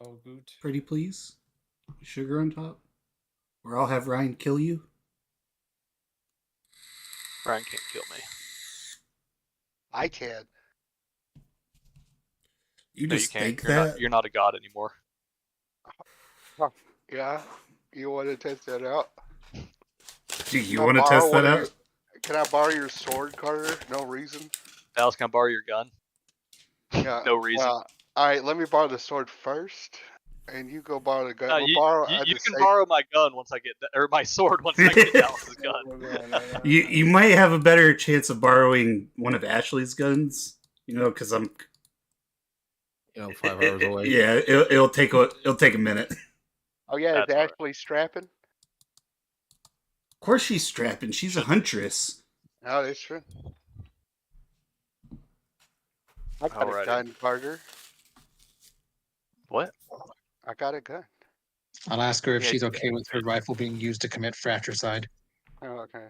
Oh, good. Pretty please. Sugar on top. Or I'll have Ryan kill you. Ryan can't kill me. I can. You No, you just can't. think You're that? not. You're not a god anymore. Yeah. You want to test that out? Do you Can I want to borrow test that one of out? your- Can I borrow your sword, Carter? No reason. Alice, can I borrow your gun? Yeah. No reason. Well, all right. Let me borrow the sword first, and you go borrow the gun. We'll You, borrow. you, at you the can same- borrow my gun once I get, or my sword once I get Alice's gun. No. You might have a better chance of borrowing one of Ashley's guns. You know, because I'm 5 hours away. Yeah, it'll take a minute. Oh yeah, That's is all right. Ashley strapping? Of course she's strapping. She's a huntress. Oh, that's true. I got Alrighty. a gun, Carter. What? I got a gun. I'll ask her if Yeah, she's okay with her rifle being used to commit fratricide. Oh, okay.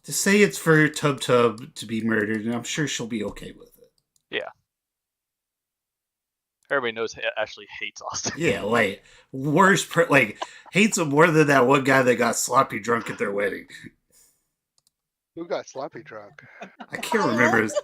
To say it's for Tub Tub to be murdered, and I'm sure she'll be okay with it. Yeah. Everybody knows Ashley hates Austin. Yeah, like hates him more than that one guy that got sloppy drunk at their wedding. Who got sloppy drunk? I can't remember his.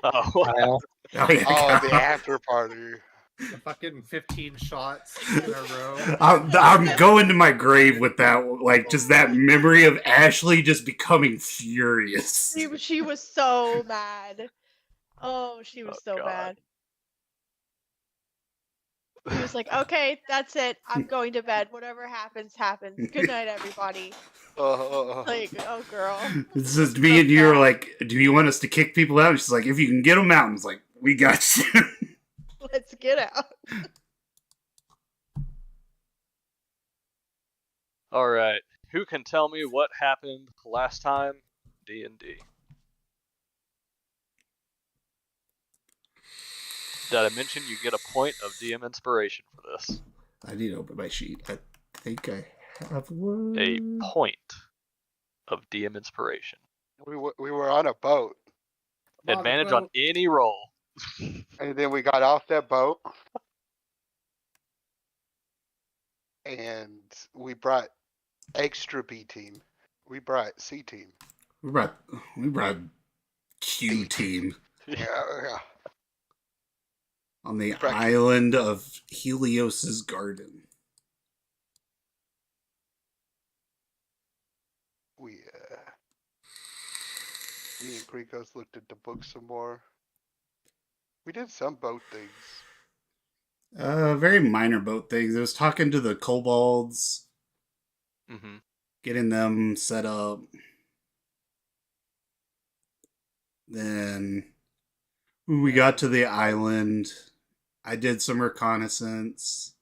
Oh, Kyle, Oh, yeah, Oh, the Kyle. after party. The fucking 15 shots in a row. I'm going to my grave with that, like, just that memory of Ashley just becoming furious. She was so mad. Oh, she was so God. mad. He was like, okay, that's it. I'm going to bed. Whatever happens, happens. Good night, everybody. Like, oh, girl. It's just me and you are like, do you want us to kick people out? And she's like, if you can get them out. And it's like, we got you. Let's get out. all right. Who can tell me what happened last time? D&D. Did I mention you get a point of DM inspiration for this? I need to open my sheet. I think I have one. A point of DM inspiration. We were on a boat, Advantage on any roll. and then we got off that boat, and we brought extra B team. We brought C team. We brought Q team Yeah. on the Right. island of Helios's garden. Me and Grigos looked at the book some more. We did some boat things. Very minor boat things. It was talking to the kobolds, Mm-hmm. getting them set up. Then when we got to the island, I did some reconnaissance.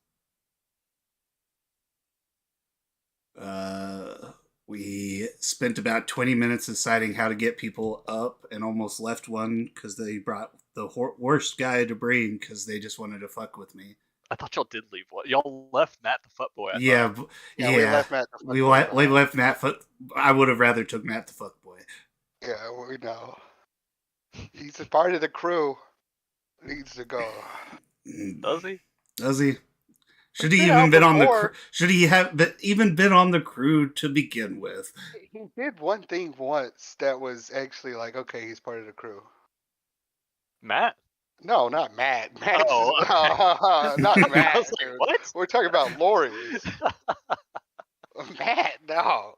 We spent about 20 minutes deciding how to get people up and almost left one because they brought the worst guy to bring because they just wanted to fuck with me. I thought y'all did leave one. Y'all left Matt the Fuckboy. Yeah, Yeah, we left Matt. The we fuck boy left Matt Foot. I would have rather took Matt the fuckboy. behind. Yeah, we know. He's a part of the crew. Needs to go. Does he? Does he? Should he He's been even out been on the? before. Should he have even been on the crew to begin with? He did one thing once that was actually like, okay, he's part of the crew. Matt? No, not Matt. Matt. Oh, Not I Matt. was like, dude. what? We're talking about Lori. Matt, no.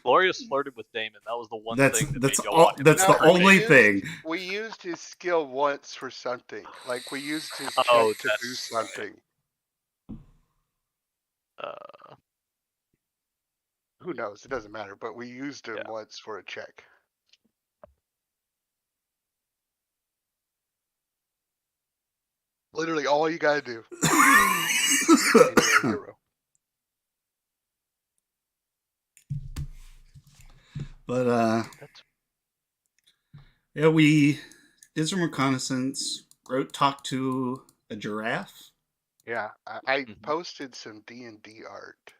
Glorious flirted with Damon. That was the one That's thing that that's made y'all all. want him That's to No, the marry only Damon. thing. We used his skill once for something. Like we used his check Oh, to do that's something. Who knows? It doesn't matter. But we used him Yeah. once for a check. Literally all you gotta do. And you're a hero. But That's- yeah, we did some reconnaissance. Talked to a giraffe. Yeah, I Mhm. posted some D&D art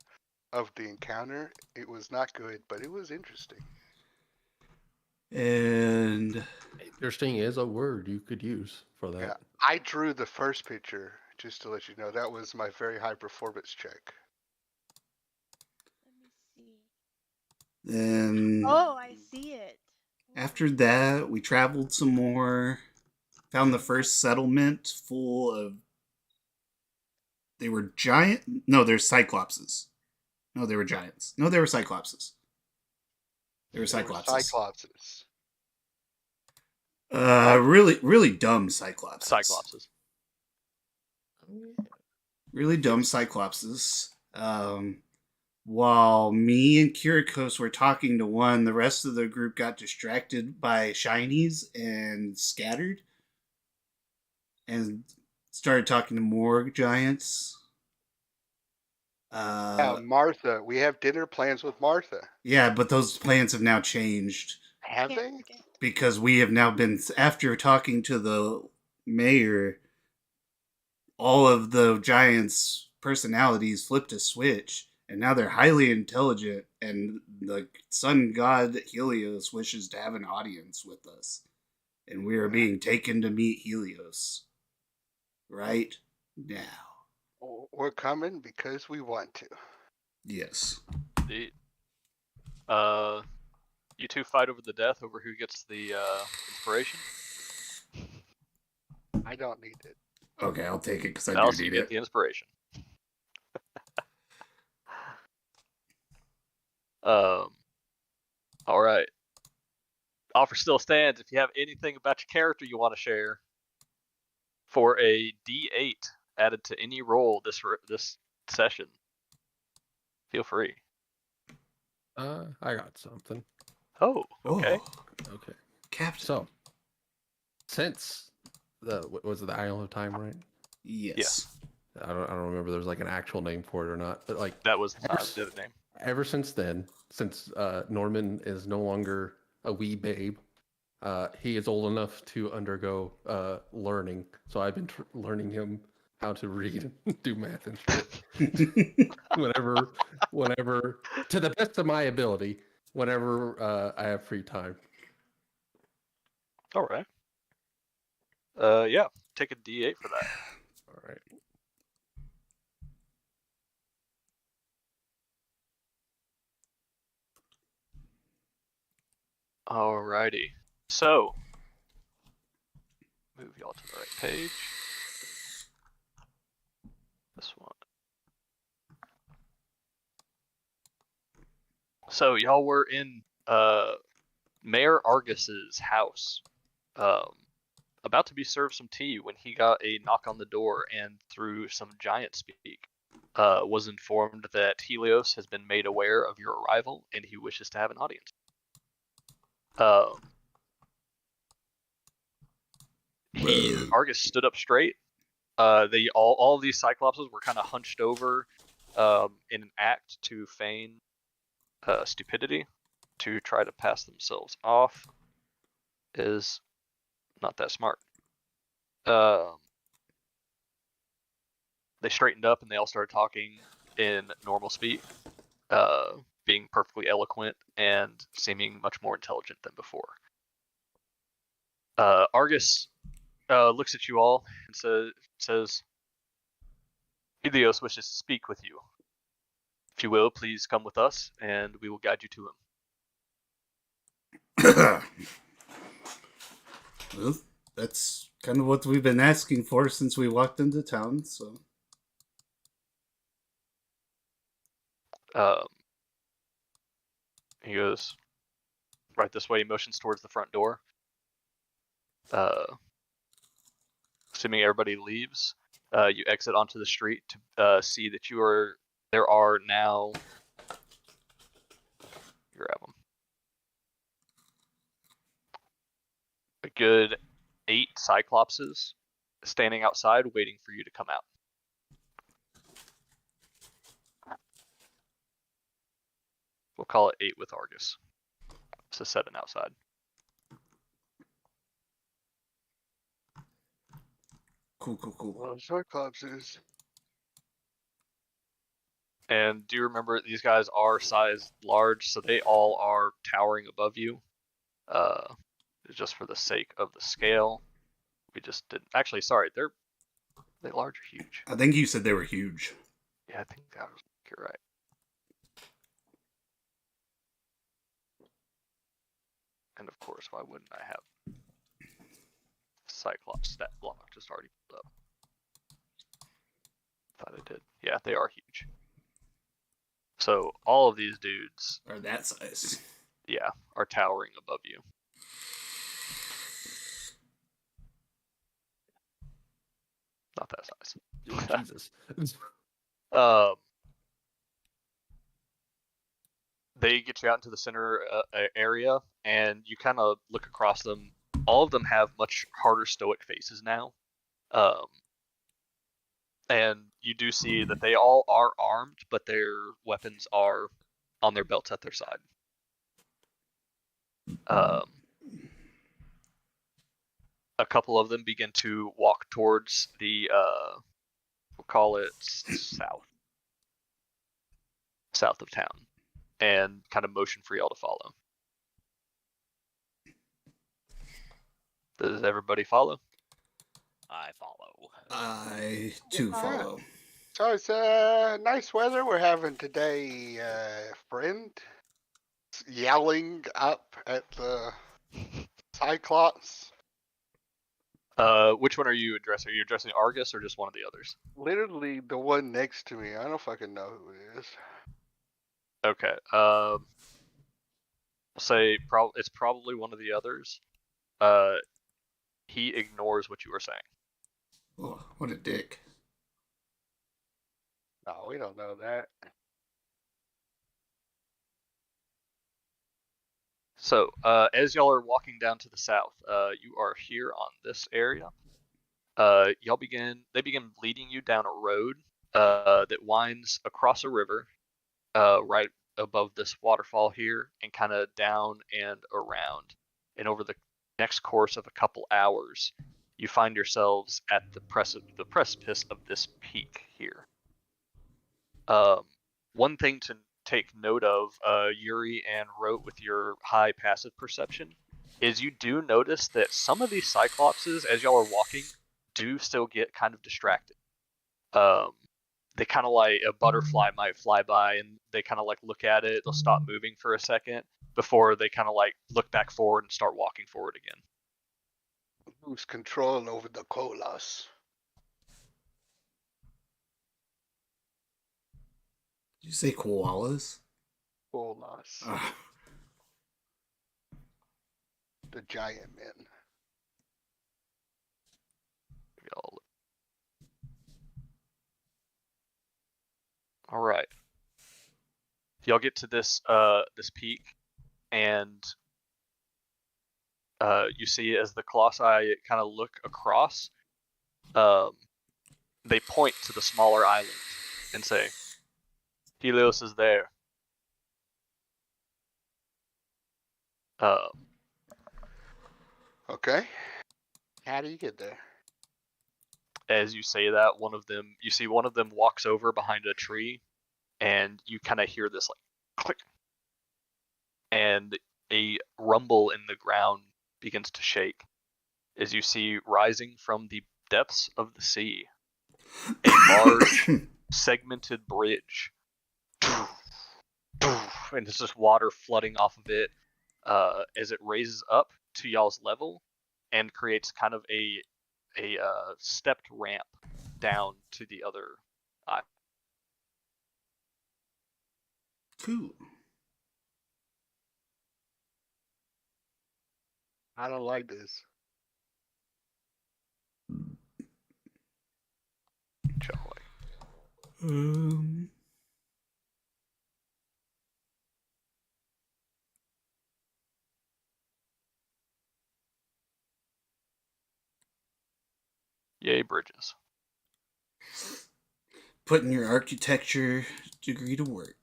of the encounter. It was not good, but it was interesting. And Interesting is a word you could use for that. Yeah. I drew the first picture, just to let you know. That was my very high performance check. Let me see. Then Oh, I see it. after that, we traveled some more. Found the first settlement full of. They were giant. No, they're cyclopses. No, they were giants. No, they were cyclopses. They were cyclopses. Cyclopses. Really, really dumb cyclopses. Cyclopses. Really dumb cyclopses. While me and Kirikos were talking to one, the rest of the group got distracted by shinies and scattered. And started talking to more giants. Martha. We have dinner plans with Martha. Yeah, but those plans have now changed. Have they? Because we have now been, after talking to the mayor, all of the giants' personalities flipped a switch, and now they're highly intelligent, and the sun god Helios wishes to have an audience with us. And we are being taken to meet Helios. Right now. We're coming because we want to. Yes. You two fight over the death over who gets the inspiration. I don't need it. Okay, I'll take it because I Else do you need get it. the inspiration. All right. Offer still stands. If you have anything about your character you want to share, for a D8 added to any roll this session, feel free. I got something. Oh, okay. Oh, Okay. Captain. So, since was it the Isle of Time, right? Yes. I don't remember there's like an actual name for it or not, but like that was the other name. Ever since then, since Norman is no longer a wee babe, he is old enough to undergo learning. So I've been learning him how to read, do math, and shit. whenever, to the best of my ability, whenever I have free time. All right. Yeah, take a D8 for that. All right. Alrighty. So, move y'all to the right page. This one. So y'all were in Mayor Argus's house, about to be served some tea when he got a knock on the door, and through some giant speak, was informed that Helios has been made aware of your arrival and he wishes to have an audience. Argus stood up straight. All of these Cyclopses were kind of hunched over in an act to feign stupidity, to try to pass themselves off is not that smart. They straightened up and they all started talking in normal speak, being perfectly eloquent and seeming much more intelligent than before. Argus looks at you all and says, Helios wishes to speak with you. If you will, please come with us, and we will guide you to him. Well, that's kind of what we've been asking for since we walked into town, so. He goes, right this way. He motions towards the front door. Assuming everybody leaves, you exit onto the street to see that there are now, grab them, a good 8 Cyclopses standing outside waiting for you to come out. We'll call it 8 with Argus. It's a 7 outside. Cool. Well, Cyclopses. And do you remember these guys are size large, so they all are towering above you. Just for the sake of the scale, We just didn't. Actually, sorry, they large or huge? I think you said they were huge. Yeah, I think you're right. And of course, why wouldn't I have Cyclops stat block just already pulled up? Thought I did. Yeah, they are huge. So all of these dudes Are that size. Yeah, are towering above you. Not that size. Jesus. They get you out into the center area, and you kind of look across them. All of them have much harder stoic faces now. And you do see that they all are armed, but their weapons are on their belts at their side. A couple of them begin to walk towards the, we'll call it south of town, and kind of motion for y'all to follow. Does everybody follow? I follow. I too Alright. follow. So it's nice weather we're having today, friend. Yelling up at the Cyclops. Which one are you addressing? Are you addressing Argus or just one of the others? Literally the one next to me. I don't fucking know who it is. Okay. Say it's probably one of the others. He ignores what you were saying. Oh, what a dick. No, we don't know that. So, as y'all are walking down to the south, you are here on this area. They begin leading you down a road that winds across a river, right above this waterfall here, and kind of down and around. And over the next course of a couple hours, you find yourselves at the precipice of this peak here. One thing to take note of, Yuri and Rote, with your high passive perception, is you do notice that some of these Cyclopses, as y'all are walking, do still get kind of distracted. They kind of like a butterfly might fly by, and they kind of like look at it, they'll stop moving for a second before they kind of like look back forward and start walking forward again. Who's control over the Colas? Did you say koalas? Colas. The giant men. All right. Y'all get to this this peak, and you see as the Colossi kind of look across, they point to the smaller island and say, Helios is there. Okay. How do you get there? As you say that, you see one of them walks over behind a tree, and you kind of hear this like click, and a rumble in the ground begins to shake as you see rising from the depths of the sea a large segmented bridge, and it's just water flooding off of it as it raises up to y'all's level and creates kind of a stepped ramp down to the other eye. Cool. I don't like this. Um, Yay, bridges. putting your architecture degree to work.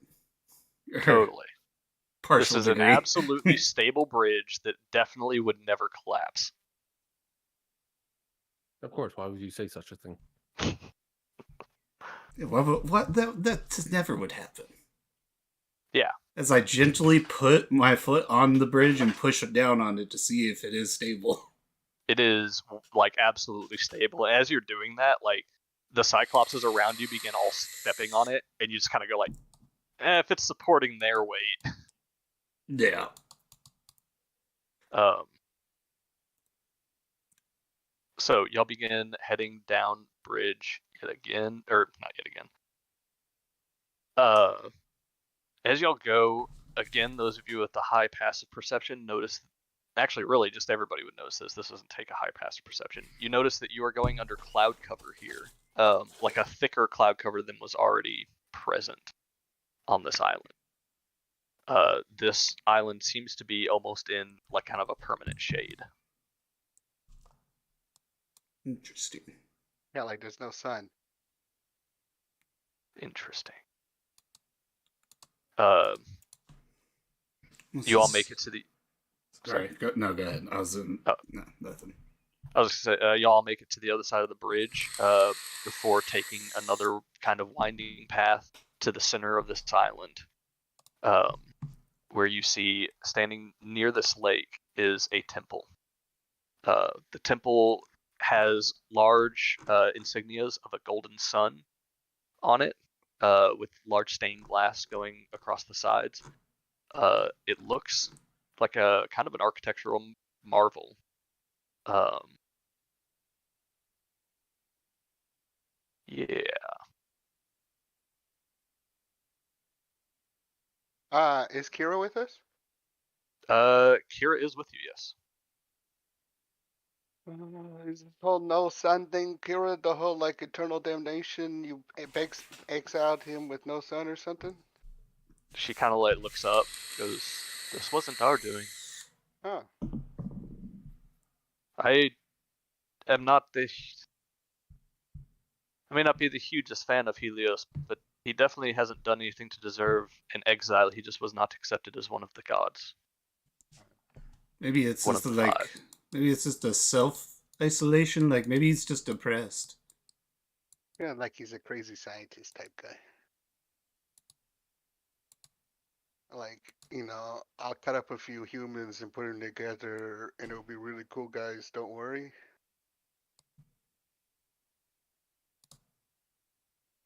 Totally. Partial This is degree. an absolutely stable bridge that definitely would never collapse. Of course, why would you say such a thing? What? That just never would happen. Yeah. As I gently put my foot on the bridge and push it down on it to see if it is stable. It is like absolutely stable. As you're doing that, like the Cyclopses around you begin all stepping on it, and you just kind of go like, if it's supporting their weight. Yeah. So y'all begin heading down bridge yet again, or not yet again. As y'all go, again, those of you with the high passive perception notice, actually really just everybody would notice this doesn't take a high passive perception. You notice that you are going under cloud cover here, like a thicker cloud cover than was already present on this island. This island seems to be almost in like kind of a permanent shade. Interesting. Yeah, like there's no sun. Interesting. What's You all this? make it to the. Sorry. Go ahead. I was in. Oh. No, nothing. I was gonna say, y'all make it to the other side of the bridge before taking another kind of winding path to the center of this island, where you see standing near this lake is a temple. The temple has large insignias of a golden sun on it, with large stained glass going across the sides. It looks like a kind of an architectural marvel. Yeah. Is Kira with us? Kira is with you, yes. Is this whole no sun thing, Kira? The whole like eternal damnation? You exiled him with no sun or something? She kind of like looks up, goes, "This wasn't our doing. Oh. I am not the. I may not be the hugest fan of Helios, but he definitely hasn't done anything to deserve an exile. He just was not accepted as one of the gods. Maybe it's One just of the like. five. Maybe it's just a self-isolation. Like maybe he's just depressed. Yeah, like he's a crazy scientist type guy. Like, I'll cut up a few humans and put them together and it'll be really cool, guys. Don't worry.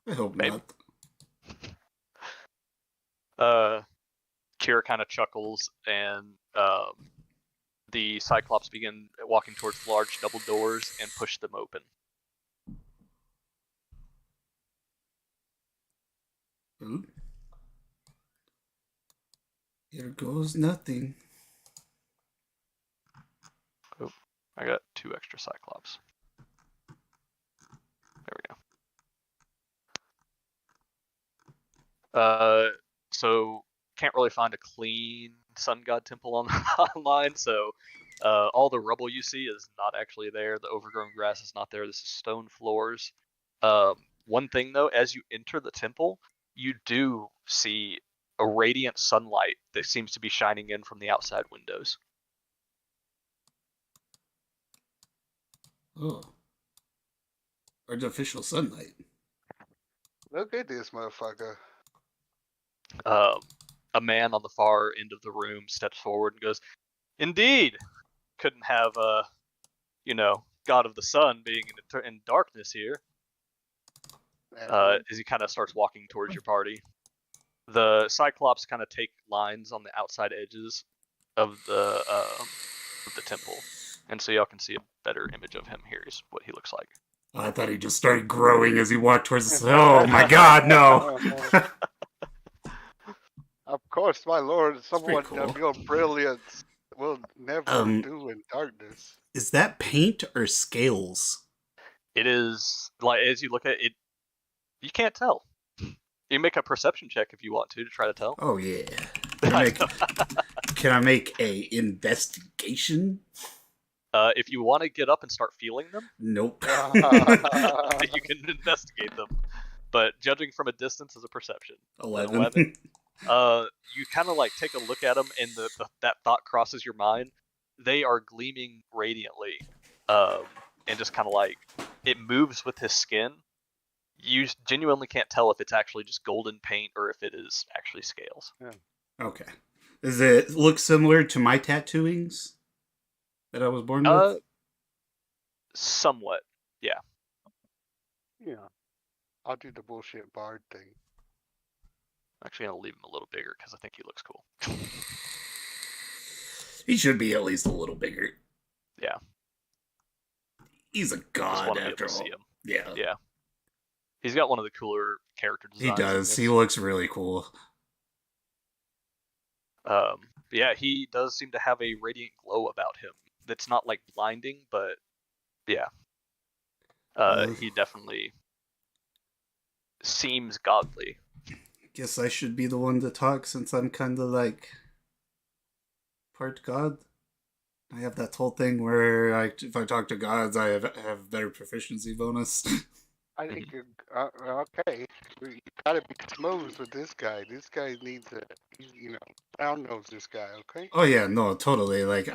I hope Maybe. not. Kira kind of chuckles, and the Cyclops begin walking towards large double doors and push them open. Ooh. Here goes nothing. Oh, I got 2 extra Cyclops. There we go. So can't really find a clean sun god temple online, so all the rubble you see is not actually there. The overgrown grass is not there. This is stone floors. One thing though, as you enter the temple, you do see a radiant sunlight that seems to be shining in from the outside windows. Oh. Artificial sunlight. Look at this motherfucker. A man on the far end of the room steps forward and goes, "Indeed, couldn't have god of the sun being in darkness here." As he kind of starts walking towards your party. The Cyclops kind of take lines on the outside edges of the temple, and so y'all can see a better image of him. Here's what he looks like. Oh, I thought he just started growing as he walked towards the. Oh my God, no! Of course, my lord, someone cool. of your brilliance will never do in darkness. Is that paint or scales? It is, like, as you look at it, you can't tell. You make a perception check if you want to try to tell. Oh yeah. Can I make a investigation? If you want to get up and start feeling them, Nope. you can investigate them. But judging from a distance is a perception. 11. You kind of like take a look at them, and that thought crosses your mind. They are gleaming radiantly, and just kind of like it moves with his skin. You genuinely can't tell if it's actually just golden paint or if it is actually scales. Yeah. Okay. Does it look similar to my tattooings that I was born with? Somewhat. Yeah. Yeah. I'll do the bullshit bard thing. I'm actually gonna leave him a little bigger because I think he looks cool. He should be at least a little bigger. Yeah. He's a Just god want to be able after to all. see him. Yeah. Yeah. He's got one of the cooler character He designs. in does. this. He looks really cool. Yeah, he does seem to have a radiant glow about him. That's not like blinding, but yeah. He definitely seems godly. Guess I should be the one to talk since I'm kind of like part god. I have that whole thing where if I talk to gods, I have better proficiency bonus. I think you're okay. You gotta be smooth with this guy. This guy needs brown nose this guy, okay? Oh yeah, no, totally. Like,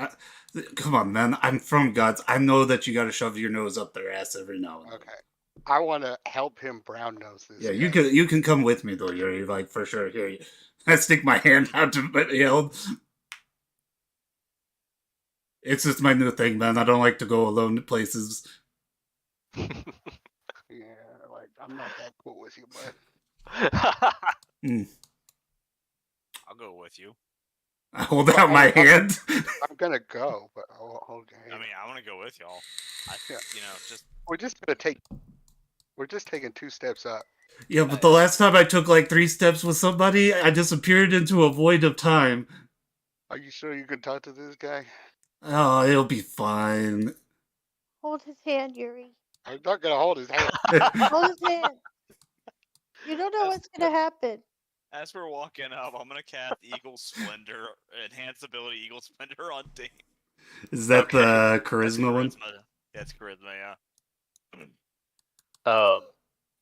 come on, man. I'm from gods. I know that you got to shove your nose up their ass every now and then. Okay. I want to help him brown nose this Yeah, guy. you can come with me though, Yuri. Like for sure. Here, I stick my hand out to be held. It's just my new thing, man. I don't like to go alone to places. Yeah, like I'm not that cool with you, bud. I'll go with you. I hold out my hand. I'm gonna go, but I'll hold your hand. I mean, I want to go with y'all. Yeah. Just We're just taking 2 steps up. Yeah, but the last time I took like 3 steps with somebody, I disappeared into a void of time. Are you sure you can talk to this guy? Oh, it'll be fine. Hold his hand, Yuri. I'm not gonna hold his hand. Hold his hand. You don't know what's gonna happen. as we're walking up, I'm gonna cast Eagle Splendor, Enhanced Ability Eagle Splendor on Dane. Is that the charisma one? That's charisma, yeah.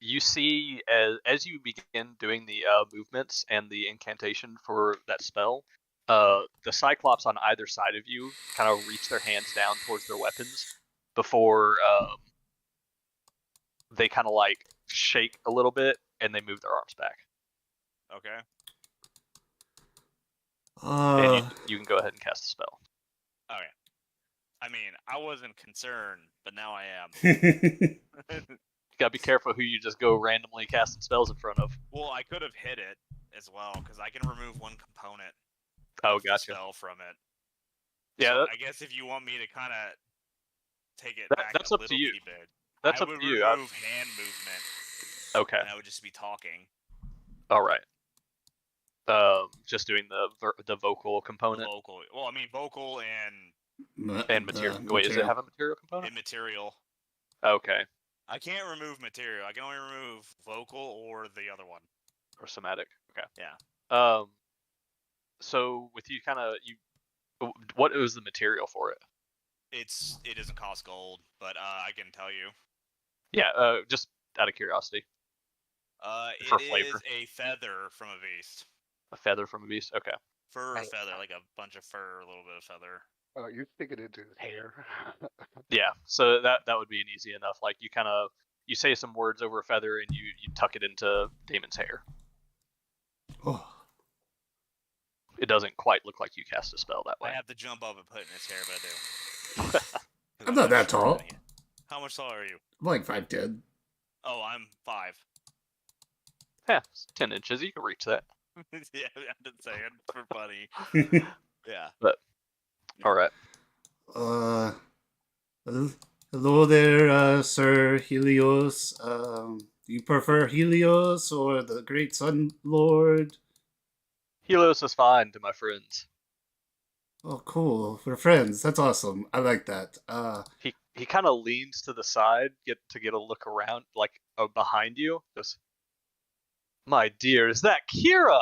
You see as you begin doing the movements and the incantation for that spell, the Cyclops on either side of you kind of reach their hands down towards their weapons before they kind of like shake a little bit and they move their arms back. Okay. And you can go ahead and cast the spell. Okay. I mean, I wasn't concerned, but now I am. You gotta be careful who you just go randomly casting spells in front of. Well, I could have hit it as well, because I can remove one component of the gotcha. spell from it. Yeah, So I guess if you want me to kind of take it back that's a up to little you. bit, That's I up would to you. remove hand movement. Okay. And I would just be talking. All right. Just doing the vocal component. Vocal. Well, I mean, vocal and material. Wait, does it have a material component? immaterial. Okay. I can't remove material. I can only remove vocal or the other one. Or somatic. Okay. Yeah. So with you what was the material for it? It doesn't cost gold, but I can tell you. Yeah. Just out of curiosity. For It flavor. is a feather from a beast. A feather from a beast. Okay. Fur or feather, like a bunch of fur, a little bit of feather. Oh, you're sticking it into his hair. Yeah. So that would be an easy enough. Like you say some words over a feather and you tuck it into Damon's hair. Oh. It doesn't quite look like you cast a spell that way. I have to jump up and put it in his hair, but I do. I'm not that tall. How much tall are you? I'm like 5'10". Oh, I'm 5. Yeah, it's 10 inches. You can reach that. Yeah, I'm just saying for funny. Yeah. But all right. Hello there, Sir Helios. Do you prefer Helios or the Great Sun Lord? Helios is fine to my friends. Oh, cool. We're friends. That's awesome. I like that. He kind of leans to the side to get a look around, like behind you. Goes, my dear, is that Kira?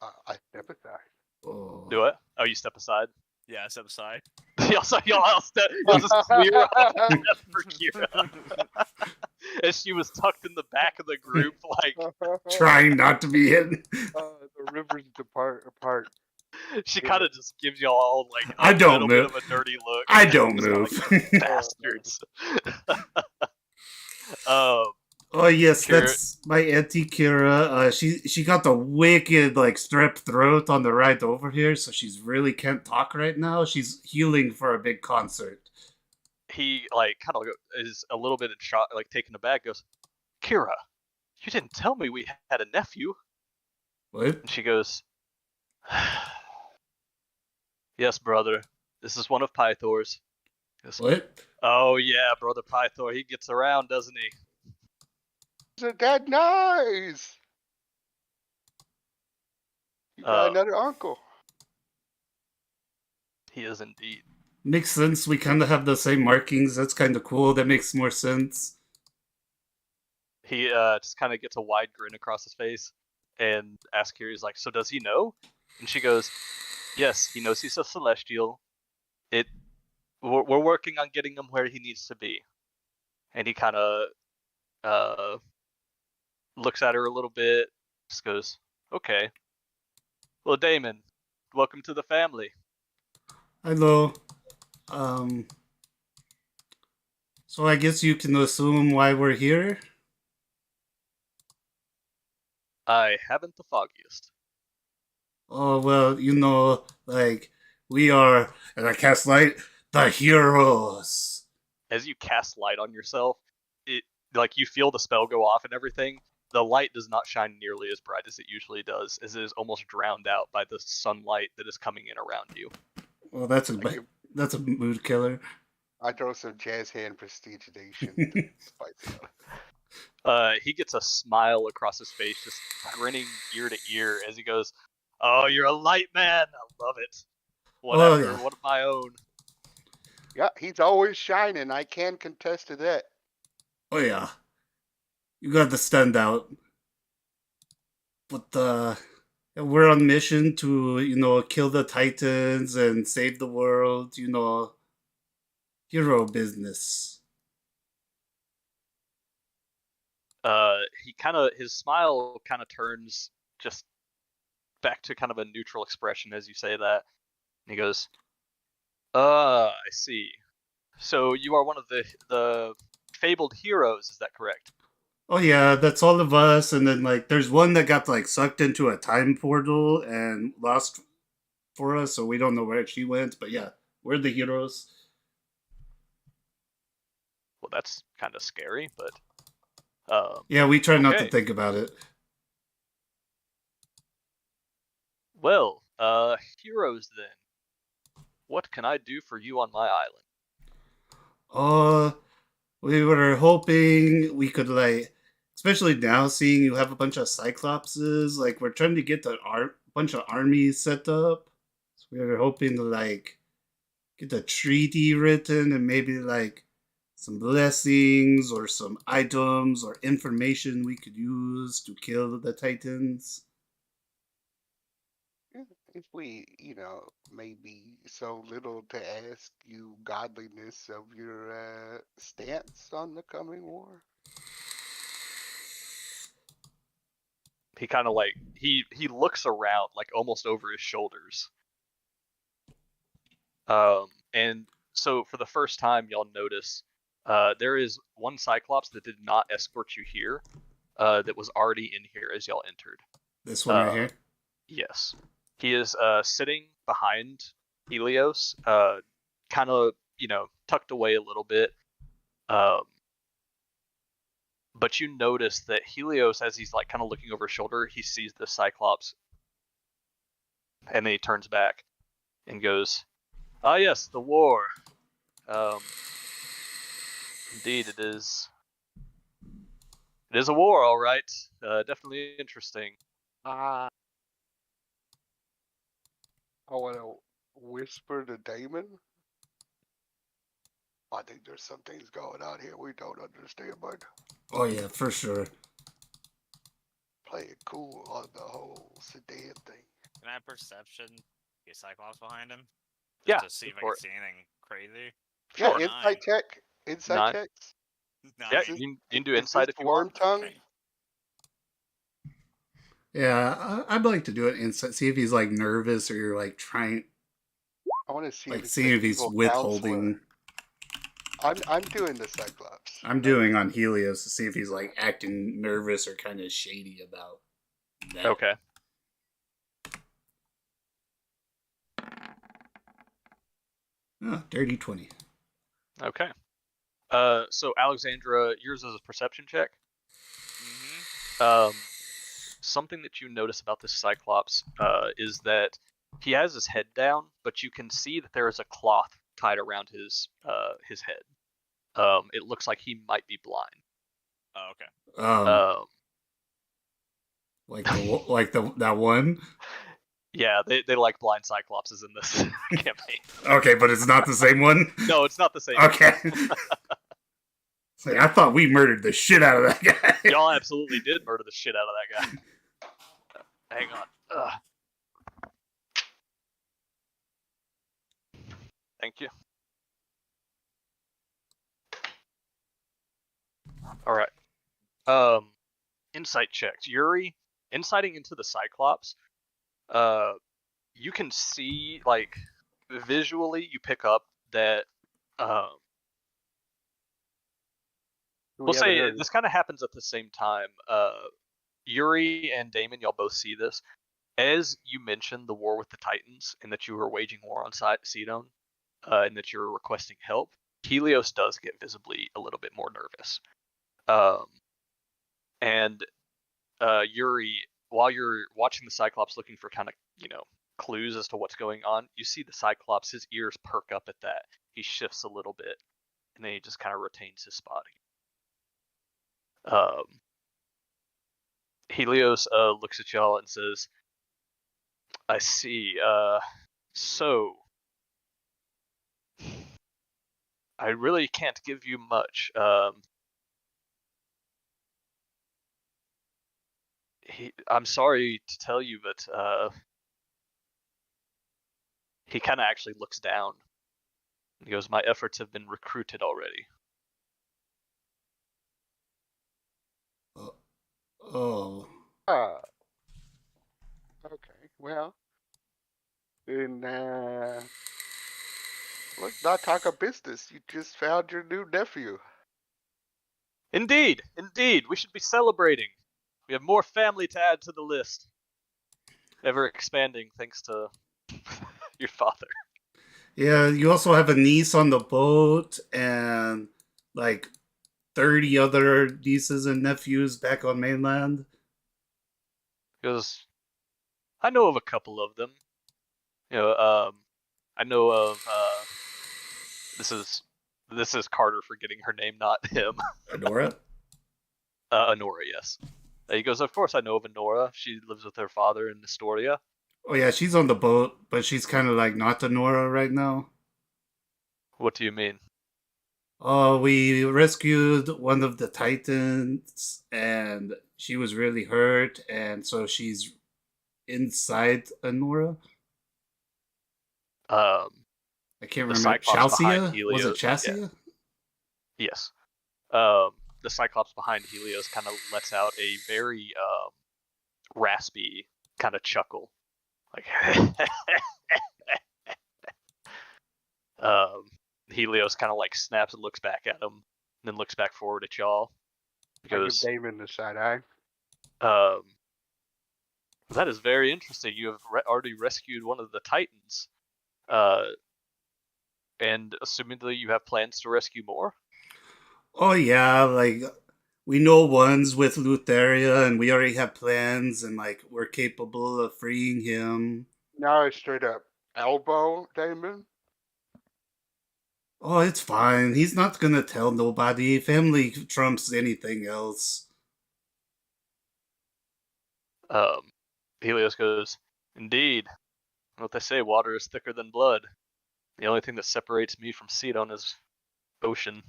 I step aside. Oh. Do it. Oh, you step aside. Yeah, step aside. y'all just clear off for Kira. And she was tucked in the back of the group, like Trying not to be hidden. The rivers depart apart. She kind of just gives y'all all like I don't little move. bit of a dirty look. I don't Just move. like, bastards. Oh yes, Kira- that's my Auntie Kira. She got the wicked like strep throat on the ride over here, so she's really can't talk right now. She's healing for a big concert. he like kind of is a little bit in shock, like taken aback. Goes, Kira, you didn't tell me we had a nephew. What? And she goes, yes, brother. This is one of Pythor's. Goes, What? oh yeah, brother Pythor. He gets around, doesn't he? Isn't that nice? You got another uncle. He is indeed. Makes sense. We kind of have the same markings. That's kind of cool. That makes more sense. He just kind of gets a wide grin across his face and asks Kira, he's like, so does he know? And she goes, yes, he knows he's a celestial. We're working on getting him where he needs to be. And he kind of looks at her a little bit, just goes, okay. Well, Damon, welcome to the family. Hello. So I guess you can assume why we're here? I haven't the foggiest. Oh, well, like, we are, and I cast light, the heroes. As you cast light on yourself, like you feel the spell go off and everything. The light does not shine nearly as bright as it usually does, as it is almost drowned out by the sunlight that is coming in around you. Well, that's a mood killer. I throw some jazz hand prestidigitation to spice it up. He gets a smile across his face, just grinning ear to ear as he goes, oh, you're a light man. I love it. One of my own. Yeah, he's always shining. I can contest to that. Oh, yeah. You got the standout. But, we're on mission to, kill the Titans and save the world, hero business. His smile kind of turns just back to kind of a neutral expression as you say that. And he goes, I see. So you are one of the fabled heroes, is that correct? Oh yeah, that's all of us, and then like there's one that got like sucked into a time portal and lost for us, so we don't know where she went, but yeah, we're the heroes. Well, that's kind of scary, but yeah, we try not to okay. think about it. Well, heroes then. What can I do for you on my island? We were hoping we could like, especially now seeing you have a bunch of Cyclopses, like we're trying to get a bunch of armies set up. So we were hoping to like get a treaty written and maybe like some blessings or some items or information we could use to kill the Titans. If we, maybe so little to ask you godliness of your stance on the coming war. He kind of like he looks around like almost over his shoulders. And so for the first time, y'all notice there is one Cyclops that did not escort you here, that was already in here as y'all entered. This one right here? Yes. He is sitting behind Helios, kind of, tucked away a little bit. But you notice that Helios, as he's like kind of looking over his shoulder, he sees the Cyclops, and then he turns back and goes, "Ah, yes, the war. Indeed, it is. It is a war, all right. Definitely interesting." I want to whisper to Damon. I think there's some things going on here we don't understand, bud. Oh yeah, for sure. Play it cool on the whole sedan thing. Can I have perception? Get Cyclops behind him? Yeah. To see if I can see anything crazy. Yeah, Sure, insight check. Insight checks. Yeah, you can do insight if you want. Tongue? Okay. Yeah, I'd like to do it insight. See if he's like nervous or you're like trying. I want to see like if seeing if he's withholding. I'm doing the Cyclops. I'm doing on Helios to see if he's like acting nervous or kind of shady about that. Okay. Oh, dirty 20. Okay. So Alexandra, yours is a perception check. Mm-hmm. Something that you notice about this Cyclops is that he has his head down, but you can see that there is a cloth tied around his head. It looks like he might be blind. Oh, okay. That one. Yeah, they like blind Cyclopses in this campaign. Okay, but it's not the same one. No, it's not the same. Okay. I thought we murdered the shit out of that guy. Y'all absolutely did murder the shit out of that guy. Hang on. Ugh. Thank you. All right. Insight checks. Yuri, insighting into the Cyclops. You can see, like, visually, you pick up that. We'll say this kind of happens at the same time. Yuri and Damon, y'all both see this. As you mentioned the war with the Titans and that you were waging war on Sidon, and that you're requesting help, Helios does get visibly a little bit more nervous. And Yuri, while you're watching the Cyclops looking for kind of, clues as to what's going on, you see the Cyclops, his ears perk up at that. He shifts a little bit, and then he just kind of retains his spot. Helios looks at y'all and says, I see. So I really can't give you much. I'm sorry to tell you, but he kind of actually looks down. He goes, my efforts have been recruited already. Oh. Okay, well, then let's not talk of business. You just found your new nephew. Indeed. We should be celebrating. We have more family to add to the list. Ever expanding thanks to your father. Yeah, you also have a niece on the boat and like 30 other nieces and nephews back on mainland. He goes, I know of a couple of them. I know of this is Carter forgetting her name, not him. Adora? Honora, yes. He goes, of course I know of Honora. She lives with her father in Astoria. Oh yeah, she's on the boat, but she's kind of like not Honora right now. What do you mean? Oh, we rescued one of the Titans, and she was really hurt, and so she's inside Honora. I can't remember. Chalcia? Was it Chassia? Yeah. Yes. The Cyclops behind Helios kind of lets out a very raspy kind of chuckle, like. Helios kind of like snaps and looks back at him, and then looks back forward at y'all. He goes, I give Damon the side eye. that is very interesting. You have already rescued one of the Titans, and assumingly you have plans to rescue more. Oh yeah, like we know one's with Lutheria, and we already have plans, and like we're capable of freeing him. Now it's straight up elbow Damon. Oh, it's fine. He's not gonna tell nobody. Family trumps anything else. Helios goes, indeed. What they say, water is thicker than blood. The only thing that separates me from Sidon is ocean.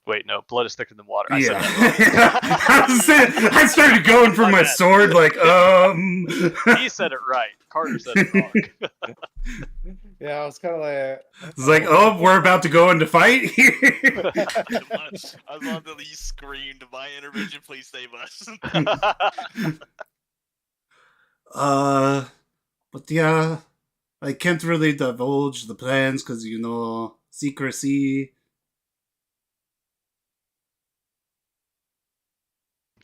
Wait, no, blood is thicker than water. I said that. I started going for my sword, like, He said it right. Carter said it wrong. Yeah, I was kind of like... It's like, oh, we're about to go into fight here. I love that he screamed, my intervention, please save us. But yeah, I can't really divulge the plans because, secrecy.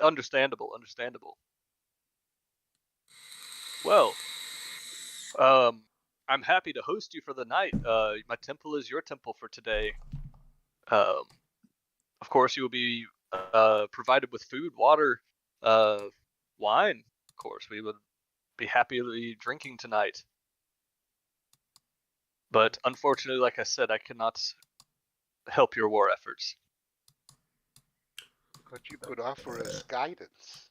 Understandable. Well, I'm happy to host you for the night. My temple is your temple for today. Of course, you will be provided with food, water, wine. Of course, we would be happily drinking tonight. But unfortunately, like I said, I cannot help your war efforts. But you could offer us guidance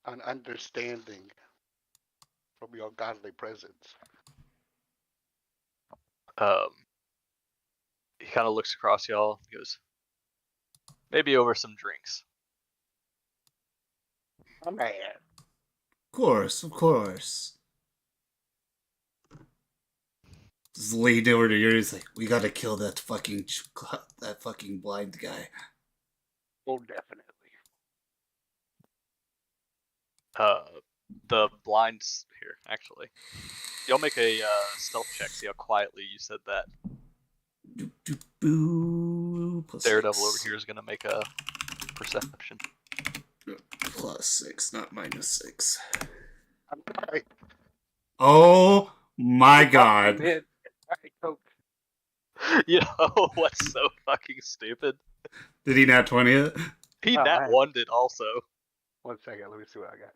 and understanding from your godly presence. He kind of looks across y'all. He goes, maybe over some drinks. I'm mad. Of course. Just leaned over to Yuri. He's like, we gotta kill that fucking blind guy. Oh, definitely. The blinds here, actually. Y'all make a stealth check. See how quietly you said that. Daredevil over here is gonna make a perception. +6, not -6. I'm sorry. Oh my god. Man, sorry, Coach. You know what's so fucking stupid? Did he not 20 it? He Oh, nat man. one did also. 1 second, let me see what I got.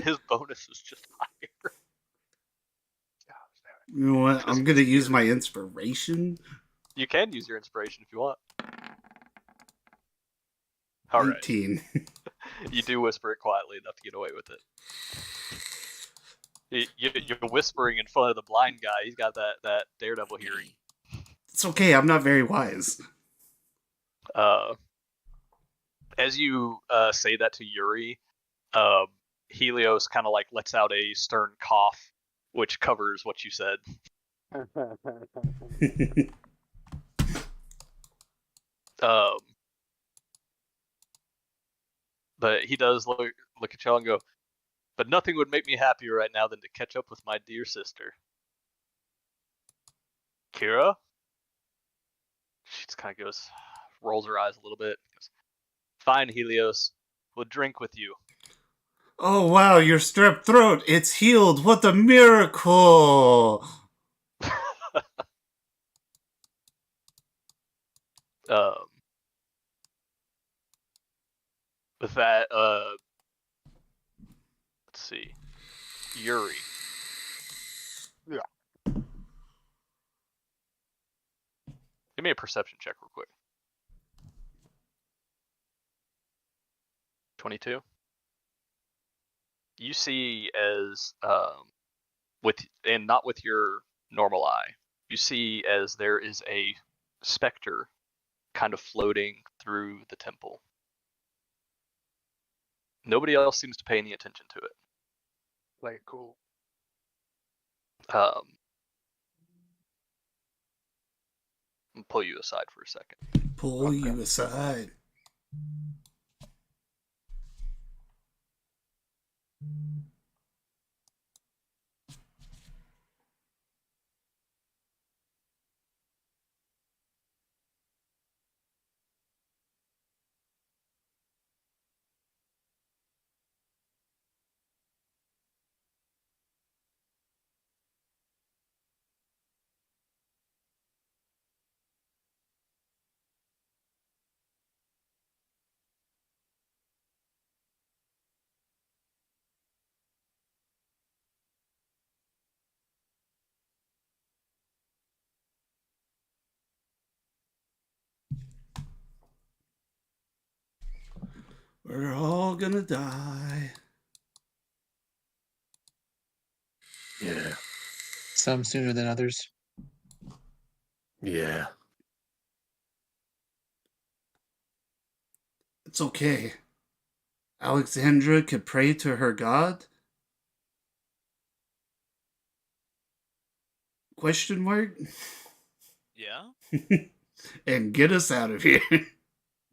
His bonus is just higher. You know what? I'm gonna use my inspiration. You can use your inspiration if you want. All right. 18. You do whisper it quietly enough to get away with it. You're whispering in front of the blind guy. He's got that daredevil hearing. It's okay. I'm not very wise. As you say that to Yuri, Helios kind of like lets out a stern cough, which covers what you said. But he does look at y'all and go, but nothing would make me happier right now than to catch up with my dear sister. Kira? She just kind of goes, rolls her eyes a little bit. Goes, fine, Helios. We'll drink with you. Oh wow, your strep throat. It's healed. What a miracle. With that, let's see. Yuri. Yeah. Give me a perception check real quick. 22. You see as not with your normal eye. You see as there is a specter kind of floating through the temple. Nobody else seems to pay any attention to it. Play it cool. I'll pull you aside for a second. Pull you aside. We're all gonna die. Yeah. Some sooner than others. Yeah. It's okay. Alexandra could pray to her god? Question mark? Yeah? And get us out of here.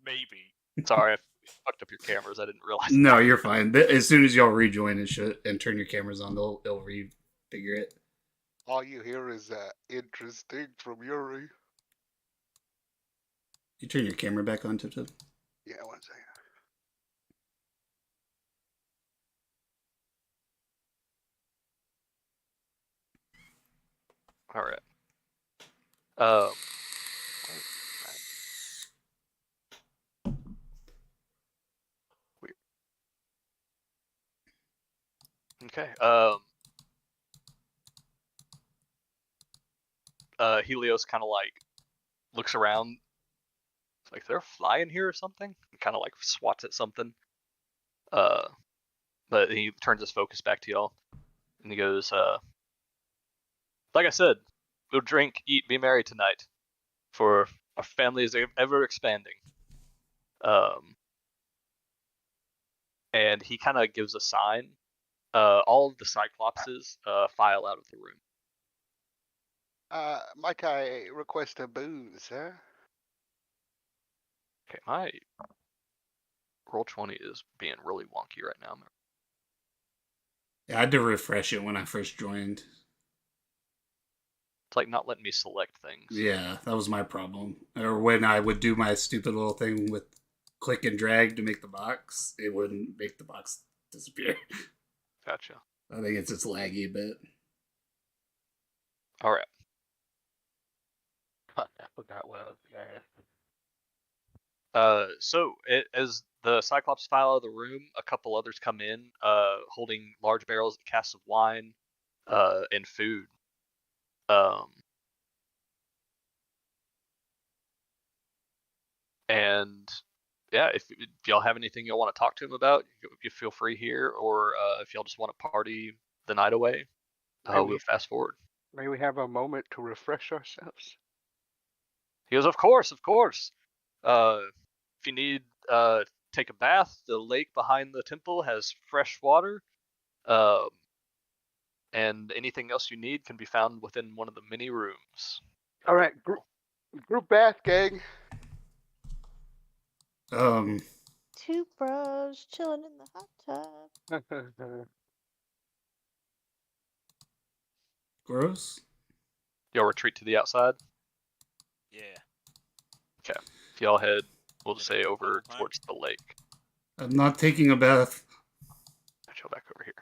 Maybe. Sorry, I fucked up your cameras. I didn't realize. No, you're fine. As soon as y'all rejoin and turn your cameras on, they'll refigure it. All you hear is interesting from Yuri. You turn your camera back on, Tip Tip? Yeah, 1 second. All right. Weird. Okay. Helios kind of like looks around. It's like, is there a fly in here or something? He kind of like swats at something. But he turns his focus back to y'all, and he goes, like I said, we'll drink, eat, be merry tonight, for our family is ever expanding. And he kind of gives a sign. All of the Cyclopses file out of the room. Might I request a boon, sir? Okay, my Roll20 is being really wonky right now. Yeah, I had to refresh it when I first joined. It's like not letting me select things. Yeah, that was my problem. Or when I would do my stupid little thing with click and drag to make the box, it wouldn't make the box disappear. Gotcha. I think it's laggy bit. All right. Fuck, I forgot what I was gonna ask. So as the Cyclops file out of the room, a couple others come in, holding large barrels of casks of wine, and food. And yeah, if y'all have anything y'all want to talk to him about, you feel free here, or if y'all just want to party the night away, we'll fast forward. May we have a moment to refresh ourselves? He goes, of course. If you need take a bath, the lake behind the temple has fresh water. And anything else you need can be found within one of the many rooms. All right, group bath, gang. Two bros chilling in the hot tub. Gross. Y'all retreat to the outside. Yeah. Okay. If y'all head, we'll just say over towards the lake. I'm not taking a bath. Put y'all back over here.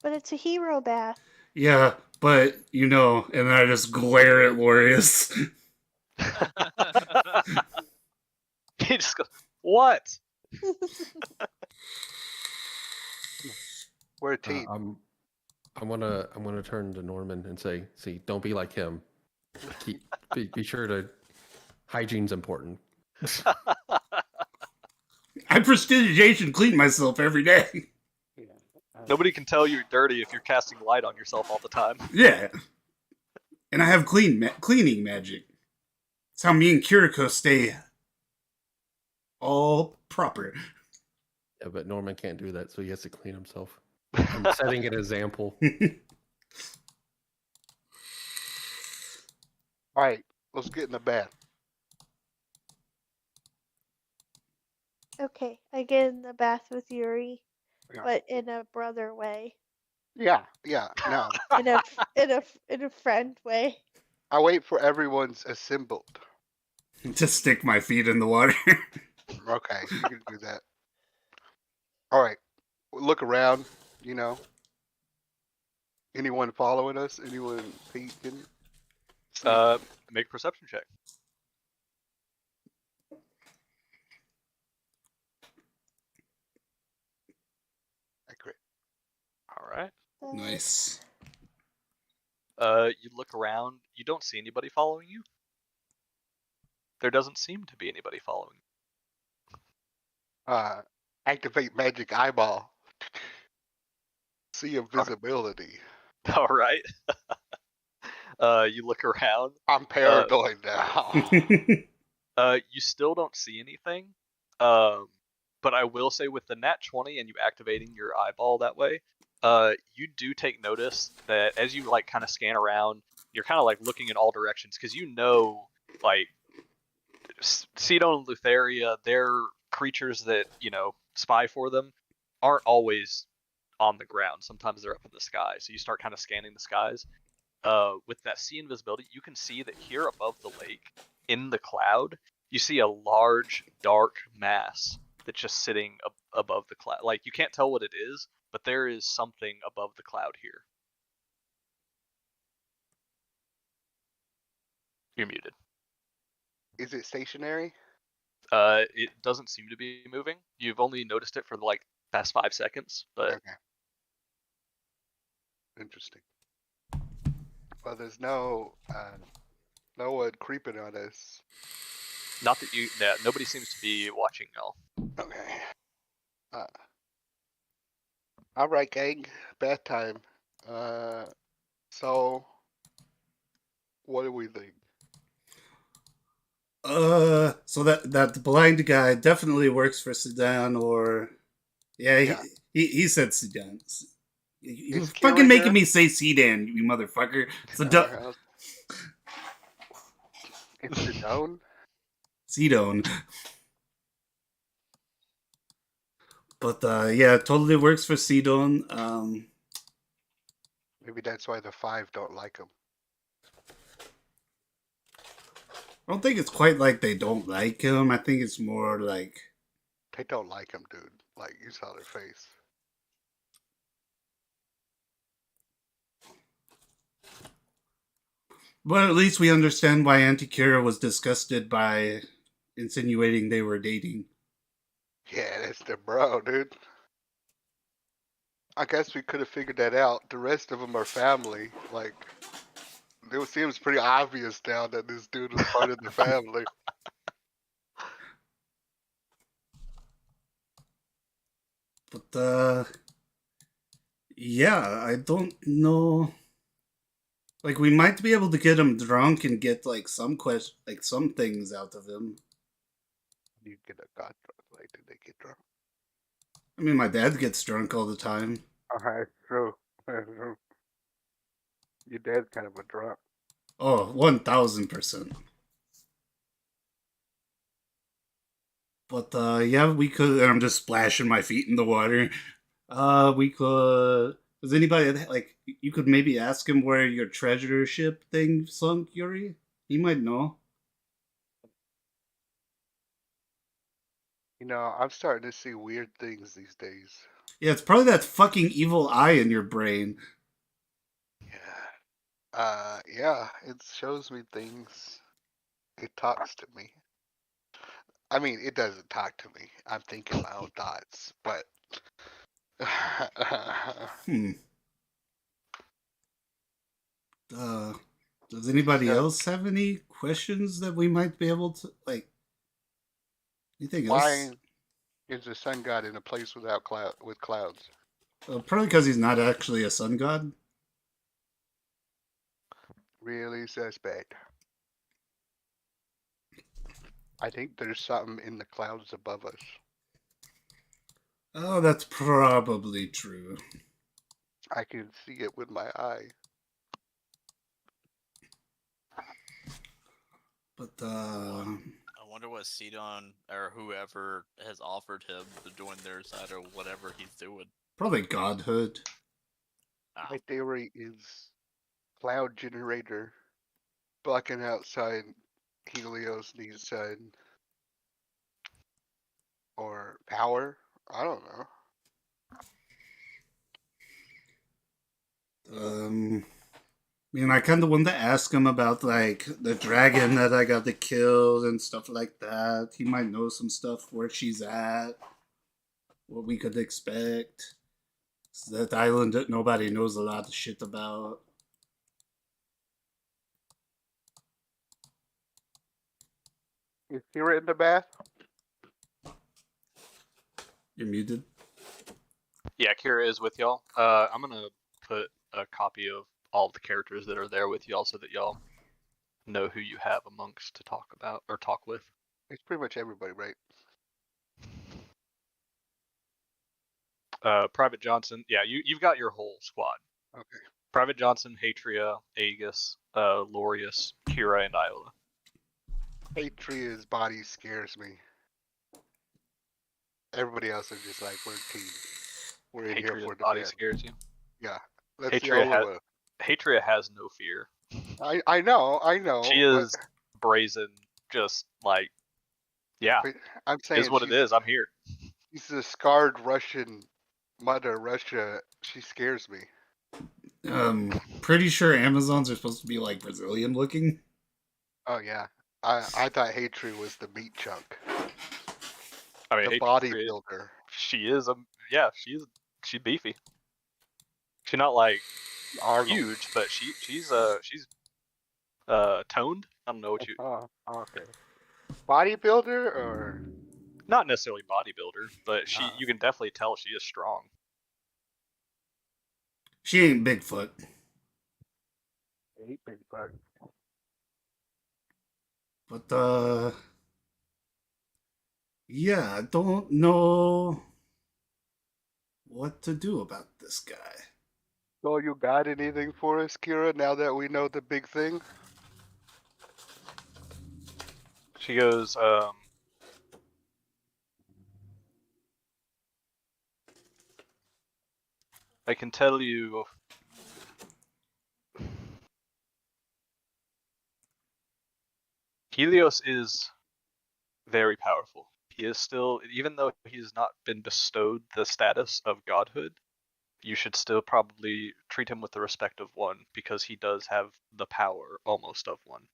But it's a hero bath. Yeah, but you know, and I just glare at Lorius. He just goes, what? We're a team. I'm gonna turn to Norman and say, see, don't be like him. Be sure to hygiene's important. I prestidigitation clean myself every day. Nobody can tell you're dirty if you're casting light on yourself all the time. Yeah. And I have cleaning magic. That's how me and Kiriko stay all proper. Yeah, but Norman can't do that, so he has to clean himself. I'm setting an example. All right, let's get in the bath. Okay, I get in the bath with Yuri, Yeah. but in a brother way. Yeah, no. In a friend way. I wait for everyone's assembled. Just stick my feet in the water. Okay, you can do that. All right, look around, you know. Anyone following us? Anyone peeking? Make a perception check. Accurate. All right. Nice. You look around. You don't see anybody following you. There doesn't seem to be anybody following you. Activate magic eyeball. See invisibility. All right. You look around. I'm paranoid now. You still don't see anything. But I will say with the nat 20 and you activating your eyeball that way, you do take notice that as you like kind of scan around, you're kind of like looking in all directions because you know like Cedo and Lutheria, their creatures that, you know, spy for them aren't always on the ground. Sometimes they're up in the sky. So you start kind of scanning the skies. With that sea invisibility, you can see that here above the lake, in the cloud, you see a large, dark mass that's just sitting above the cloud. Like, you can't tell what it is, but there is something above the cloud here. You're muted. Is it stationary? It doesn't seem to be moving. You've only noticed it for like past 5 seconds, but Okay. Interesting. Well, there's no one creeping on us. not that you. Yeah, nobody seems to be watching y'all. Okay. All right, gang. Bath time. So what do we think? So that blind guy definitely works for Sudan, or yeah, Yeah. he said Sudan. You're Is fucking Kira making here? me say Sudan, you motherfucker. Sudan. It's the down. Sidon. But yeah, it totally works for Sidon. Maybe that's why the 5 don't like him. I don't think it's quite like they don't like him. I think it's more like They don't like him, dude. Like, you saw their face. but at least we understand why Auntie Kira was disgusted by insinuating they were dating. Yeah, that's the bro, dude. I guess we could have figured that out. The rest of them are family. Like, it seems pretty obvious now that this dude was part of the family. But yeah, I don't know. Like, we might be able to get him drunk and get like some things out of him. You get a god drunk. Like, did they get drunk? I mean, my dad gets drunk all the time. Alright, true. Your dad's kind of a drunk. Oh, 1000%. But yeah, we could. And I'm just splashing my feet in the water. We could. Does anybody like? You could maybe ask him where your treasure ship thing sunk, Yuri. He might know. You know, I'm starting to see weird things these days. Yeah, it's probably that fucking evil eye in your brain. Yeah. Yeah, it shows me things. It talks to me. I mean, it doesn't talk to me. I'm thinking my own thoughts, but. Hmm. Does anybody So- else have any questions that we might be able to like? Anything Why else? is the sun god in a place without with clouds? Probably because he's not actually a sun god. Really suspect. I think there's something in the clouds above us. Oh, that's probably true. I can see it with my eye. But I wonder what Sidon or whoever has offered him to join their side or whatever he's doing. probably godhood. Ah, My theory is cloud generator blocking outside Helios needs sun or power. I don't know. I mean, I kind of wanted to ask him about like the dragon that I got to kill and stuff like that. He might know some stuff where she's at, what we could expect. It's that island that nobody knows a lot of shit about. Is Kira in the bath? You're muted. Yeah, Kira is with y'all. I'm gonna put a copy of all the characters that are there with y'all so that y'all know who you have amongst to talk about or talk with. It's pretty much everybody, right? Private Johnson, yeah, you've got your whole squad. Okay. Private Johnson, Hatria, Aegis, Lorius, Kira, and Iola. Atria's body scares me. Everybody else is just like, we're a team. We're in here Hatria's for the body best. scares you. Yeah. Let's see Hatria, Hatria has no fear. I know. She is brazen, just like, yeah, But I'm saying is what it is. I'm here. She's a scarred Russian mother, Russia. She scares me. Pretty sure Amazons are supposed to be like Brazilian looking. Oh yeah. I thought Hatred was the meat chunk, I mean, the hey, bodybuilder. she is she's beefy. She's not like Arnold. huge, but she's toned. I don't know what you. Oh, okay. Bodybuilder or Not necessarily bodybuilder, but Ah. you can definitely tell she is strong. She ain't Bigfoot. eight big buck. But, yeah, I don't know what to do about this guy. So you got anything for us, Kira? Now that we know the big thing. She goes, I can tell you. Helios is very powerful. He is still, even though he has not been bestowed the status of godhood, you should still probably treat him with the respect of one, because he does have the power almost of one.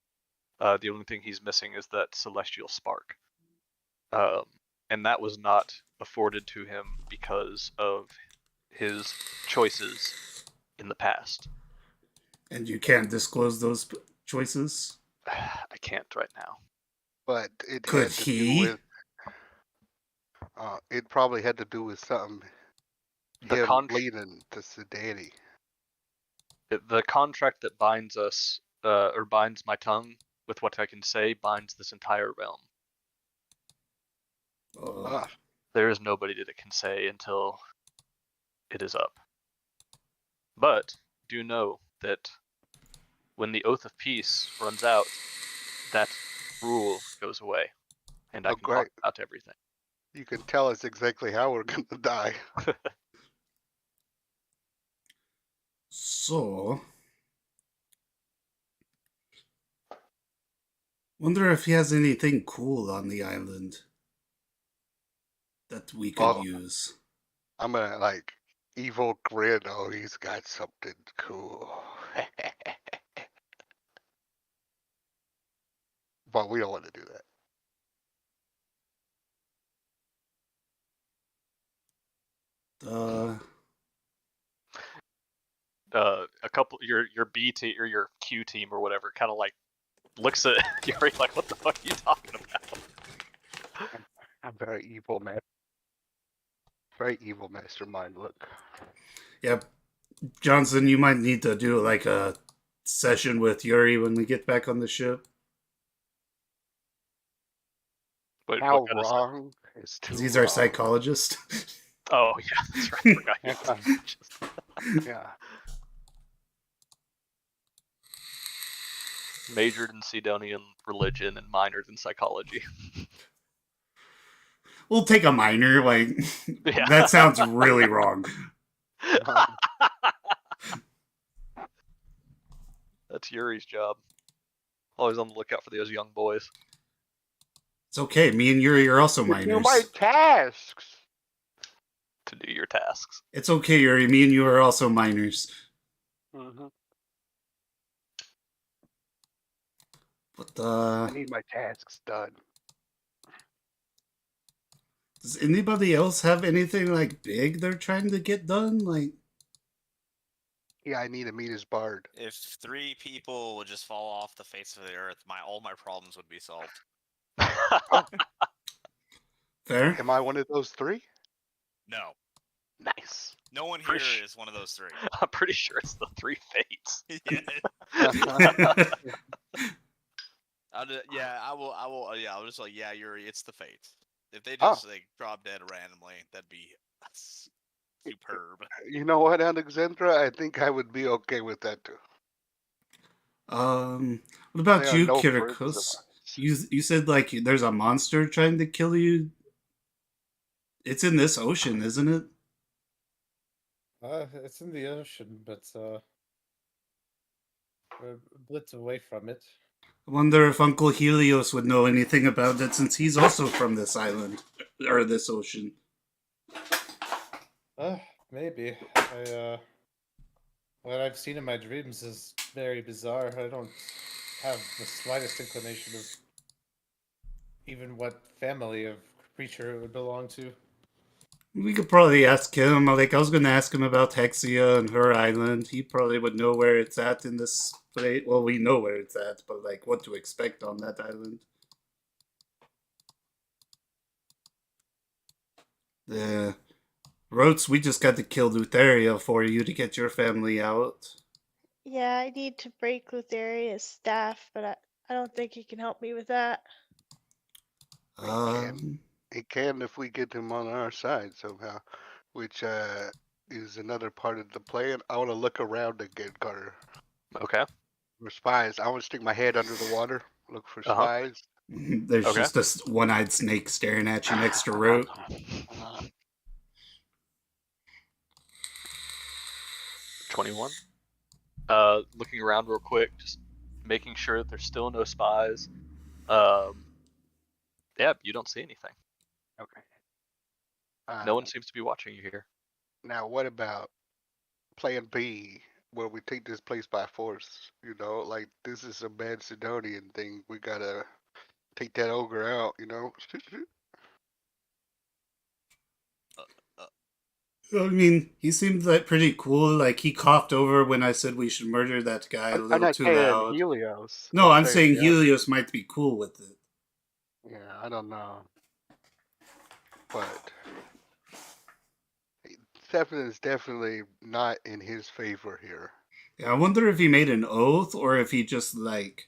The only thing he's missing is that celestial spark. And that was not afforded to him because of his choices in the past. And you can't disclose those choices? I can't right now. But it Could had to he? do with. It probably had to do with something. Him bleeding to sedanity. The contract that binds us, or binds my tongue with what I can say, binds this entire realm. There is nobody that can say until it is up. But do know that when the oath of peace runs out, that rule goes away, and I can talk about everything. You can tell us exactly how we're gonna die. So, wonder if he has anything cool on the island that we could use. I'm gonna like evil grin. Oh, he's got something cool. But we don't want to do that. A couple, your B team or your Q team or whatever, kind of like looks at Yuri like, "What the fuck are you talking about?" I'm very evil, man. Very evil mastermind. Look. Yep, Johnson, you might need to do like a session with Yuri when we get back on the ship. How wrong is too He's our psychologist. Oh yeah, that's right. I forgot he was a psychologist. Yeah. Majored in Sidonian religion and minored in psychology. We'll take a minor. Like that sounds really wrong. That's Yuri's job. Always on the lookout for those young boys. It's okay. Me and Yuri are also minors. Do my tasks. To do your tasks. It's okay, Yuri. Me and you are also minors. Mm-hmm. But I need my tasks done. Does anybody else have anything like big they're trying to get done? Like, yeah, I need to meet his bard. If 3 people would just fall off the face of the earth, all my problems would be solved. Fair. Am I one of those 3? No. Nice. No one here is one of those 3. I'm pretty sure it's the 3 fates. I will. Yeah, I'll just like, yeah, Yuri, it's the fates. If they just like drop dead randomly, that'd be superb. You know what, Alexandra? I think I would be okay with that too. What about you, Kyrikos? You said like there's a monster trying to kill you. It's in this ocean, isn't it? It's in the ocean, but we're a bit away from it. I wonder if Uncle Helios would know anything about it, since he's also from this island or this ocean. Maybe. What I've seen in my dreams is very bizarre. I don't have the slightest inclination of even what family of creature it would belong to. We could probably ask him. Like, I was going to ask him about Hexia and her island. He probably would know where it's at in this place. Well, we know where it's at, but like, what to expect on that island. Yeah. Rotes, we just got to kill Lutheria for you to get your family out. Yeah, I need to break Lutheria's staff, but I don't think he can help me with that. It can if we get him on our side somehow, which is another part of the plan. I want to look around again, Carter. Okay. For spies. I want to stick my head under the water, look for Uh-huh. spies. There's Okay. just this one-eyed snake staring at you next to Rote. 21. Looking around real quick, just making sure that there's still no spies. Yeah, you don't see anything. Okay. No one seems to be watching you here. Now, what about Plan B, where we take this place by force? You know, like this is a Macedonian thing. We gotta take that ogre out. You know. I mean, he seemed like pretty cool. Like, he coughed over when I said we should murder that guy a I'm little not too saying loud. Helios. No, I'm saying yeah. Helios might be cool with it. Yeah, I don't know, but Stefan is definitely not in his favor here. Yeah, I wonder if he made an oath or if he just like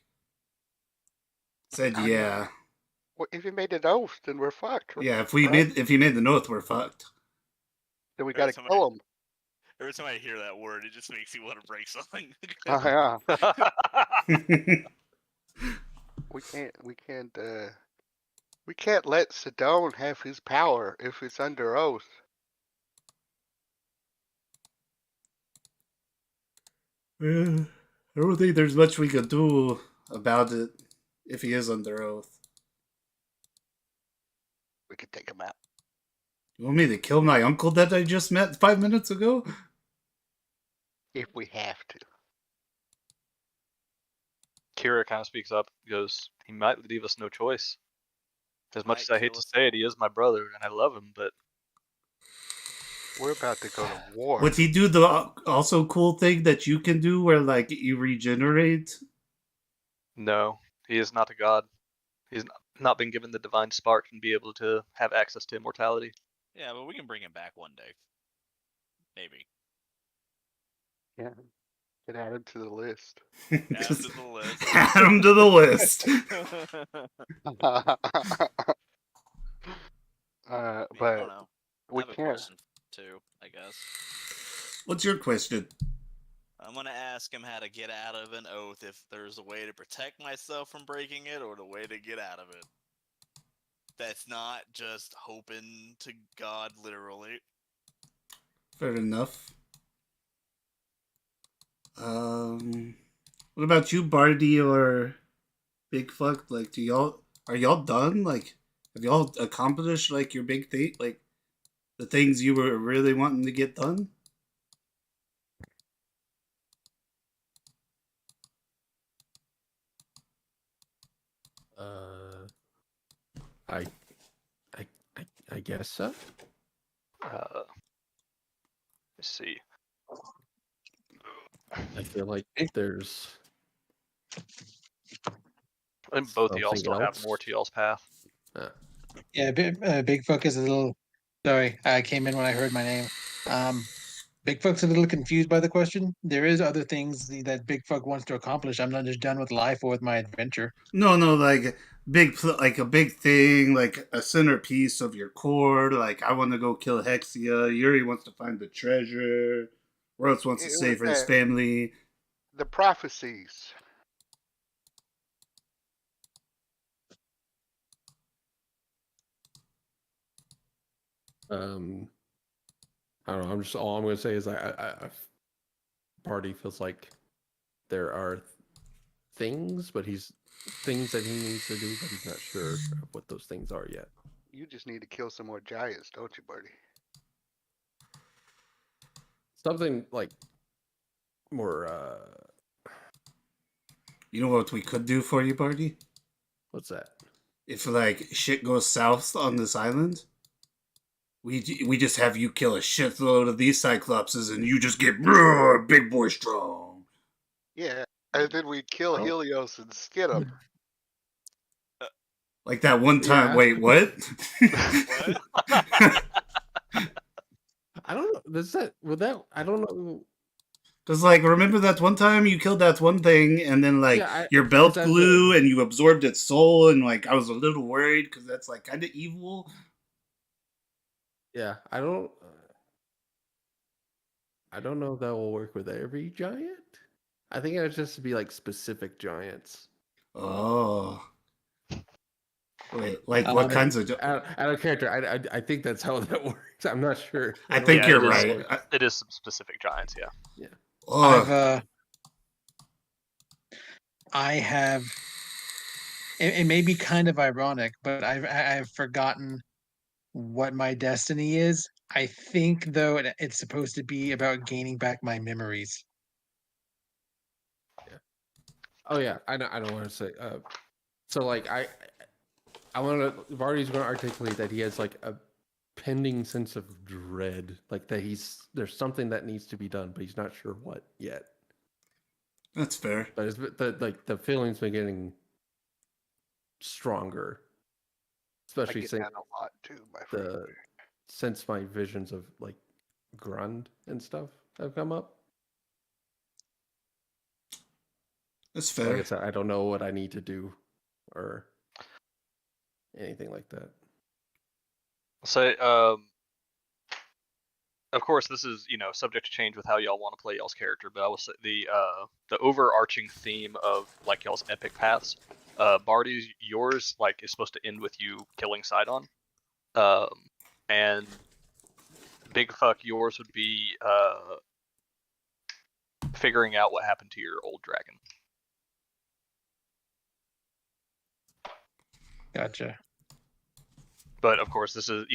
said yeah. Well, if he made an oath, then we're fucked. Yeah, if he made the oath, we're fucked. Then we gotta kill him. Every time I hear that word, it just makes me want to break something. Yeah. We can't let Sedone have his power if it's under oath. I don't think there's much we could do about it if he is under oath. We could take him out. You want me to kill my uncle that I just met 5 minutes ago? If we have to. Kira kind of speaks up, goes, he might leave us no choice. As much as I hate to say it, he is my brother, and I love him, but... We're about to go to war. Would he do the also cool thing that you can do where, like, you regenerate? No, he is not a god. He's not been given the divine spark and be able to have access to immortality. Yeah, but we can bring him back one day. Maybe. Yeah. Could add him to the list. Add him to the list. Add him to the list. But we I have a can't. question too, I guess. What's your question? I'm gonna ask him how to get out of an oath, if there's a way to protect myself from breaking it, or the way to get out of it. That's not just hoping to God, literally. Fair enough. What about you, Bardi or Big Fuck? Like, are y'all done? Like, have y'all accomplished like your big thing, like the things you were really wanting to get done? I guess so. Let's see. I feel like there's. And both of y'all something still have else. more to y'all's path. Yeah, Big Fuck is a little. Sorry, I came in when I heard my name. Big Fuck's a little confused by the question. There is other things that Big Fuck wants to accomplish. I'm not just done with life or with my adventure. No, like like a big thing, like a centerpiece of your core. Like, I want to go kill Hexia. Yuri wants to find the treasure. Rose wants to save his family. The prophecies. I don't know. All I'm going to say is I Party feels like there are things, but things that he needs to do, but he's not sure of what those things are yet. You just need to kill some more giants, don't you, Birdie? Something like more You know what we could do for you, Barty? What's that? If like shit goes south on this island, we just have you kill a shitload of these Cyclopses, and you just get big boy strong. Yeah, and then we kill Helios and skin him. Like that one time. Yeah. Wait, what? What? I don't know. I don't know. Because, like, remember that one time you killed that one thing, and then, like, Yeah, your belt that's blew, it. and you absorbed its soul, and, like, I was a little worried, because that's, like, kind of evil. Yeah, I don't know if that will work with every giant. I think it would just be like specific giants. Oh. Wait, like, what kinds of... Out of character, I think that's how that works. I'm not sure. I think Yeah, you're it is- right. It is some specific giants, yeah. Oh, I have. It may be kind of ironic, but I've forgotten what my destiny is. I think though it's supposed to be about gaining back my memories. Oh yeah, I don't want to say. So like I want to. Vardy's going to articulate that he has like a pending sense of dread, like that there's something that needs to be done, but he's not sure what yet. that's fair. But the feeling's been getting stronger, I especially get since that a lot too, my friend. since my visions of like Grund and stuff have come up. That's Like I fair. said, I don't know what I need to do or anything like that. So, of course, this is subject to change with how y'all want to play y'all's character, but I will say the overarching theme of like y'all's epic paths, Barty's yours like is supposed to end with you killing Sidon, and Big Fuck yours would be figuring out what happened to your old dragon. Gotcha. But of course, this is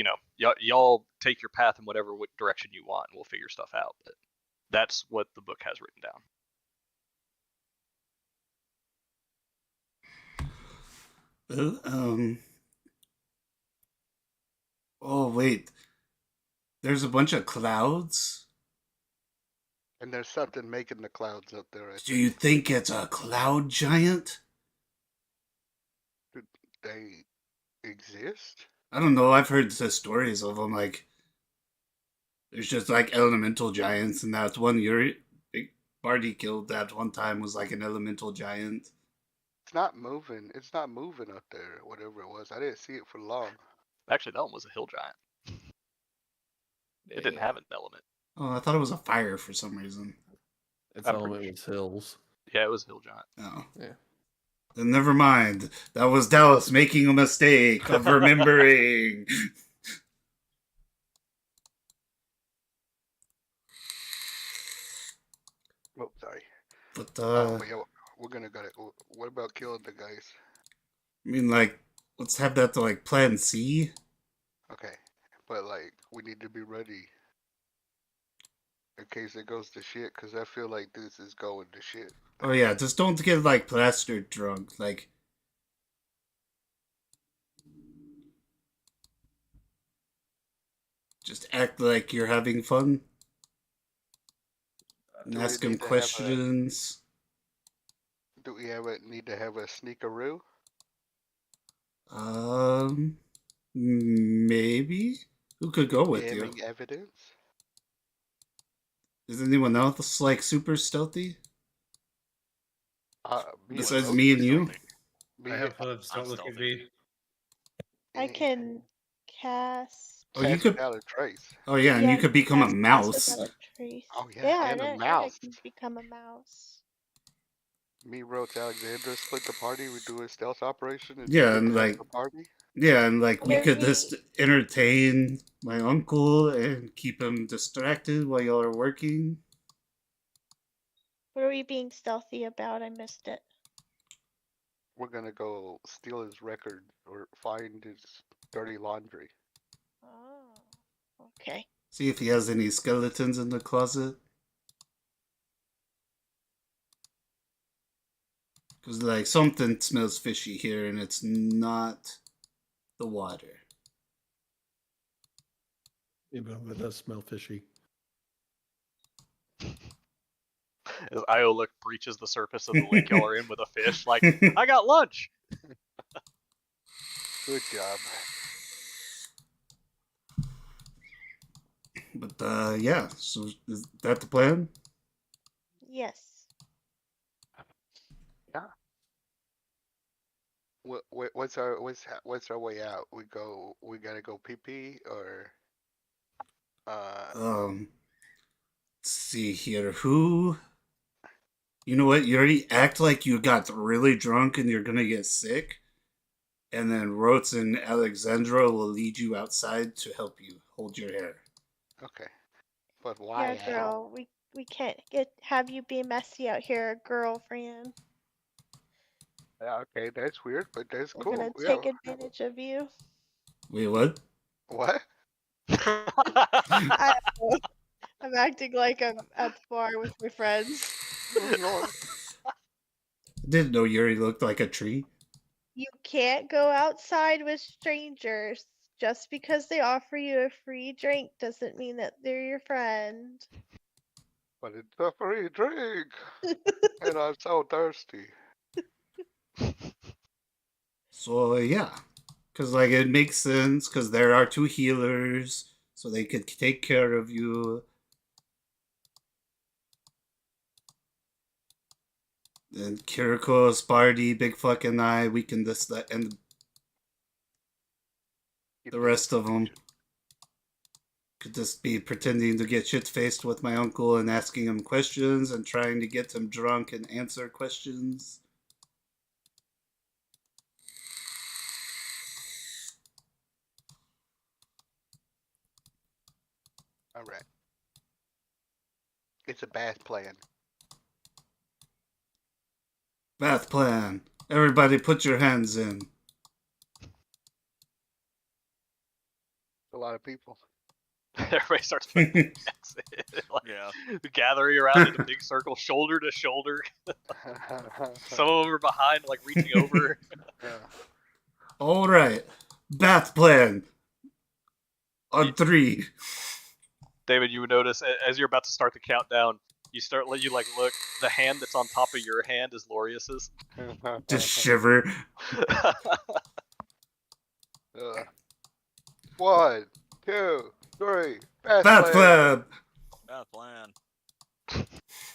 y'all take your path in whatever direction you want, and we'll figure stuff out. But that's what the book has written down. Oh, wait. There's a bunch of clouds? And there's something making the clouds up there. Do you think it's a cloud giant? They exist? I don't know. I've heard the stories of them. Like, there's just like elemental giants, and that's one Barty killed that one time was like an elemental giant. It's not moving. It's not moving up there, whatever it was. I didn't see it for long. Actually, that one was a hill giant. It didn't have an element. Oh, I thought it was a fire for some reason. Its element was hills. Yeah, it was a hill giant. Oh. Yeah. Then never mind. That was Dallas making a mistake of remembering. Oh, sorry. But, but yeah, we're gonna get it. What about killing the guys? I mean, like, let's have that to, like, plan C. Okay, but, like, we need to be ready in case it goes to shit, because I feel like this is going to shit. Oh, yeah, just don't get, like, plastered drunk. Like, just act like you're having fun. And ask him questions. Do we need to have a sneakaroo? Maybe? Who could go with you? Damning evidence? Is anyone else, like, super stealthy? Besides and me and you? I have hooves. Don't look at me. I can cast. Oh, you could. Without a trace. Oh, yeah, and Yeah, you could become a cast mouse. without a trace. Oh, yeah, and a mouse. I can become a mouse. Me, Roach, Alexandra split the party. We do a stealth operation. Yeah, and like, the party. yeah, and like we could Maybe- just entertain my uncle and keep him distracted while y'all are working. What are we being stealthy about? I missed it. We're gonna go steal his record or find his dirty laundry. Oh, okay. See if he has any skeletons in the closet. Because, like, something smells fishy here, and it's not the water. Even it does smell fishy. As Iolic breaches the surface of the lake y'all are in with a fish, like, I got lunch! Good job. But, yeah, so is that the plan? Yes. What's our way out? We gotta go pee pee or Let's see here. Who? You know what? You already act like you got really drunk and you're gonna get sick. And then Rotes and Alexandra will lead you outside to help you hold your hair. okay. But why? Yeah, girl. We can't have you be messy out here, girlfriend. Yeah, okay, that's weird, but that's We're cool. gonna Yeah. take advantage of you. Wait, what? What? I don't know. I'm acting like I'm at the bar with my friends. I didn't know Yuri looked like a tree. You can't go outside with strangers. Just because they offer you a free drink doesn't mean that they're your friend. But it's a free drink, and I'm so thirsty. So, yeah. Because, like, it makes sense, because there are two healers, so they could take care of you. And Kiriko, Sparty, Big Fuck, and I, we can just let, and the rest of them could just be pretending to get shit-faced with my uncle and asking him questions and trying to get him drunk and answer questions. All right. It's a bad plan. Bath plan. Everybody put your hands in. A lot of people. Everybody starts putting their hands in, like, Yeah. gathering around in a big circle, shoulder to shoulder. Some of them are behind, like, reaching over. Yeah. All right. Bath plan. On 3. David, you would notice as you're about to start the countdown, you look. The hand that's on top of your hand is Lorius's. Just shiver. 1, 2, 3. Bath Bath plan. Bad plan.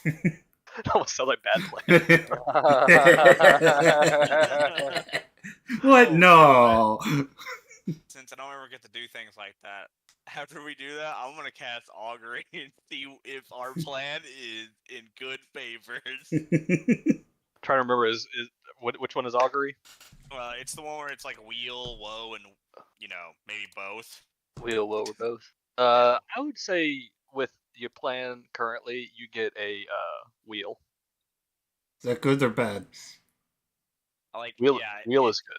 It almost sounds like bad plan. What? Oh, No. Since I don't ever get to do things like that, after we do that, I'm gonna cast augury and see if our plan is in good favors. Trying to remember which one is augury? It's the one where it's like wheel, woe, and maybe both. Wheel, woe, or both. I would say with your plan currently, you get a wheel. Is that good or bad? I like Wheel is good.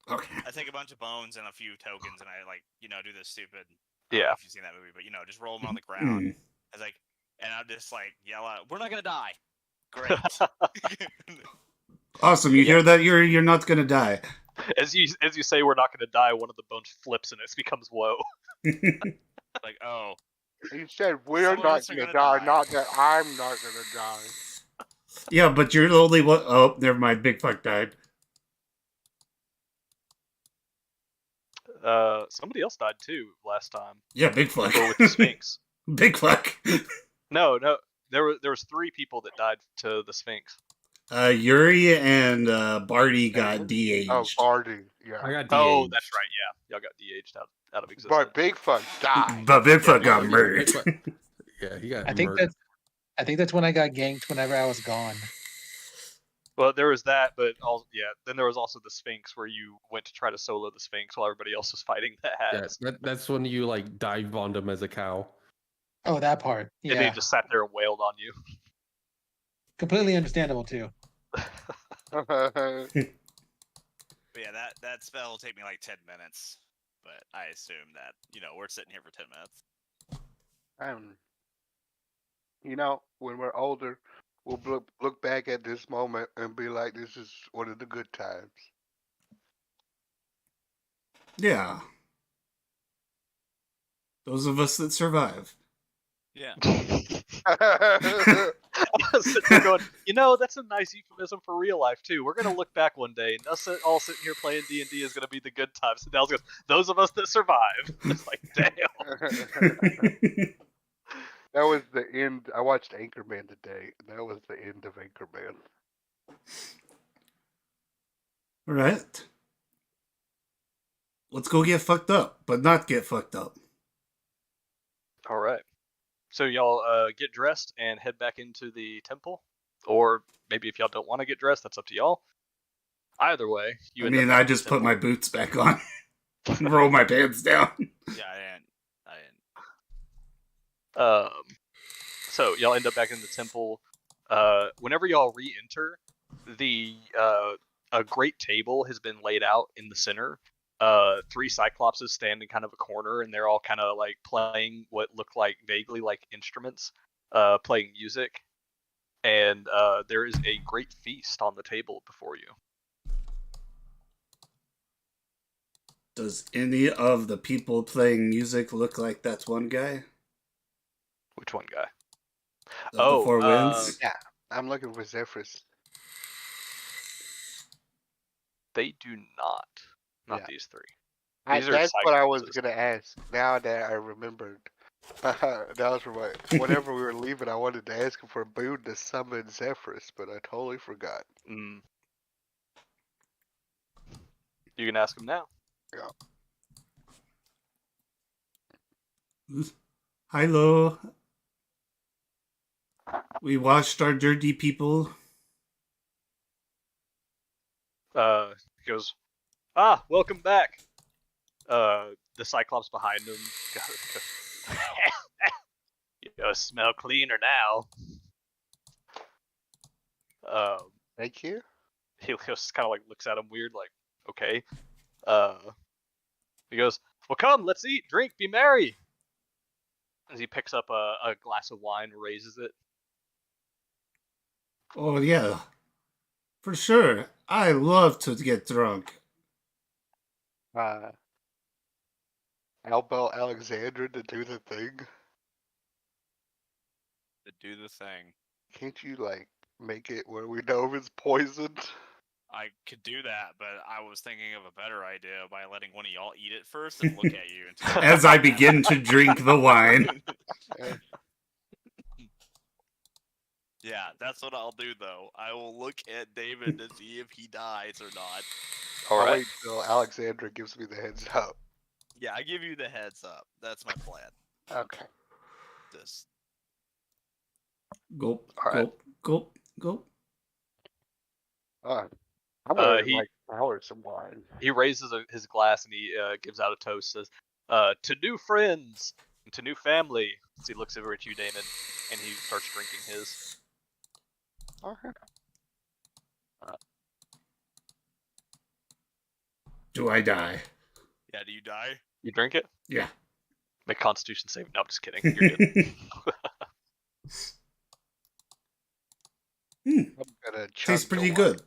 Okay. I take a bunch of bones and a few tokens, and I do this stupid. Yeah. I don't know if you've seen that movie, but just roll them on the ground. I was like, and I'll just like yell out, "We're not gonna die." Great. Awesome. You hear that? You're not gonna die. As you say, we're not gonna die. One of the bones flips and it becomes woe. Like, oh. You said we're Someone not else are gonna gonna die, die. not that I'm not gonna die. Yeah, but you're the only one. Oh, never mind. Big Fuck died. Somebody else died too last time. Yeah, Big Fuck. Or with the Sphinx. Big Fuck. No. There was 3 people that died to the Sphinx. Yuri and Barty got de-aged. Oh, Barty, yeah. I got Oh, de-aged. that's right. Yeah, y'all got de-aged out of existence. But Big Fuck died. But Big Fuck got Yeah, murdered. Yeah, he got I think murdered. that's when I got ganked whenever I was gone. Well, there was that, but then there was also the Sphinx where you went to try to solo the Sphinx while everybody else was fighting the Hads. Yeah, that's when you like dive on him as a cow. Oh, that part. And they Yeah, just sat there and wailed on you. completely understandable too. But yeah, that spell will take me like 10 minutes. But I assume that we're sitting here for 10 minutes. When we're older, we'll look back at this moment and be like, this is one of the good times. Yeah. Those of us that survive. Yeah. I was sitting there going, that's a nice euphemism for real life too. We're gonna look back one day, and us all sitting here playing D&D is gonna be the good times. And Dallas goes, "Those of us that survive." It's like, damn. That was the end. I watched Anchorman today. And that was the end of Anchorman. All right. Let's go get fucked up, but not get fucked up. All right. So y'all get dressed and head back into the temple, or maybe if y'all don't want to get dressed, that's up to y'all. Either way, I mean, I just put my boots back on and roll my pants down. Yeah, I didn't. So y'all end up back in the temple. Whenever y'all re-enter, a great table has been laid out in the center. 3 Cyclopses stand in kind of a corner, and they're all kind of like playing what look like vaguely like instruments, playing music. And there is a great feast on the table before you. Does any of the people playing music look like that's one guy? Which one guy? The 4 Winds? Yeah, I'm looking for Zephyrus. They do not. Not Yeah. these 3. These are That's what I was Cyclopses. going to ask. Now that I remembered. That was from whenever we were leaving, I wanted to ask him for a boon to summon Zephyrus, but I totally forgot. Mm. You can ask him now. Hello. We watched our dirty people. He goes, welcome back. The Cyclops behind him goes, you smell cleaner now. Thank you. He just kind of like looks at him weird, like, okay. He goes, well, come, let's eat, drink, be merry. As he picks up a glass of wine, raises it. Oh, yeah. For sure. I love to get drunk. Albel Alexandra to do the thing. To do the thing. Can't you, like, make it where we know if it's poisoned? I could do that, but I was thinking of a better idea by letting one of y'all eat it first and look at you. Until As I begin to drink the wine. Yeah, that's what I'll do, though. I will look at David to see if he dies or not. All I'll right. wait till Alexandra gives me the heads up. Yeah, I give you the heads up. That's my plan. Okay. Just Gulp, All right. gulp, gulp. I'm gonna he- like sour some wine. He raises his glass and he gives out a toast. Says, "To new friends, and to new family." So he looks over at you, Damon, and he starts drinking his. Okay. Do I die? yeah, do you die? You drink it? Yeah. Make a Constitution save. No, I'm just kidding. You're good. I'm gonna chug Tastes the pretty wine. good.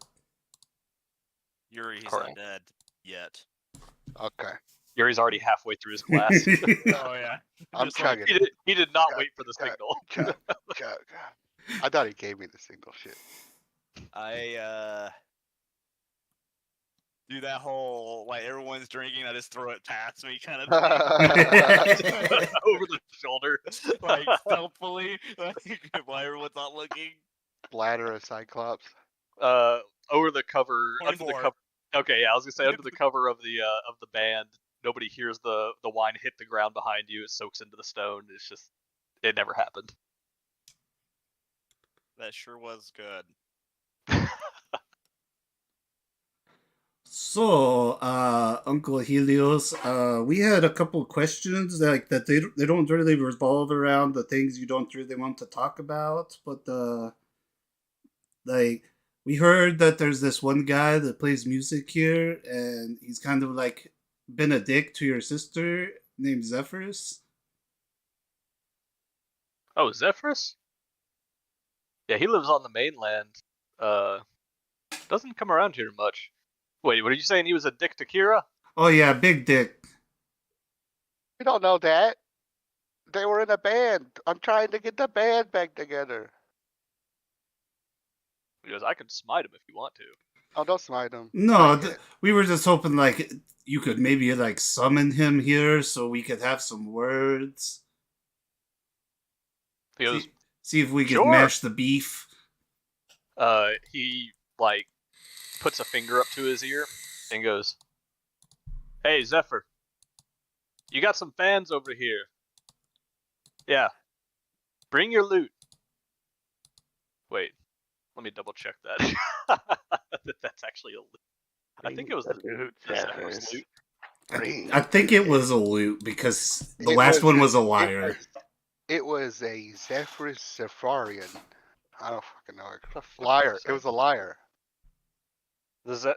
Yuri, he's Alright. not dead yet. Okay. Yuri's already halfway through his glass. Oh yeah. I'm Just like, chugging. He did not Chug, wait for the chug, signal. Chug, chug. I thought he gave me the signal. Shit. I do that whole like everyone's drinking, I just throw it past me kind of thing. Over the shoulder. like stealthily, like, while everyone's not looking. Bladder a Cyclops. Over the cover. Under the 24. cover. Okay, yeah, I was gonna say under the cover of the band, nobody hears the wine hit the ground behind you. It soaks into the stone. It's just, it never happened. That sure was good. So, Uncle Helios, we had a couple questions that they don't really revolve around the things you don't really want to talk about, but like we heard that there's this one guy that plays music here, and he's kind of like been a dick to your sister named Zephyrus. Oh, Zephyrus? Yeah, he lives on the mainland. Doesn't come around here much. Wait, what are you saying? He was a dick to Kira? Oh yeah, Big Dick. We don't know that. They were in a band. I'm trying to get the band back together. He goes, I can smite him if you want to. Oh, don't smite them. No, we were just hoping like you could maybe like summon him here so we could have some words. He goes, See if we can "Sure." mash the beef. He like puts a finger up to his ear and goes, "Hey, Zephyr, you got some fans over here. Yeah, bring your loot." Wait, let me double check that. That's actually a loot. I think it was the Zephyr's loot. I think it was a loot because the It last was one a- was a liar. It was a Zephyrus Zepharian. I don't fucking know. Liar. It was a liar.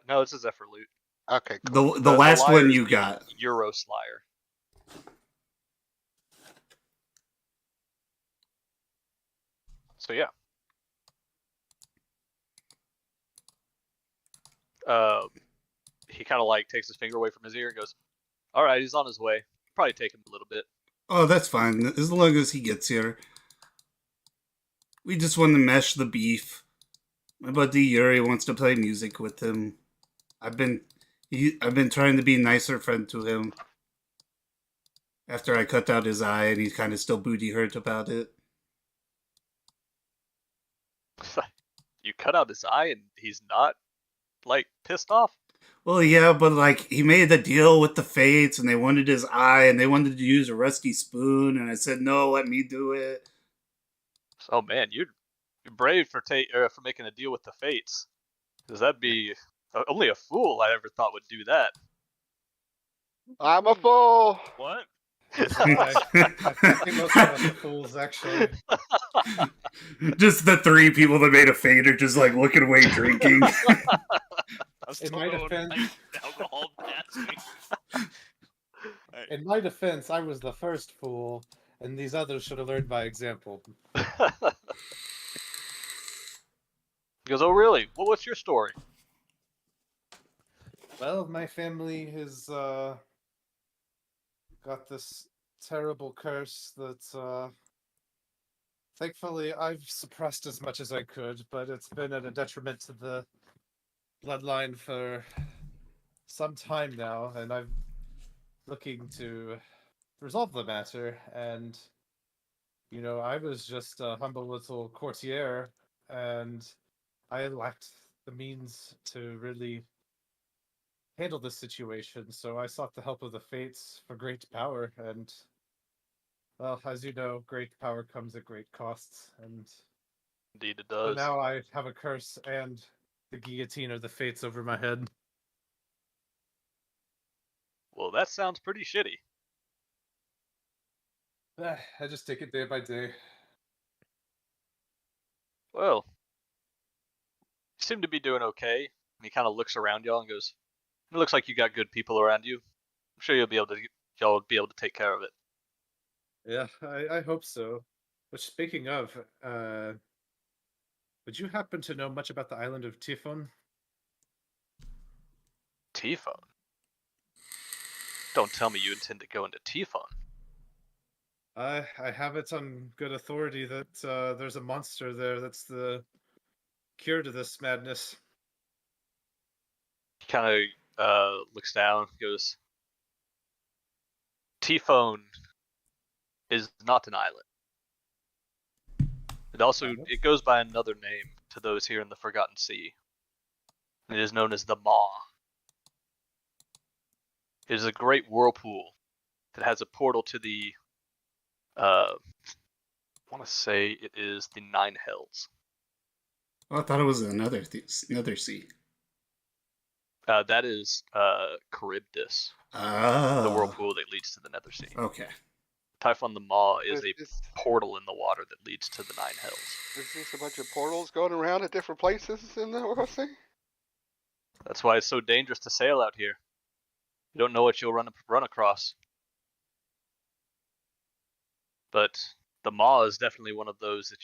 No, it's a Zephyr loot. Okay, cool. The last liar one is you the got. Euros liar. So yeah. He kind of like takes his finger away from his ear and goes, "All right, he's on his way. Probably take him a little bit." Oh, that's fine. As long as he gets here. We just want to mesh the beef. My buddy Yuri wants to play music with him. I've been trying to be a nicer friend to him. After I cut out his eye, and he's kind of still booty hurt about it. You cut out his eye and he's not like pissed off. Well, yeah, but like he made a deal with the Fates, and they wanted his eye, and they wanted to use a rusty spoon, and I said no, let me do it. Oh man, you're brave for making a deal with the Fates, because that'd be only a fool I ever thought would do that. I'm a fool. What? I think most of us are fools, actually. Just the three people that made a Fate are just like looking away drinking. In my defense, alcohol past me. in my defense, I was the first fool, and these others should have learned by example. He goes, "Oh really? What's your story?" Well, my family has got this terrible curse that thankfully I've suppressed as much as I could, but it's been at a detriment to the bloodline for some time now, and I'm looking to resolve the matter. And you know, I was just a humble little courtier, and I lacked the means to really handle this situation, so I sought the help of the Fates for great power, and well, as you know, great power comes at great costs, and Indeed, it so does. now I have a curse and the guillotine of the Fates over my head. Well, that sounds pretty shitty. I just take it day by day. Well, you seem to be doing okay. And he kind of looks around y'all and goes, "It looks like you got good people around you. I'm sure y'all be able to take care of it." Yeah, I hope so. But speaking of, would you happen to know much about the island of Typhon? Typhon? Don't tell me you intend to go into Typhon. I have it on good authority that there's a monster there that's the cure to this madness. He kind of looks down, goes, "Typhon is not an island. It goes by another name to those here in the Forgotten Sea. It is known as the Maw. It is a great whirlpool that has a portal to the, I want to say it is the Nine Hells. Oh, I thought it was another sea. That is Charybdis, Oh. the whirlpool that leads to the Nether Sea. Okay. Typhon the Maw is a Is portal in the water that leads to the Nine Hells. this a bunch of portals going around at different places in the world thing? That's why it's so dangerous to sail out here. You don't know what you'll run across. But the Maw is definitely one of those that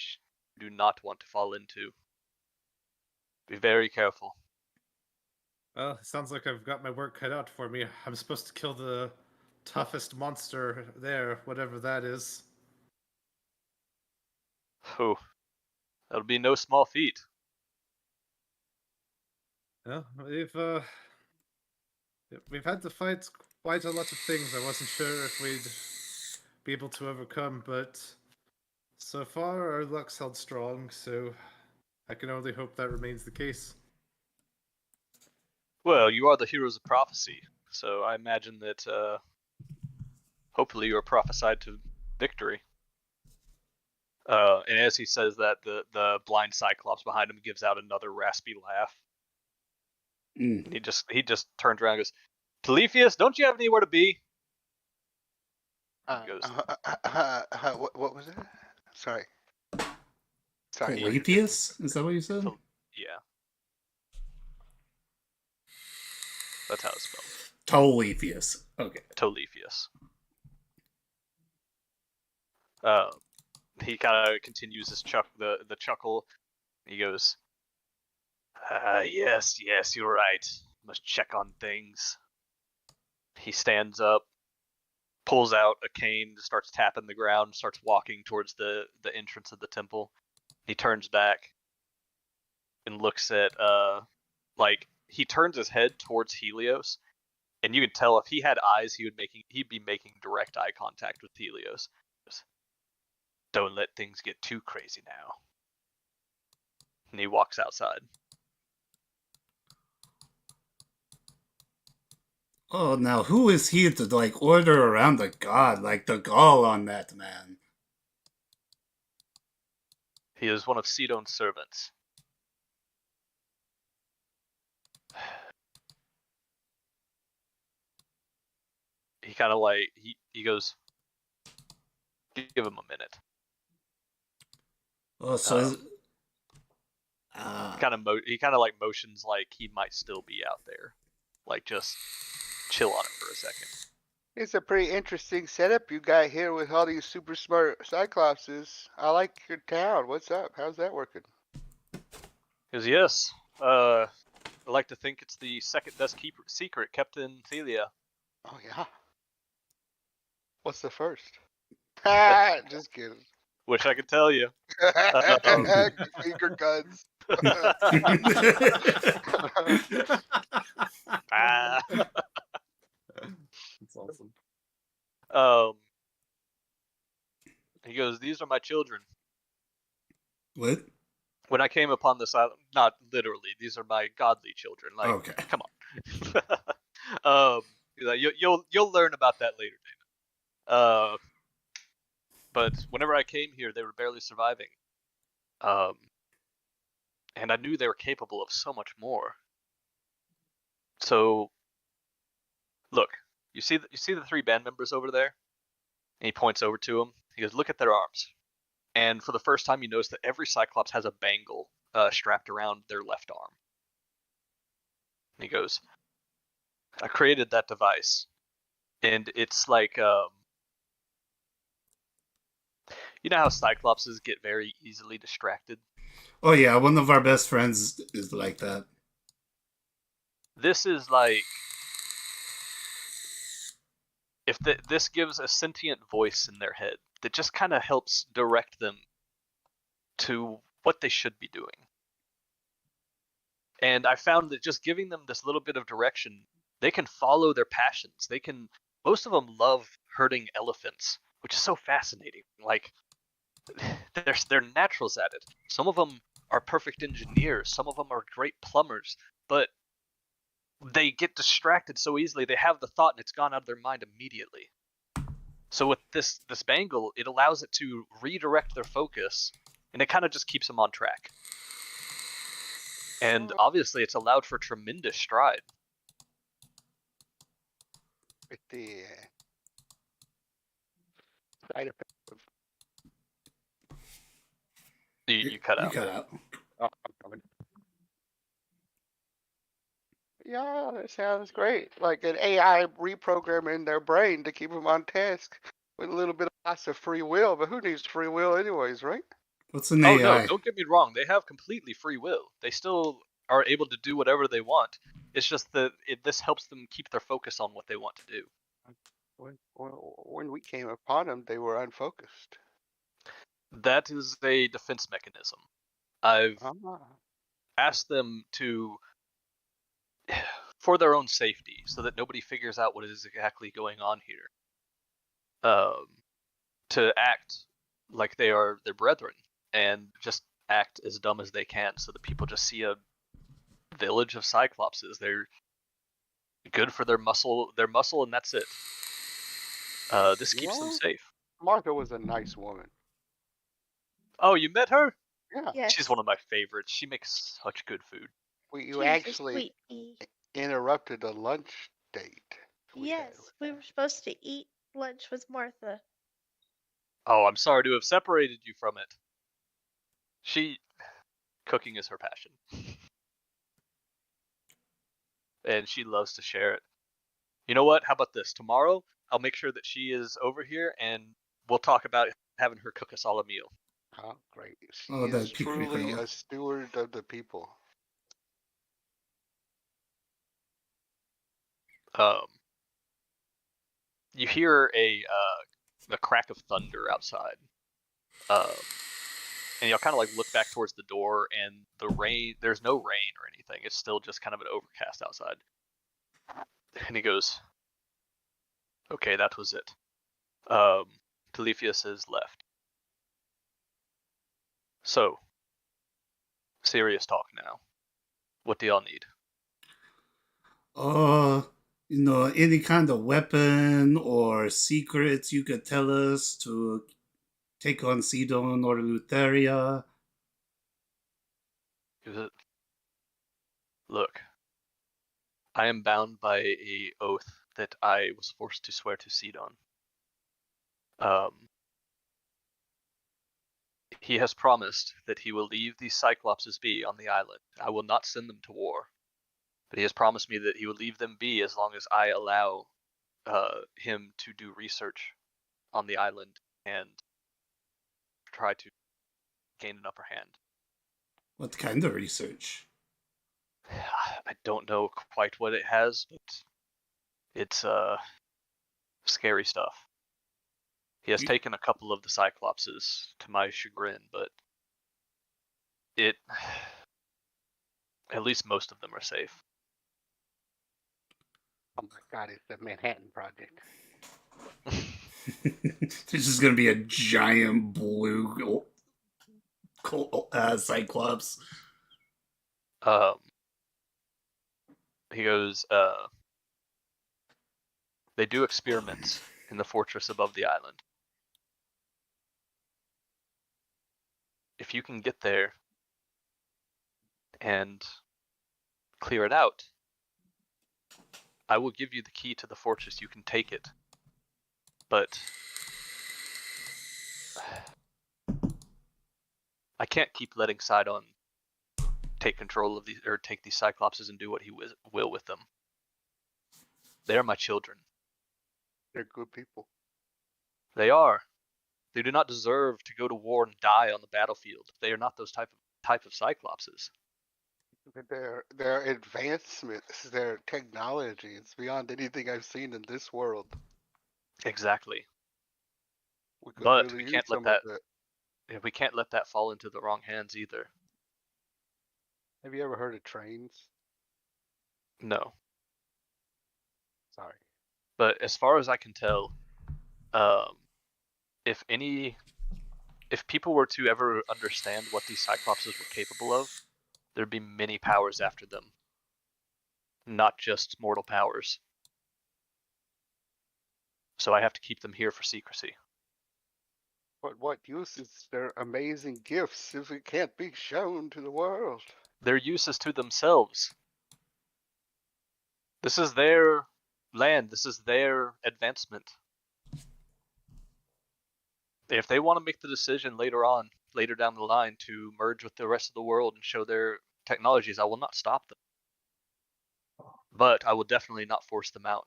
do not want to fall into. Be very careful. Well, it sounds like I've got my work cut out for me. I'm supposed to kill the toughest monster there, whatever that is. Oh, that'll be no small feat. Well, we've had to fight quite a lot of things. I wasn't sure if we'd be able to overcome, but so far our luck's held strong, so I can only hope that remains the case. Well, you are the heroes of prophecy, so I imagine that hopefully you are prophesied to victory. And as he says that, the blind Cyclops behind him gives out another raspy laugh. Mm. And he just turns around and goes, Telefius, don't you have anywhere to be? He goes, What was that? Sorry. Sorry. Polypheus? Is that what you said? yeah. That's how it's spelled. Polypheus. Okay. Telefius. He kind of continues his the chuckle. He goes, yes, you're right. Must check on things. He stands up, pulls out a cane, starts tapping the ground, starts walking towards the entrance of the temple. He turns back and looks at he turns his head towards Helios, and you can tell if he had eyes, he'd be making direct eye contact with Helios. Don't let things get too crazy now. And he walks outside. Oh, now who is he to like order around the god? Like the gall on that man. He is one of Sidon's servants. He kind of like he goes, give him a minute. Oh, so He kind of like motions like he might still be out there, like just chill on it for a second. It's a pretty interesting setup you got here with all these super smart Cyclopses. I like your town. What's up? How's that working? Because yes, I like to think it's the second best secret kept in Thelia. Oh yeah. What's the first? Ha! Just kidding. Wish I could tell you. Finger guns. Ah. That's awesome. He goes, these are my children. what? When I came upon this island, not literally, these are my godly children. Like, Okay. come on. He's like, you'll learn about that later, David. But whenever I came here, they were barely surviving. And I knew they were capable of so much more. So, look, you see the three band members over there? And he points over to them. He goes, look at their arms. And for the first time, you notice that every Cyclops has a bangle strapped around their left arm. And he goes, I created that device. And it's like, you know how Cyclopses get very easily distracted? Oh yeah, one of our best friends is like that. This is like, if this gives a sentient voice in their head that just kind of helps direct them to what they should be doing. And I found that just giving them this little bit of direction, they can follow their passions. Most of them love herding elephants, which is so fascinating. Like, they're naturals at it. Some of them are perfect engineers. Some of them are great plumbers, but they get distracted so easily. They have the thought and it's gone out of their mind immediately. So with this bangle, it allows it to redirect their focus, and it kind of just keeps them on track. And obviously, it's allowed for tremendous stride. With the side effect of You cut out. You cut out. oh, I'm coming. Yeah, that sounds great. Like an AI reprogramming their brain to keep them on task with a little bit of lots of free will. But who needs free will anyways, right? What's an Oh AI? no, don't get me wrong. They have completely free will. They still are able to do whatever they want. It's just that this helps them keep their focus on what they want to do. When we came upon them, they were unfocused. That is a defense mechanism. I've Ah. asked them to, for their own safety, so that nobody figures out what is exactly going on here, to act like they are their brethren and just act as dumb as they can, so that people just see a village of Cyclopses. They're good for their muscle, and that's it. This keeps them safe. Martha was a nice woman. Oh, you met her? Yeah. Yes. She's one of my favorites. She makes such good food. She You was a actually sweet pea. interrupted a lunch date. Yes, we were supposed to eat lunch with Martha. Oh, I'm sorry to have separated you from it. Cooking is her passion. And she loves to share it. You know what? How about this? Tomorrow, I'll make sure that she is over here and we'll talk about having her cook us all a meal. Oh, great. She Oh, is that'd be pretty truly cool. a steward of the people. You hear a crack of thunder outside. And you'll kind of like look back towards the door, and the rain, there's no rain or anything. It's still just kind of an overcast outside. And he goes, okay, that was it. Telefius is left. So, serious talk now. What do y'all need? Any kind of weapon or secrets you could tell us to take on Sidon or Lutheria? Look, I am bound by a oath that I was forced to swear to Sidon. He has promised that he will leave these Cyclopses be on the island. I will not send them to war, but he has promised me that he will leave them be as long as I allow him to do research on the island and try to gain an upper hand. What kind of research? I don't know quite what it has, but it's scary stuff. He has taken a couple of the Cyclopses, to my chagrin, but at least most of them are safe. Oh my God, it's the Manhattan Project. This is going to be a giant blue Cyclops. He goes, they do experiments in the fortress above the island. If you can get there and clear it out, I will give you the key to the fortress. You can take it. But I can't keep letting Sidon take control of these, or take these Cyclopses and do what he will with them. They are my children. They're good people. They are. They do not deserve to go to war and die on the battlefield. They are not those type of Cyclopses. Their advancements, their technology, it's beyond anything I've seen in this world. Exactly. But we can't let that. We can't let that fall into the wrong hands either. Have you ever heard of trains? No. Sorry. But as far as I can tell, if people were to ever understand what these Cyclopses were capable of, there'd be many powers after them. Not just mortal powers. So I have to keep them here for secrecy. But what use is their amazing gifts if it can't be shown to the world? Their use is to themselves. This is their land. This is their advancement. If they want to make the decision later down the line, to merge with the rest of the world and show their technologies, I will not stop them. But I will definitely not force them out.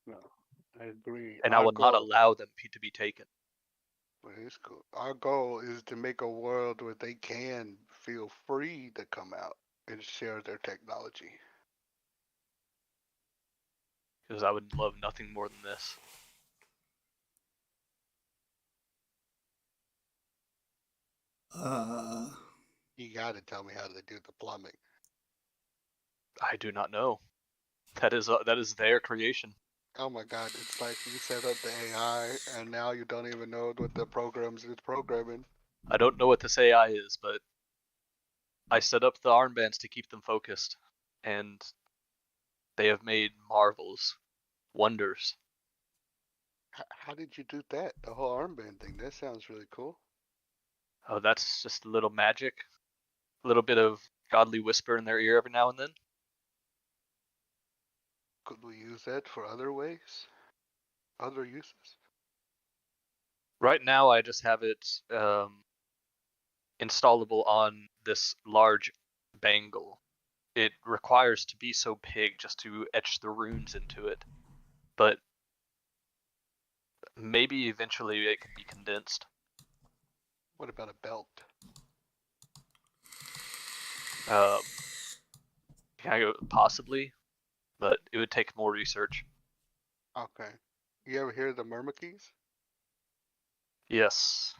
No, I agree. And I will not allow them to be taken. Well, it's cool. Our goal is to make a world where they can feel free to come out and share their technology. Because I would love nothing more than this. You gotta tell me how to do the plumbing. I do not know. That is their creation. Oh my god, it's like you set up the AI and now you don't even know what the programs is programming. I don't know what this AI is, but I set up the armbands to keep them focused, and they have made marvels, wonders. How did you do that? The whole armband thing. That sounds really cool. Oh, that's just a little magic, a little bit of godly whisper in their ear every now and then. Could we use that for other ways? Other uses? Right now, I just have it installable on this large bangle. It requires to be so big just to etch the runes into it, but maybe eventually it could be condensed. What about a belt? Possibly, but it would take more research. Okay. You ever hear of the Myrmikis? Yes,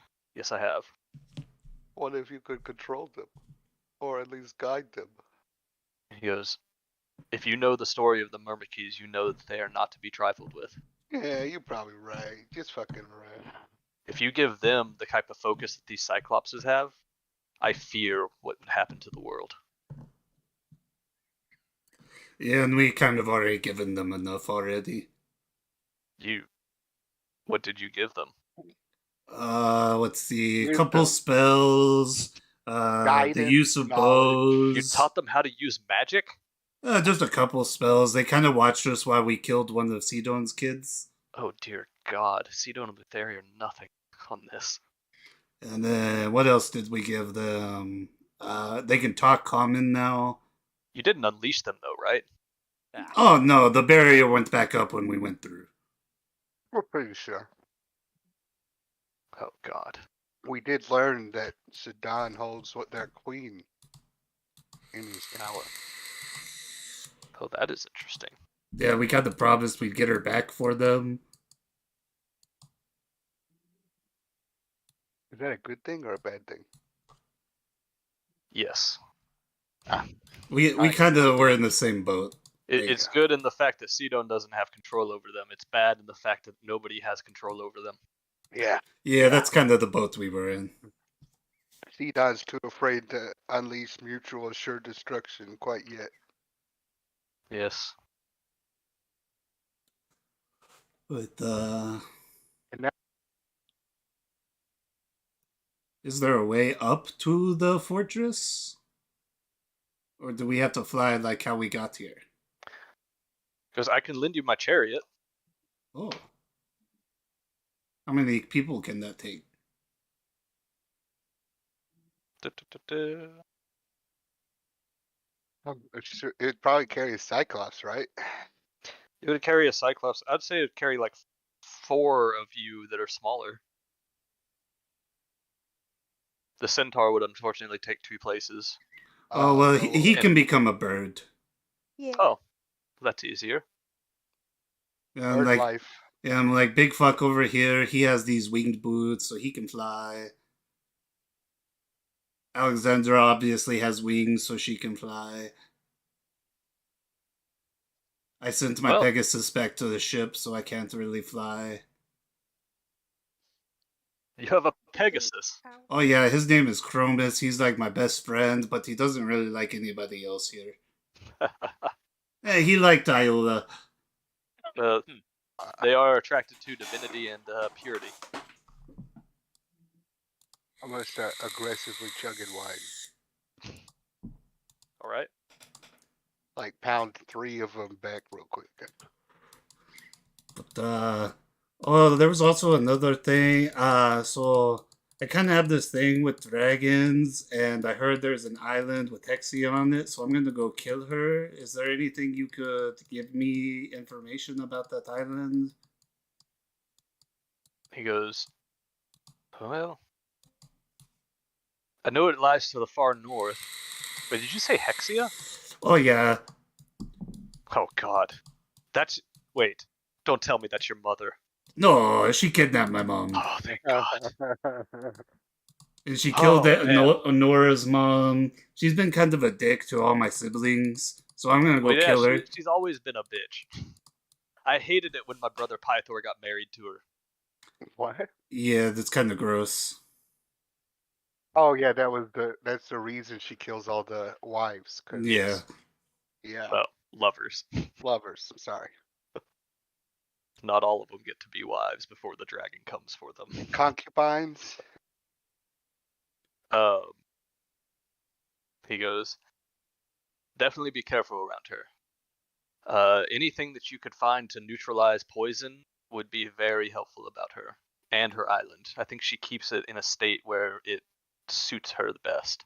I have. What if you could control them? Or at least guide them? He goes, if you know the story of the Myrmikis, you know that they are not to be trifled with. Yeah, you're probably right. Just fucking right. If you give them the type of focus that these Cyclopses have, I fear what would happen to the world. Yeah, and we kind of already given them enough already. What did you give them? Let's see, a Wisdom. couple spells, the Guidance, use of knowledge. bows. You taught them how to use magic? Just a couple spells. They kind of watched us while we killed one of Sidon's kids. Oh dear God, Sidon and Lutheri are nothing on this. And then what else did we give them? They can talk common now. You didn't unleash them though, right? Oh no, the barrier went back up when we went through. We're pretty sure. Oh God. We did learn that Sidon holds what their queen in his tower. Oh, that is interesting. Yeah, we got the promise we'd get her back for them. Is that a good thing or a bad thing? Yes. We Nice. kind of were in the same boat. It's good in the fact that Sidon doesn't have control over them. It's bad in the fact that nobody has control over them. Yeah. Yeah, that's kind of the boat we were in. Sidon's too afraid to unleash mutual assured destruction quite yet. Yes. But And now, is there a way up to the fortress? Or do we have to fly like how we got here? Because I can lend you my chariot. Oh. How many people can that take? it probably carries Cyclops, right? It would carry a Cyclops. I'd say it would carry like 4 of you that are smaller. The Centaur would unfortunately take 2 places. Oh, well, he and- can become a bird. Yeah. Oh, that's easier. And Bird like, life. and like Big Fuck over here, he has these winged boots, so he can fly. Alexandra obviously has wings, so she can fly. I sent my Well- Pegasus back to the ship, so I can't really fly. You have a Pegasus. Oh yeah, his name is Chromus. He's like my best friend, but he doesn't really like anybody else here. He liked Iola. They are attracted to divinity and purity. I'm gonna start aggressively chugging wine. All right. Like pound 3 of them back real quick. But oh, there was also another thing. So I kind of have this thing with dragons, and I heard there's an island with Hexia on it, so I'm gonna go kill her. Is there anything you could give me information about that island? He goes, Well, I know it lies to the far north, but did you say Hexia? Oh yeah. Oh God, wait. Don't tell me that's your mother. No, she kidnapped my mom. Oh, thank God. And she killed man. Nora's mom. She's been kind of a dick to all my siblings, so I'm gonna go Well, yeah, kill her. she's always been a bitch. I hated it when my brother Pythor got married to her. What? Yeah, that's kind of gross. Oh yeah, that's the reason she kills all the wives. 'Cause, Yeah. yeah, Well, lovers. lovers. I'm sorry, Not all of them get to be wives before the dragon comes for them. concubines. He goes, definitely be careful around her. Anything that you could find to neutralize poison would be very helpful about her and her island. I think she keeps it in a state where it suits her the best.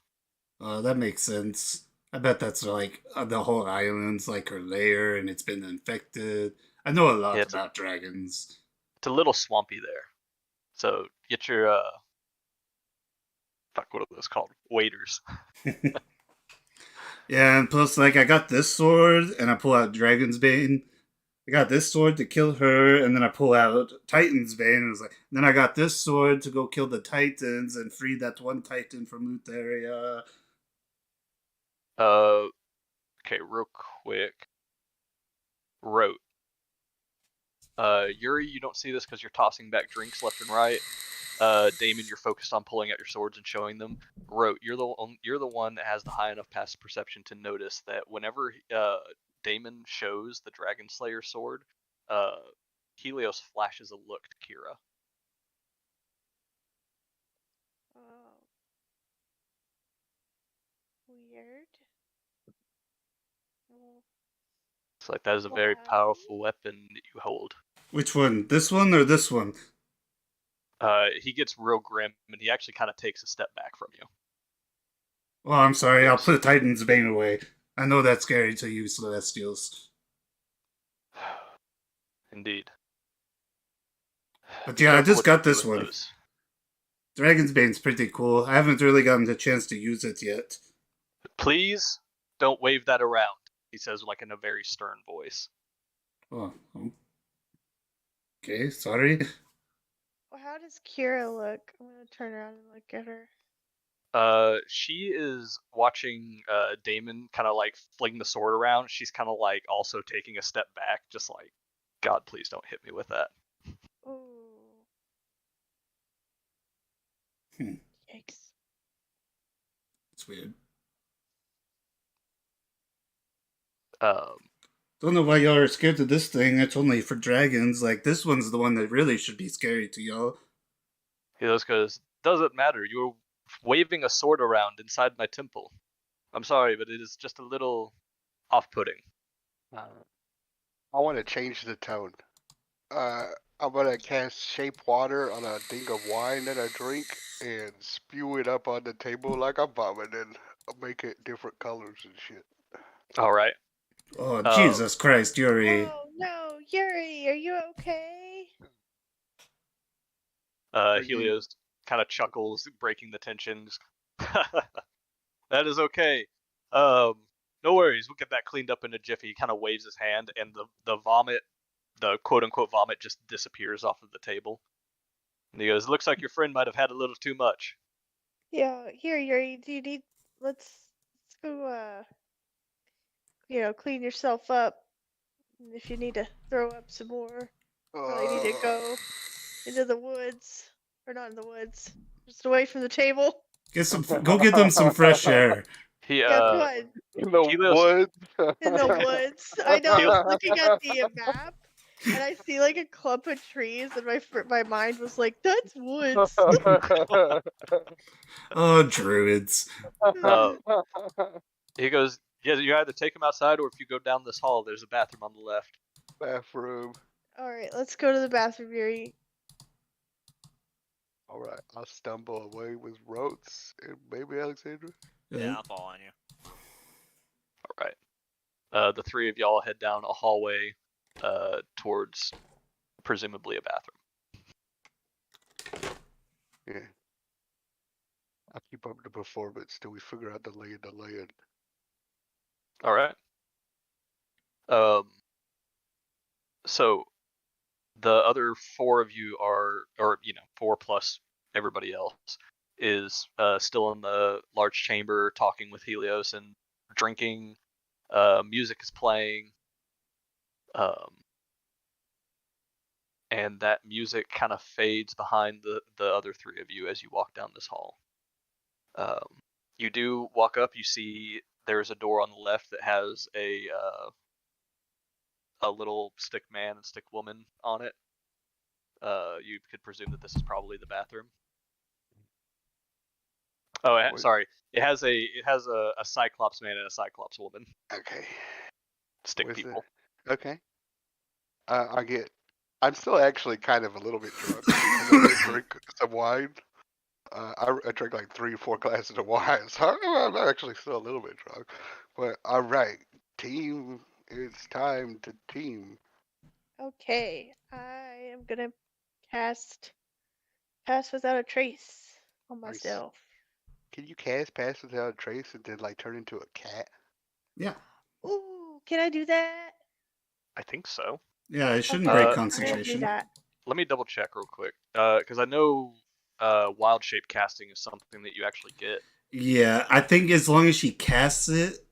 That makes sense. I bet that's like the whole island's like her lair and it's been infected. I know a lot Yeah, about dragons. It's a little swampy there. So get your what are those called? Waiters. Yeah, and plus, like, I got this sword, and I pull out Dragon's Bane. I got this sword to kill her, and then I pull out Titan's Bane, and it's like, then I got this sword to go kill the Titans and free that one Titan from Lutheria. Okay, real quick. Rote. Yuri, you don't see this because you're tossing back drinks left and right. Damon, you're focused on pulling out your swords and showing them. Rote, you're the one that has the high enough passive perception to notice that whenever Damon shows the Dragon Slayer sword, Helios flashes a look to Kira. Oh. Weird. Well, It's like that is a very why? powerful weapon that you hold. Which one? This one or this one? He gets real grim and he actually kind of takes a step back from you. Oh, I'm sorry, I'll Yes. put Titan's Bane away. I know that's scary to you, Celestials. Indeed. But Be yeah, I careful just what you got do this with one. those. Dragon's Bane's pretty cool. I haven't really gotten the chance to use it yet. Please don't wave that around, he says, like in a very stern voice. Oh, okay, sorry. Well, how does Kira look? I'm gonna turn around and look at her. She is watching Damon kind of like fling the sword around. She's kind of like also taking a step back, just like, God, please don't hit me with that. Ooh. Yikes. It's weird. Um, Don't know why y'all are scared of this thing. It's only for dragons. Like, this one's the one that really should be scary to y'all. he just goes, doesn't matter. You're waving a sword around inside my temple. I'm sorry, but it is just a little off-putting. I want to change the tone. I'm gonna cast shape water on a thing of wine that I drink and spew it up on the table like I'm vomiting. I'll make it different colors and shit. All right. Oh, Jesus Christ, Yuri. Oh no, Yuri, are you okay? Helios kind of chuckles, breaking the tension. That is okay. No worries. We'll get that cleaned up in a jiffy. He kind of waves his hand, and the vomit, the quote-unquote vomit, just disappears off of the table. And he goes, looks like your friend might have had a little too much. Yeah, here, Yuri, do you need, let's go, clean yourself up. And if you need to throw up some more, probably need to go into the woods. Or not in the woods, just away from the table. Go get them some fresh air. He Yeah, come on, In the Helios- woods. in the woods. I know, I was looking at the map, and I see like a clump of trees, and my mind was like, that's woods. Oh, druids. He goes, yeah, you either take him outside, or if you go down this hall, there's a bathroom on the left. Bathroom. Alright, let's go to the bathroom, Yuri. Alright, I'll stumble away with Rotes and maybe Alexandra. Yeah, I'm following you. All right. The three of y'all head down a hallway towards presumably a bathroom. Yeah. I'll keep up the performance till we figure out the lay of the land. All right. So the other four of you are, or four plus everybody else, is still in the large chamber talking with Helios and drinking. Music is playing. And that music kind of fades behind the other three of you as you walk down this hall. You do walk up. You see there's a door on the left that has a little stick man and stick woman on it. You could presume that this is probably the bathroom. Oh, sorry. It has a Cyclops man and a Cyclops woman. Okay. Stick people. Okay. I'm still actually kind of a little bit drunk. I did drink some wine. I drank like 3 or 4 glasses of wine, so I'm actually still a little bit drunk. But all right, team, it's time to team. Okay, I am gonna cast Pass Without a Trace on Nice. myself. Can you cast Pass Without a Trace and then like turn into a cat? Yeah. Ooh, can I do that? I think so. Yeah, it shouldn't Okay, break I'm gonna do concentration. that. Let me double check real quick, because I know wild shape casting is something that you actually get. Yeah, I think as long as she casts it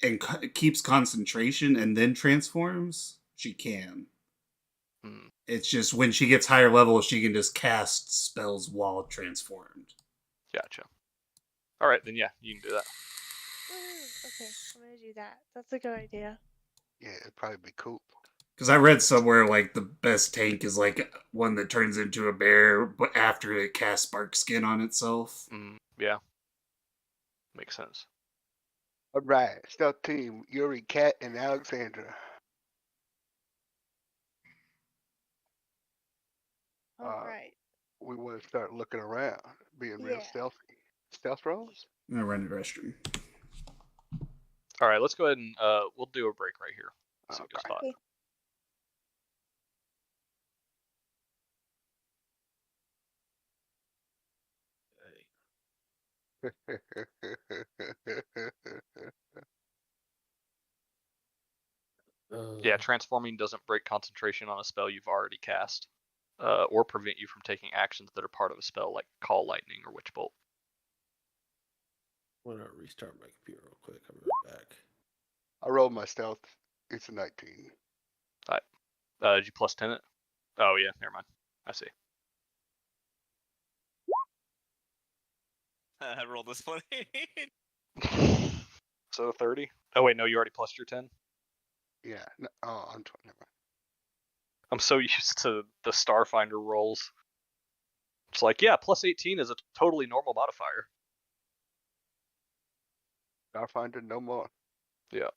and keeps concentration and then transforms, she can. It's just when she gets higher levels, she can just cast spells while transformed. Gotcha. All right, then yeah, you can do that. Woo, okay, I'm gonna do that. That's a good idea. Yeah, it'd probably be cool. Because I read somewhere like the best tank is like one that turns into a bear, but after it casts spark skin on itself. Yeah, makes sense. All right, stealth team, Yuri, Kat, and Alexandra. All right. We want to start looking around, being real Yeah. stealthy. Stealth rolls? I'm gonna run to the restroom. All right, let's go ahead and we'll do a break right here. It's a good spot. Okay. Yeah, transforming doesn't break concentration on a spell you've already cast, or prevent you from taking actions that are part of a spell like Call Lightning or Witch Bolt. I'm gonna restart my computer real quick. I'll be right back. I rolled my stealth. It's a 19. All right. Did you plus 10 it? Oh yeah, never mind. I see. I rolled this funny. So 30. Oh wait, no, you already plus your 10. Yeah. No, oh, I'm 20. Never mind. I'm so used to the Starfinder rolls. It's like, yeah, plus 18 is a totally normal modifier. Starfinder, no more. Yeah.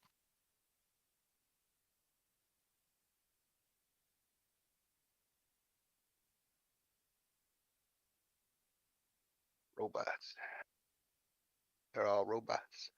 Robots. They're all robots.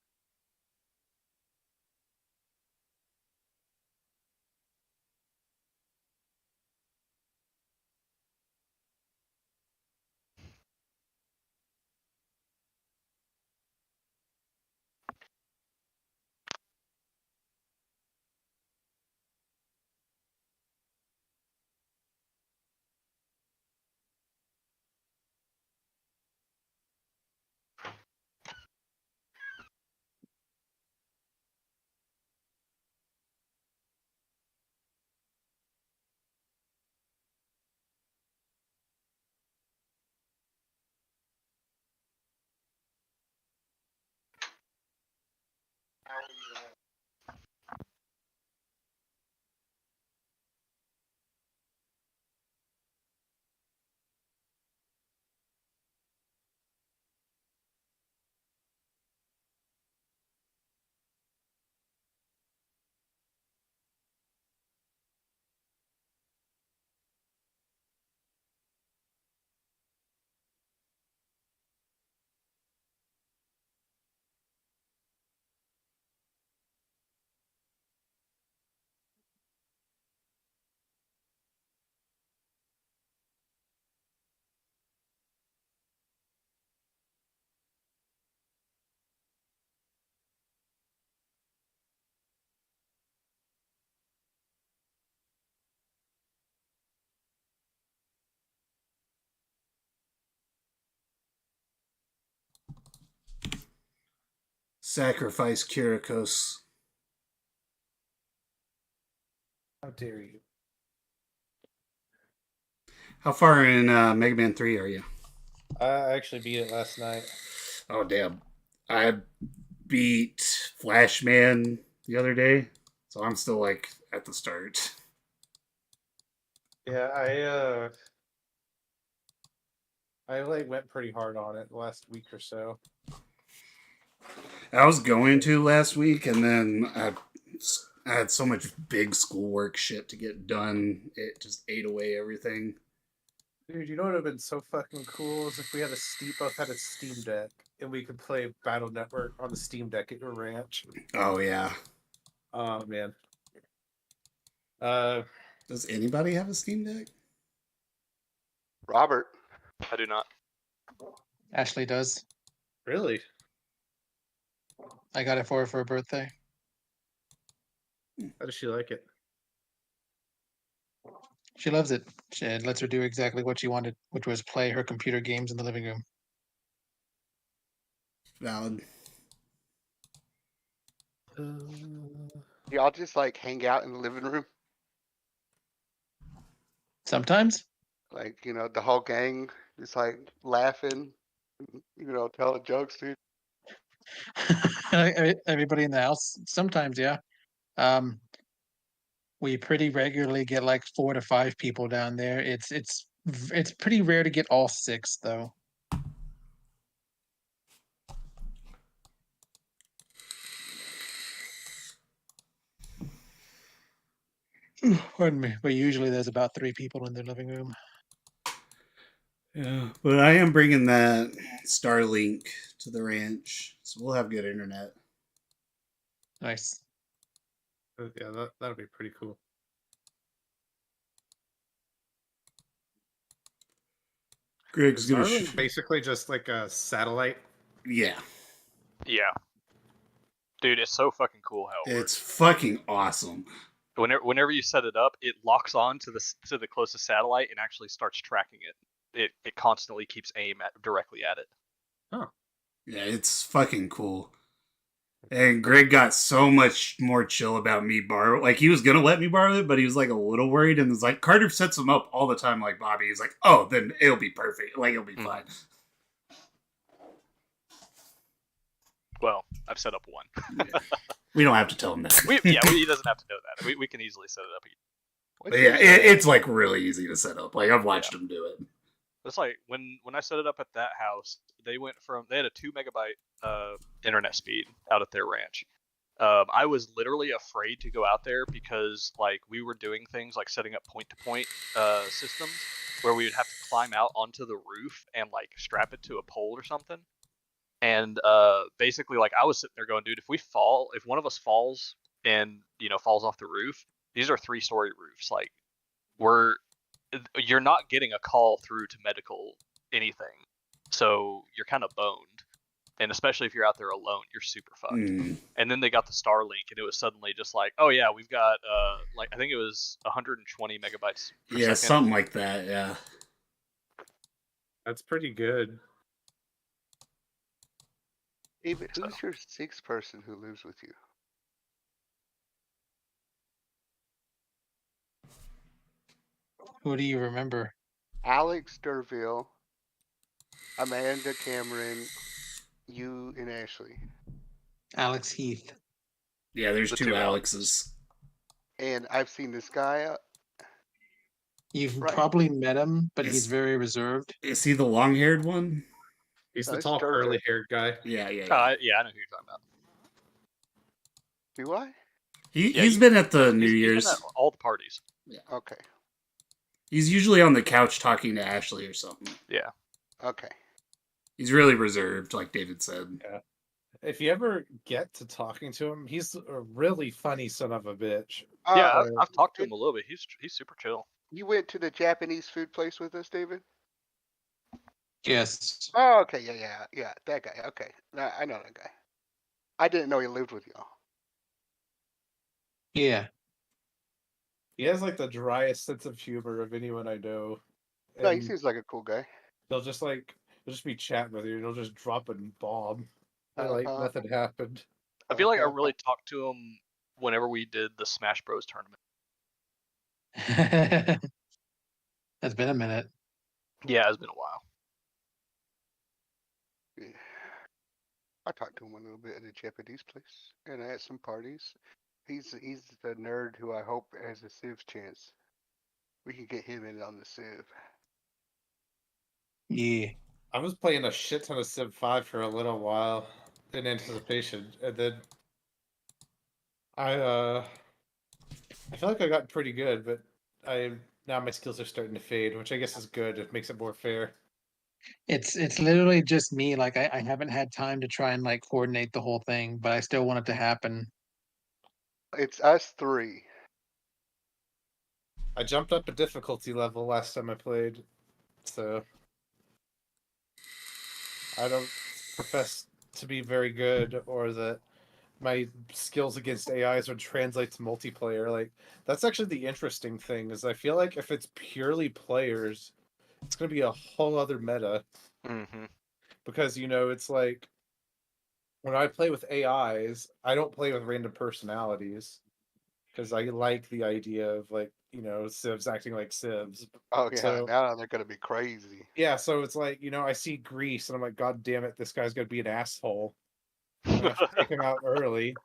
sacrifice Kirikos. How dare you? How far in Mega Man 3 are you? I actually beat it last night. Oh, damn. I beat Flashman the other day, so I'm still, like, at the start. Yeah, I like went pretty hard on it the last week or so. I was going to last week, and then I had so much big schoolwork shit to get done. It just ate away everything. Dude, you know what would have been so fucking cool is if we had both had a Steam Deck and we could play Battle Network on the Steam Deck at your ranch. Oh, yeah. Oh man. Does anybody have a Steam Deck? Robert. I do not. Ashley does. Really? I got it for her for her birthday. How does she like it? She loves it. It lets her do exactly what she wanted, which was play her computer games in the living room. Valid. Y'all just like hang out in the living room? Sometimes. Like, you know, the whole gang just like laughing, you know, telling jokes, dude. Everybody in the house. Sometimes, yeah. We pretty regularly get like 4 to 5 people down there. It's pretty rare to get all 6 though. Pardon me, but usually there's about 3 people in the living room. Yeah, but I am bringing that Starlink to the ranch, so we'll have good internet. Nice. Yeah, that'll be pretty cool. Greg's gonna Starlink basically just like a satellite. Yeah. Yeah. Dude, it's so fucking cool how it works. It's fucking awesome. Whenever you set it up, it locks on to the closest satellite and actually starts tracking it. It constantly keeps aim directly at it. Huh. Yeah, it's fucking cool. And Greg got so much more chill about me borrow. Like, he was gonna let me borrow it, but he was like a little worried, and was like, Carter sets them up all the time, like Bobby. He's like, oh, then it'll be perfect. Like, it'll be fine. Well, I've set up one. Yeah. We don't have to tell him that. He doesn't have to know that. We can easily set it up. But yeah, it's like really easy to set up. Like, I've watched him do it. It's like when I set it up at that house, they had a 2 megabyte internet speed out at their ranch. I was literally afraid to go out there because like we were doing things like setting up point-to-point systems where we would have to climb out onto the roof and like strap it to a pole or something. And basically, like I was sitting there going, dude, if one of us falls and falls off the roof, these are 3-story roofs. Like you're not getting a call through to medical anything, so you're kind of boned. And especially if you're out there alone, you're super fucked. And then they got the Starlink, and it was suddenly just like, oh yeah, we've got like I think it was 120 megabytes per second. Something like that. Yeah, that's pretty good. David, who's your 6th person who lives with you? Who do you remember? Alex Derville, Amanda Cameron, you and Ashley. Alex Heath. Yeah, there's two Alexes. And I've seen this guy. You've probably met him, but he's very reserved. Is he the long-haired one? He's the tall, curly-haired guy. Yeah. I know who you're talking about. Do I? He's been at the New Year's. He's been at all the parties. Yeah. Okay. He's usually on the couch talking to Ashley or something. Yeah. Okay. He's really reserved, like David said. Yeah. If you ever get to talking to him, he's a really funny son of a bitch. Yeah, I've talked to him a little bit. He's super chill. You went to the Japanese food place with us, David? Yes. Oh, okay. Yeah. That guy. Okay. I know that guy. I didn't know he lived with y'all. Yeah. He has like the driest sense of humor of anyone I know. No, he seems like a cool guy. He'll just be chatting with you, and he'll just drop a bomb. Like nothing happened. I feel like I really talked to him whenever we did the Smash Bros tournament. It's been a minute. Yeah, it's been a while. Yeah. I talked to him a little bit at a Japanese place and at some parties. He's the nerd who I hope has a Civ chance. We can get him in on the Civ. Yeah. I was playing a shit ton of Civ 5 for a little while in anticipation, and then I feel like I got pretty good, but now my skills are starting to fade, which I guess is good. It makes it more fair. It's literally just me. Like I haven't had time to try and like coordinate the whole thing, but I still want it to happen. It's us three. I jumped up a difficulty level last time I played, so I don't profess to be very good or that my skills against AIs would translate to multiplayer. Like that's actually the interesting thing is I feel like if it's purely players, it's going to be a whole other meta. Mm-hmm. Because it's like when I play with AIs, I don't play with random personalities because I like the idea of like civs acting like civs. Oh yeah, So, now they're gonna be crazy. yeah, so it's like I see Greece and I'm like, God damn it, this guy's gonna be an asshole. I'm gonna have to take him out early.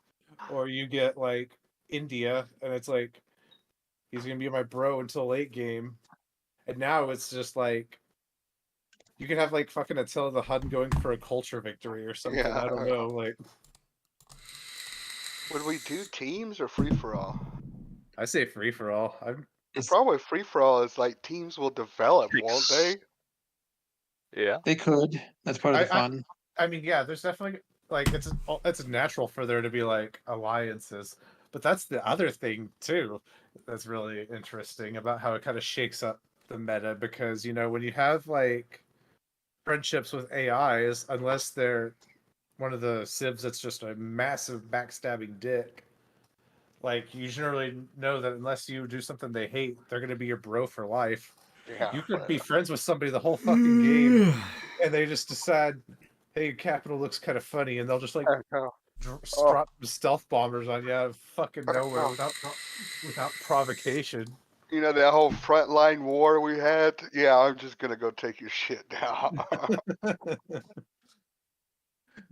Or you get like India and it's like he's gonna be my bro until late game. And now it's just like you can have like fucking Attila the Hun going for a culture victory or something. Yeah. I don't know. Like, Would we do teams or free for all? I say free for all. The problem with free for all is like teams will develop, won't they? Yeah. They could. That's part of the fun. I mean, yeah, there's definitely like it's natural for there to be like alliances, but that's the other thing too that's really interesting about how it kind of shakes up the meta because when you have like friendships with AIs, unless they're one of the civs that's just a massive backstabbing dick, like you generally know that unless you do something they hate, they're going to be your bro for life. Yeah. You could be friends with somebody the whole fucking game, and they just decide, hey, Capital looks kind of funny, and they'll just like drop stealth bombers on you out of fucking nowhere without provocation. That whole frontline war we had? Yeah, I'm just gonna go take your shit now.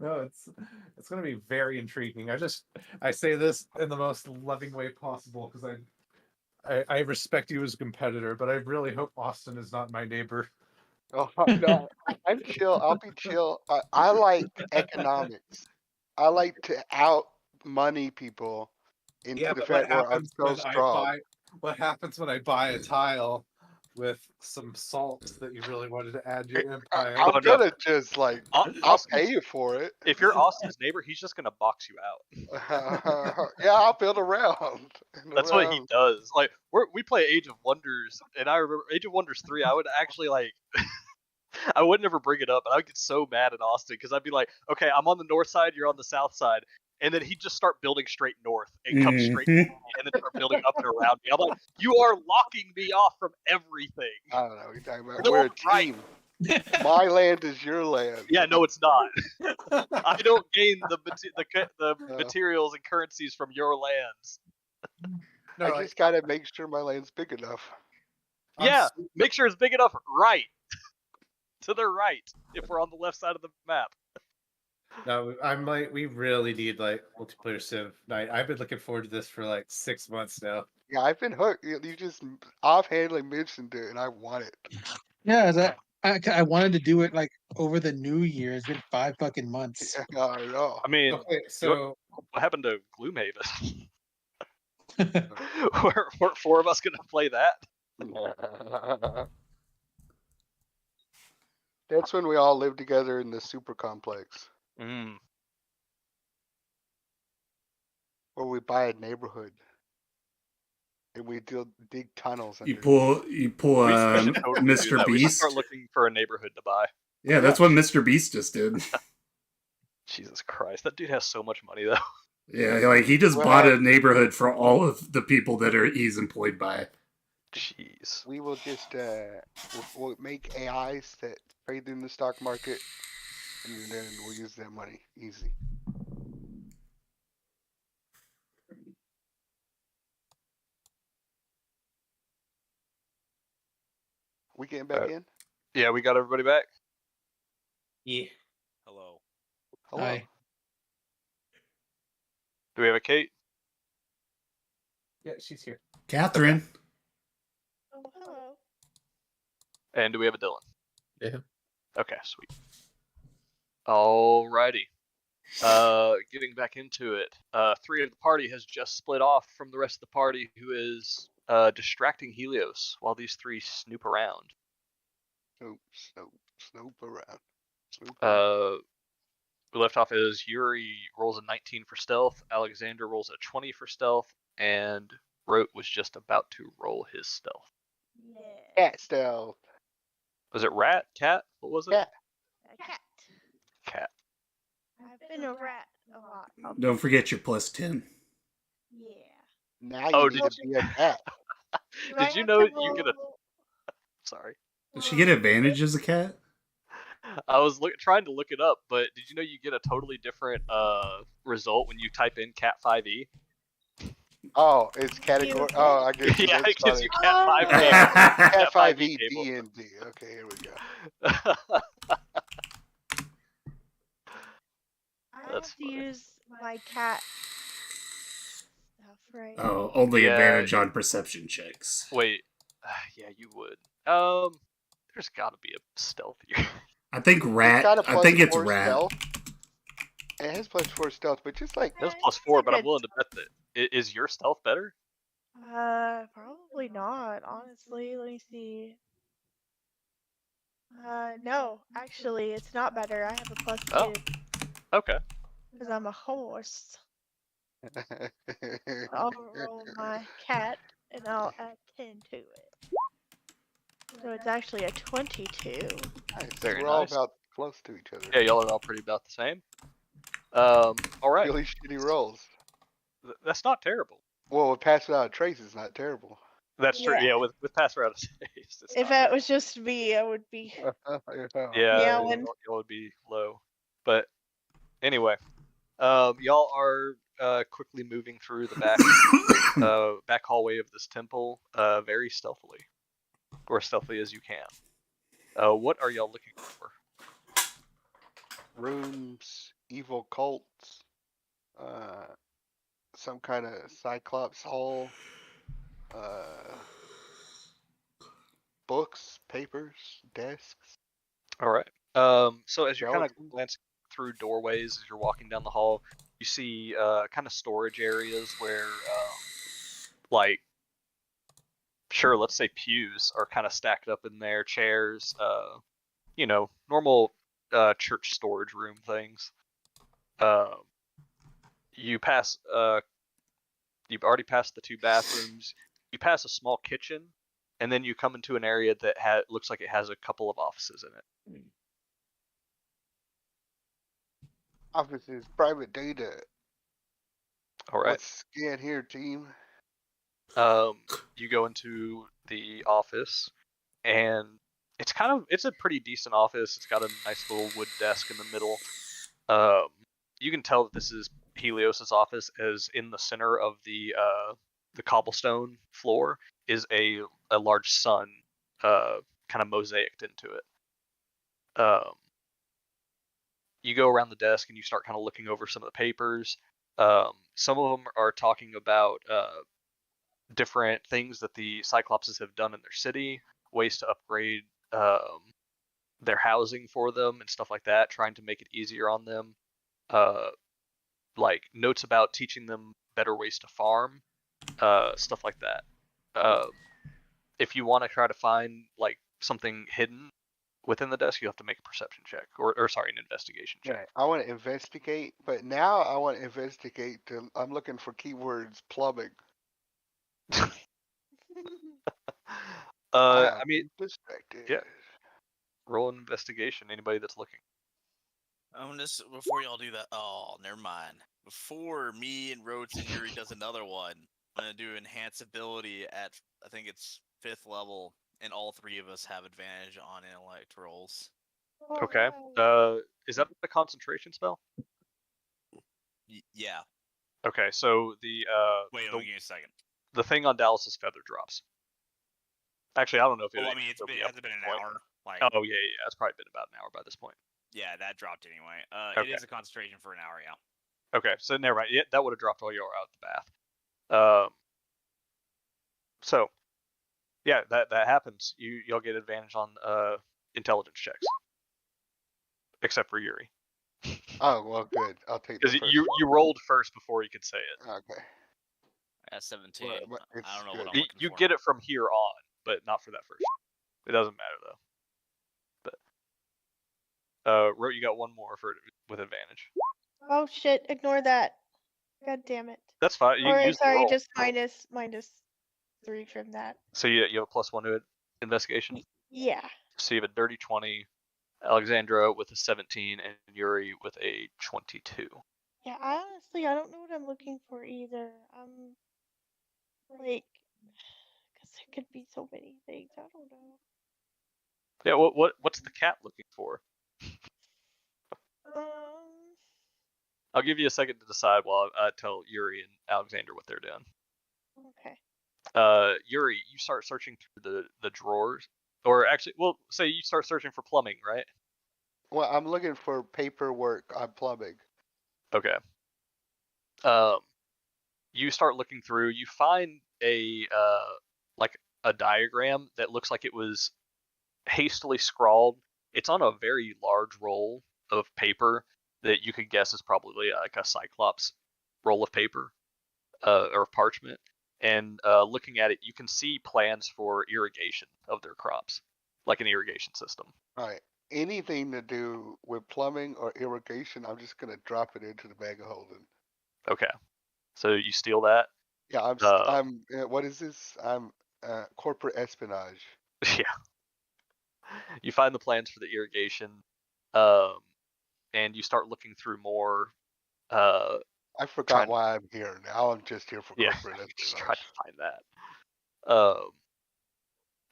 No, it's gonna be very intriguing. I say this in the most loving way possible because I respect you as a competitor, but I really hope Austin is not my neighbor. Oh, no, I'm chill. I'll be chill. I like economics. I like to out money people into the fact where I'm so strong. What happens when I buy a tile with some salt that you really wanted to add to your empire? I'm gonna just like I'll pay you for it. If you're Austin's neighbor, he's just gonna box you out. Yeah, I'll build around. That's what he does. Like we play Age of Wonders, and I remember Age of Wonders 3. I would actually like. I would never bring it up, and I would get so mad at Austin because I'd be like, "Okay, I'm on the north side, you're on the south side," and then he'd just start building straight north and come straight to me, and then start building up and around me. I'm like, "You are locking me off from everything." I don't know what you're talking about. We're a team. My land is your land. Yeah, no, it's not. I don't gain the materials and currencies from your lands. No, I just gotta make sure my land's big enough. Yeah, make sure it's big enough, right? To the right, if we're on the left side of the map. No, I'm like, we really need like multiplayer Civ night. I've been looking forward to this for like 6 months now. Yeah, I've been hooked. You just offhandedly mentioned it, and I want it. Yeah, I wanted to do it like over the New Year. It's been 5 fucking months. Yeah, I know. I mean, okay, so what happened to Gloomhaven? Weren't 4 of us gonna play that? That's when we all lived together in the super complex. Mm. Or we buy a neighborhood. And we dig tunnels. You pull Mr. We should Beast. start looking for a neighborhood to buy. Yeah, that's what Mr. Beast just did. Jesus Christ, that dude has so much money though. Yeah, like he just bought a neighborhood for all of the people that he's employed by. Jeez. We will just we'll make AIs that trade in the stock market, and then we'll use that money. Easy. We getting back in? Yeah, we got everybody back. Yeah. Hello. Hello. Hi. Do we have a Kate? Yeah, she's here. Catherine. Oh, hello. And do we have a Dylan? Yeah. Okay, sweet. Alrighty. Getting back into it. 3 of the party has just split off from the rest of the party, who is distracting Helios while these 3 snoop around. Snoop around. Snoop around. We left off as Yuri rolls a 19 for stealth, Alexander rolls a 20 for stealth, and Rote was just about to roll his stealth. Yeah. Cat stealth. Was it rat? Cat? What was it? Cat. A cat. Cat. I've been a rat a lot. Don't forget your +10. Yeah. Now Oh, you did need to be a cat. Do I Did you have know to you get a? roll- Sorry. Does she get advantage as a cat? I was trying to look it up, but did you know you get a totally different result when you type in cat 5e? Oh, it's category. Oh, I get you. Yeah, That's it gives funny. you cat 5e. Cat Cat 5e table. D&D. Okay, here we go. I That's have to funny. use my cat stuff, right? Oh, only Yeah. advantage on perception checks. Wait, yeah, you would. There's got to be a stealth here. I think rat. got a I think it's +4 rat. stealth. It has +4 stealth, but just like That's Okay, +4, it's a but I'm good willing to bet that. Is your stealth better? Probably not, honestly. Let me see. No, actually, it's not better. I have a +2 Oh, okay. because I'm a horse. I'll roll my cat and I'll add 10 to it. So it's actually a 22. nice. Very We're all nice. about close to each other. Yeah, y'all are all pretty about the same. All right. Really shitty rolls. That's not terrible. Well, with pass without a trace, it's not terrible. That's true. Yeah. Yeah, with pass around a space. If that was just me, I would be. Yeah, when- y'all would be low. But anyway, y'all are quickly moving through the back hallway of this temple, very stealthily, or as stealthily as you can. What are y'all looking for? Rooms, evil cults, some kind of Cyclops hall, books, papers, desks. All right. So as you're kind of Skeletons. glancing through doorways as you're walking down the hall, you see kind of storage areas where, like, sure, let's say pews are kind of stacked up in there, chairs, normal church storage room things. You've already passed the 2 bathrooms. You pass a small kitchen, and then you come into an area that looks like it has a couple of offices in it. Offices, private data. All right. Let's scan here, team. You go into the office, and it's a pretty decent office. It's got a nice little wood desk in the middle. You can tell that this is Helios's office, as in the center of the cobblestone floor is a large sun, kind of mosaicked into it. You go around the desk and you start kind of looking over some of the papers. Some of them are talking about different things that the Cyclopses have done in their city, ways to upgrade their housing for them and stuff like that, trying to make it easier on them. Like notes about teaching them better ways to farm, stuff like that. If you want to try to find like something hidden within the desk, you have to make a perception check, or sorry, an investigation check. Right. I want to investigate, but now I want to investigate. I'm looking for keywords plumbing. I mean, distracted. yeah. Roll an investigation. Anybody that's looking. Before y'all do that. Oh, never mind. Before me and Rhodes and Yuri does another one, I'm gonna do enhance ability at I think it's 5th level, and all 3 of us have advantage on intellect rolls. Okay. Oh, Is that the concentration spell? Yeah. Okay, so the Wait, the, give me a second. the thing on Dallas's feather drops. Actually, I don't know if it. Well, I mean, it'll be has up it been at an this point. hour? Like, Oh yeah, it's probably been about an hour by this point. yeah, that dropped anyway. Okay. It is a concentration for an hour, yeah. Okay, so never mind. Yeah, that would have dropped while you were out of the bath. So yeah, that happens. You'll get advantage on intelligence checks, except for Yuri. Oh well, good. I'll take the Because first you one. rolled first before you could say it. Okay. At 17. But I it's don't know good. what I'm looking You for. get it from here on, but not for that first. It doesn't matter though. But Ro, you got one more with advantage. oh shit! Ignore that. God damn it. That's fine. You can Or use the sorry, roll. just -3 from that. So you have a +1 to investigation. Yeah. So you have a dirty 20, Alexandra with a 17, and Yuri with a 22. Yeah, I don't know what I'm looking for either. Like, because there could be so many things. I don't know. Yeah. What's the cat looking for? I'll give you a second to decide while I tell Yuri and Alexander what they're doing. Okay. Yuri, you start searching through the drawers, or actually, well, say you start searching for plumbing, right? Well, I'm looking for paperwork on plumbing. Okay. You start looking through. You find a like a diagram that looks like it was hastily scrawled. It's on a very large roll of paper that you could guess is probably like a Cyclops roll of paper or parchment. And looking at it, you can see plans for irrigation of their crops, like an irrigation system. All right. Anything to do with plumbing or irrigation, I'm just gonna drop it into the bag of holding. Okay, so you steal that. Yeah, I'm. What is this? I'm corporate espionage. Yeah. You find the plans for the irrigation, and you start looking through more. I forgot why I'm here. Now I'm just here for corporate espionage. Just trying to find that.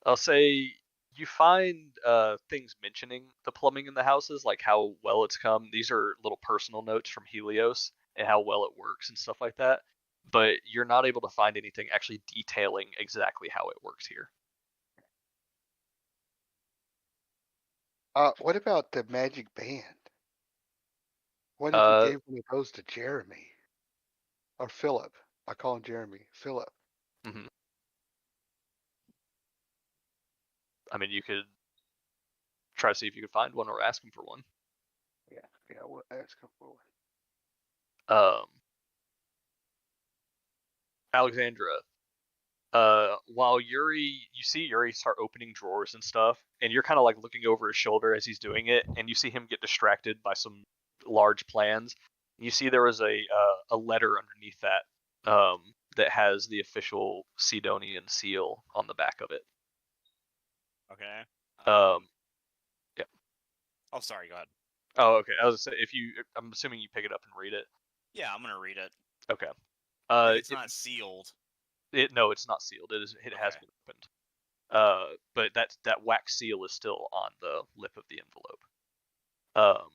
I'll say you find things mentioning the plumbing in the houses, like how well it's come. These are little personal notes from Helios and how well it works and stuff like that. But you're not able to find anything actually detailing exactly how it works here. What about the magic band? What if you gave one of those to Jeremy? Or Philip? I call him Jeremy. Philip. Mm-hmm. I mean, you could try to see if you could find one or ask him for one. Yeah, we'll ask him for one. Alexandra, while you see Yuri start opening drawers and stuff, and you're kind of like looking over his shoulder as he's doing it, and you see him get distracted by some large plans. You see there was a letter underneath that that has the official Sidonian seal on the back of it. Okay. Yeah. Oh, sorry. Go ahead. Oh, okay. I was gonna say I'm assuming you pick it up and read it. Yeah, I'm gonna read it. Okay. It's not sealed. No, it's not sealed. It has been opened. But that wax seal is still on the lip of the envelope.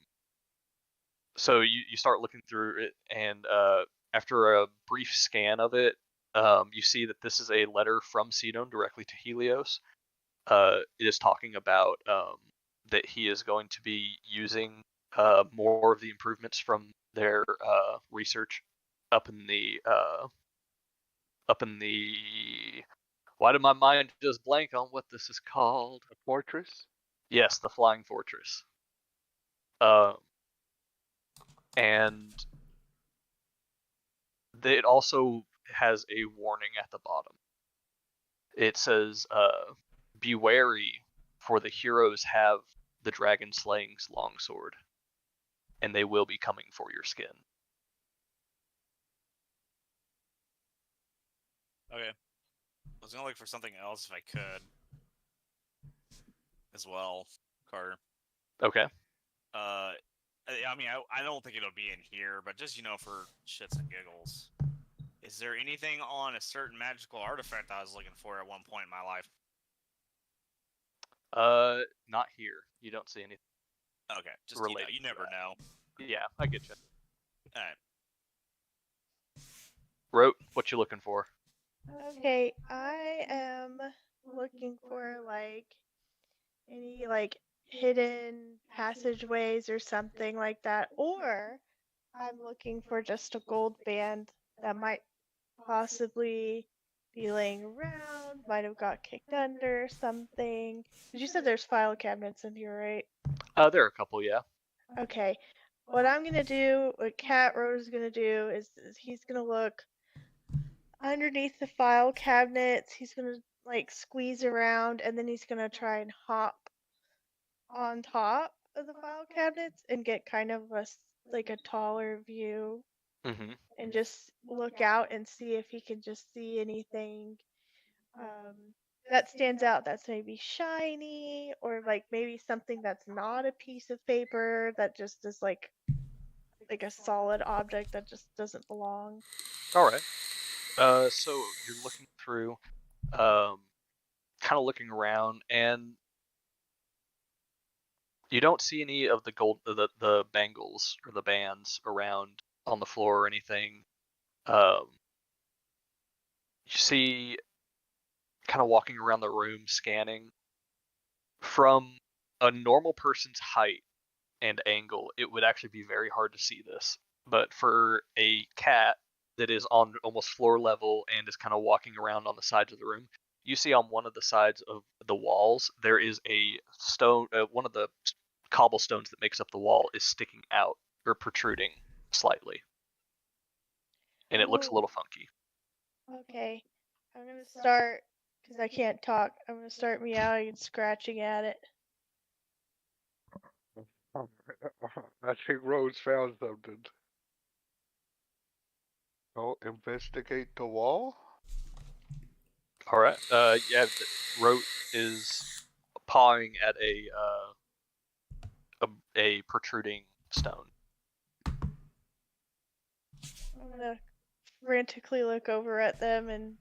So you start looking through it, and after a brief scan of it, you see that this is a letter from Sidon directly to Helios. It is talking about that he is going to be using more of the improvements from their research up in the why did my mind just blank on what this is called? The fortress? Yes, the flying fortress. And it also has a warning at the bottom. It says, be wary, for the heroes have the dragon slaying's longsword, and they will be coming for your skin. Okay. I was gonna look for something else if I could. As well, Carter. Okay. I mean, I don't think it'll be in here, but just, for shits and giggles. Is there anything on a certain magical artifact I was looking for at one point in my life? Not here. You don't see anything. Okay, just related you to never that. know. Yeah, I get you. All right. Rote, what you looking for? Okay, I am looking for like any like hidden passageways or something like that, or I'm looking for just a gold band that might possibly be laying around, might have got kicked under something. Because you said there's file cabinets in here, right? There are a couple, yeah. Okay. What I'm gonna do, what Cat Rose is gonna do, is he's gonna look underneath the file cabinets. He's gonna like squeeze around, and then he's gonna try and hop on top of the file cabinets and get kind of like a taller view, Mm-hmm. and just look out and see if he can just see anything um, that stands out, that's maybe shiny, or like maybe something that's not a piece of paper, that just is like a solid object that just doesn't belong. All right. So you're looking through, kind of looking around, and you don't see any of the bangles or the bands around on the floor or anything. You see, kind of walking around the room, scanning from a normal person's height and angle, it would actually be very hard to see this. But for a cat that is on almost floor level and is kind of walking around on the sides of the room, you see on one of the sides of the walls there is a stone. One of the cobblestones that makes up the wall is sticking out or protruding slightly, and it looks a Oh, little funky. okay. I'm gonna start, because I can't talk, I'm gonna start meowing and scratching at it. I think Rose found something. Oh, investigate the wall? All right. Yeah. Rote is pawing at a protruding stone. I'm gonna frantically look over at them and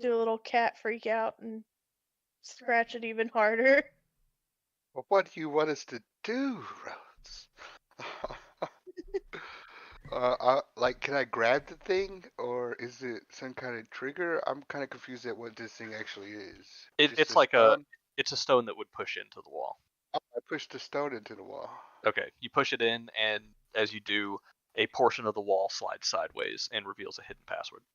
do a little cat freak out and scratch it even harder. Well, what do you want us to do, Rose? Like, can I grab the thing, or is it some kind of trigger? I'm kind of confused at what this thing actually is. Just It's a like stone? it's a stone that would push into the wall. Oh, I pushed the stone into the wall. Okay, you push it in, and as you do, a portion of the wall slides sideways and reveals a hidden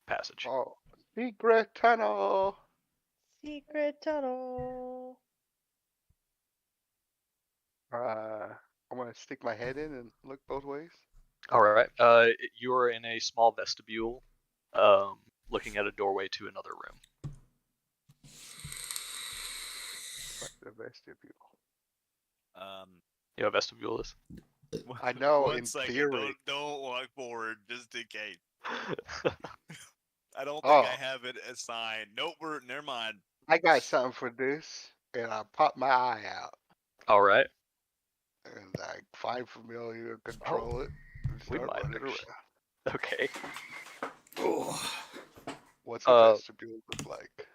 passage. Oh, secret tunnel! Secret tunnel. I'm gonna stick my head in and look both ways. All right. You are in a small vestibule, looking at a doorway to another room. Like the vestibule. You know what a vestibule is? I know, One in second, theory. don't walk forward just in case. I don't Oh. think I have it assigned. Nope, never mind. I got something for this, and I pop my eye out, All right. and I find familiar, control it, and We start might running. have Okay. What's a vestibule look like?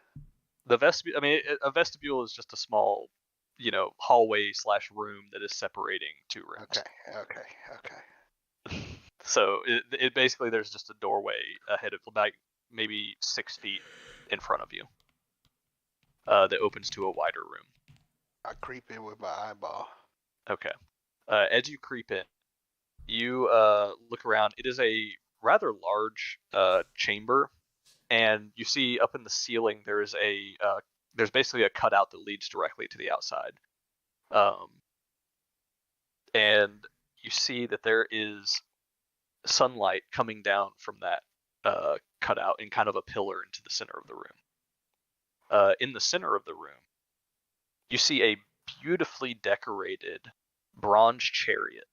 The vestibule. I mean, a vestibule is just a small, hallway / room that is separating two rooms. Okay. So it basically there's just a doorway ahead of about maybe 6 feet in front of you that opens to a wider room. I creep in with my eyeball. Okay. As you creep in, you look around. It is a rather large chamber, and you see up in the ceiling there's basically a cutout that leads directly to the outside. And you see that there is sunlight coming down from that cutout in kind of a pillar into the center of the room. In the center of the room, you see a beautifully decorated bronze chariot.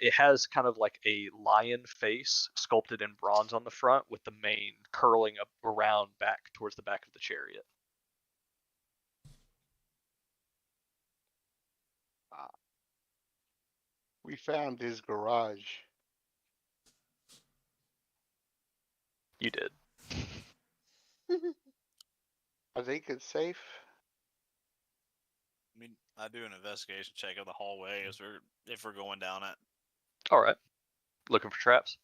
It has kind of like a lion face sculpted in bronze on the front, with the mane curling up around back towards the back of the chariot. We found his garage. You did. I think it's safe. I mean, I do an investigation check of the hallway if we're going down it. All right. Looking for traps.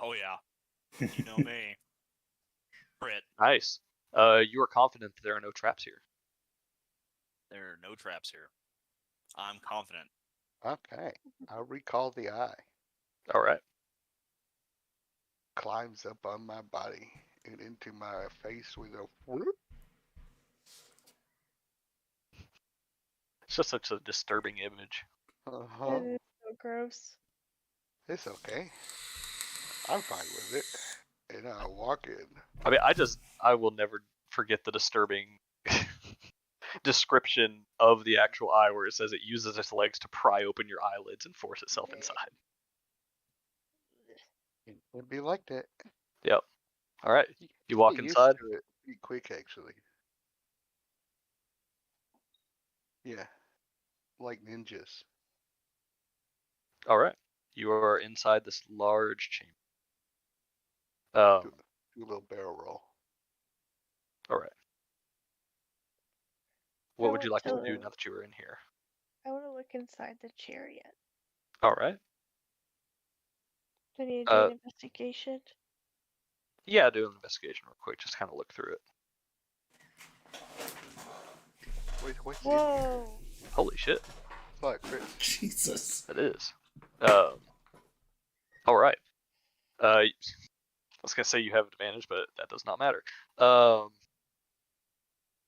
Oh yeah, you know me. Crit. Nice. You are confident that there are no traps here. There are no traps here. I'm confident. Okay. I'll recall the eye. All right. Climbs up on my body and into my face with a whoop. It's just such a disturbing image. Uh-huh. That is so gross. It's okay. I'm fine with it. And I walk in. I mean, I will never forget the disturbing description of the actual eye where it says it uses its legs to pry open your eyelids and force itself inside. It'd be like that. Yep. All right. You walk Get used inside. to it pretty quick, actually. Yeah. Like ninjas. All right. You are inside this large chamber. Do a little barrel roll. All right. I What would you want like to do to- now that you are in here? I want to look inside the chariot. All right. Do I need to do an investigation? Yeah, do an investigation real quick. Just kind of look through it. Wait, what's it? Whoa. Holy shit. What, Chris? Jesus. That is. All right. I was gonna say you have advantage, but that does not matter.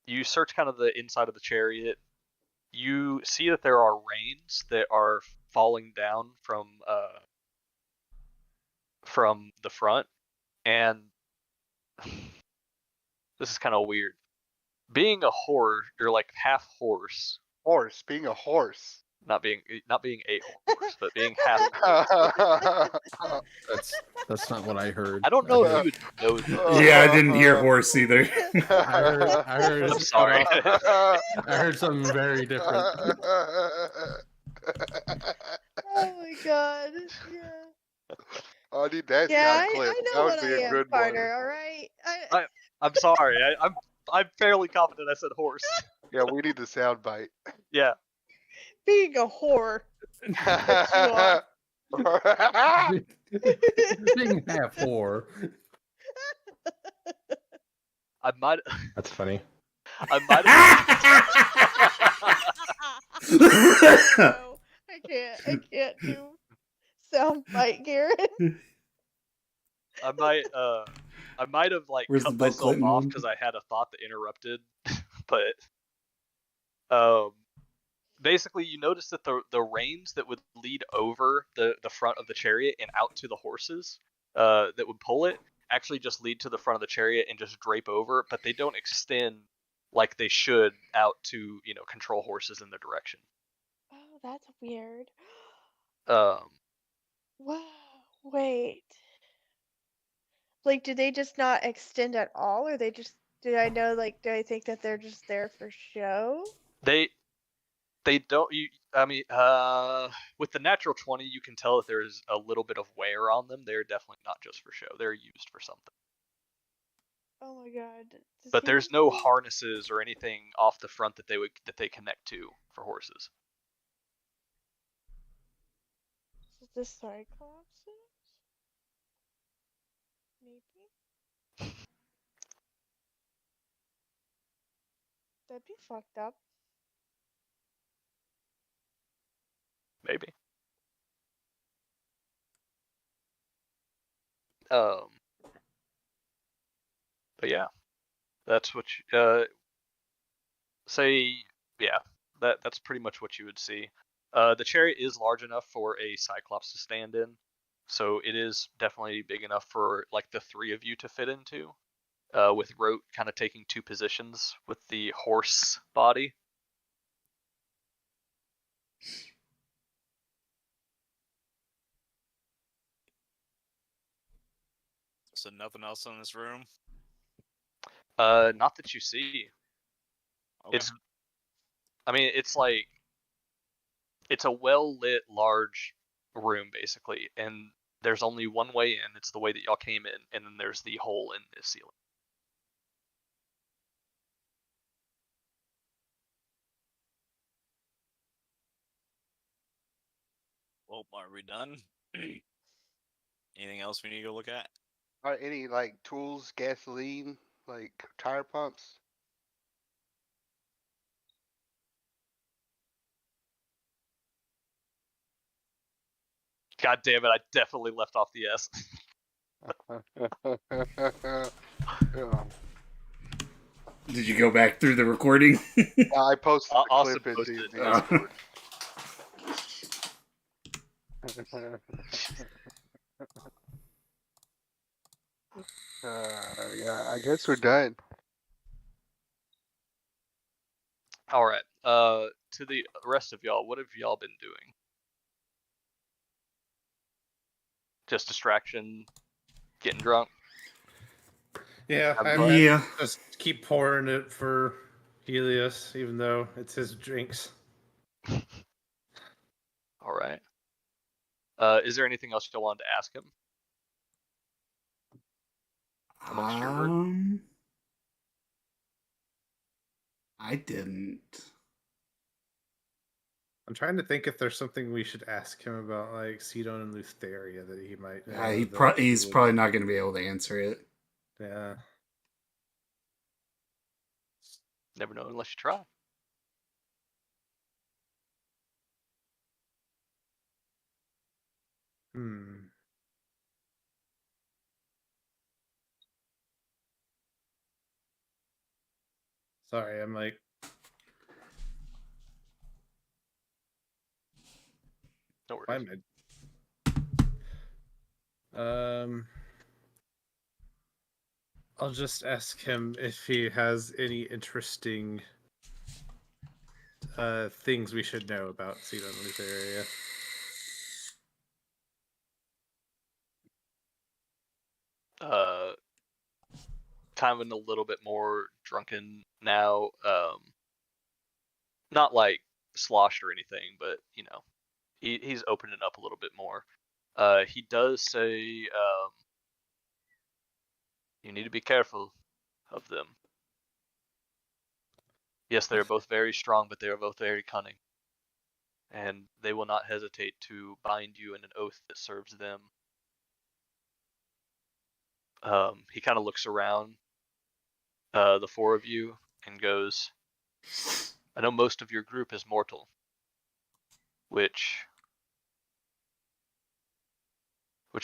You search kind of the inside of the chariot. You see that there are reins that are falling down from the front, and this is kind of weird. Being a horse, you're like half horse, Horse, being a horse. not being a horse, but being half horse. That's not what I heard. I don't know I if you heard, would know this. Yeah, I didn't hear horse either. I heard I'm sorry. I heard something very different. Oh my god. Yeah. I need that Yeah, sound I clip. know That would what be I a am, good Carter, one. alright? I'm sorry. I'm fairly confident I said horse. Yeah, we need the sound bite. Yeah. Being a whore. Being half whore. I might. That's funny. I might have. No, I can't do sound bite, Garrett. I might have like Where's cut the Bill myself Clinton off one? because I had a thought that interrupted. But basically, you notice that the reins that would lead over the front of the chariot and out to the horses that would pull it actually just lead to the front of the chariot and just drape over, but they don't extend like they should out to control horses in their direction. Oh, that's weird. Um, Wow, wait. Like, do they just not extend at all, or do I think that they're just there for show? they don't. With the natural 20, you can tell that there's a little bit of wear on them. They're definitely not just for show. They're used for something. Oh my god. But there's no harnesses or anything off the front that they connect to for horses. Is this Cyclops? Maybe? That'd be fucked up. Maybe. But yeah, that's what you say. Yeah, that's pretty much what you would see. The chariot is large enough for a Cyclops to stand in, so it is definitely big enough for like the three of you to fit into. With Rote kind of taking two positions with the horse body. So nothing else in this room? Not that you see. Okay. It's a well lit large room basically, and there's only one way in. It's the way that y'all came in, and then there's the hole in the ceiling. Well, are we done? Anything else we need to go look at? Are any like tools, gasoline, like tire pumps? God damn it! I definitely left off the S. Yeah. Did you go back through the recording? I posted the Austin clip in posted the it. Discord. Yeah, I guess we're done. All right. To the rest of y'all, what have y'all been doing? Just distraction, getting drunk. Yeah, Have I fun. Yeah. just keep pouring it for Helios, even though it's his drinks. All right. Is there anything else y'all wanted to ask him amongst your group? I didn't. I'm trying to think if there's something we should ask him about, like Sidon and Lutheria, that he might know. He's probably not going to be able to answer it. Yeah. Never know unless you try. Sorry, I'm like. No worries. I'll just ask him if he has any interesting things we should know about Sidon and Lutheria. Kind of a little bit more drunken now. Not like sloshed or anything, but you know, he's opening up a little bit more. He does say, you need to be careful of them. Yes, they are both very strong, but they are both very cunning. And they will not hesitate to bind you in an oath that serves them. He kind of looks around the four of you and goes, I know most of your group is mortal, which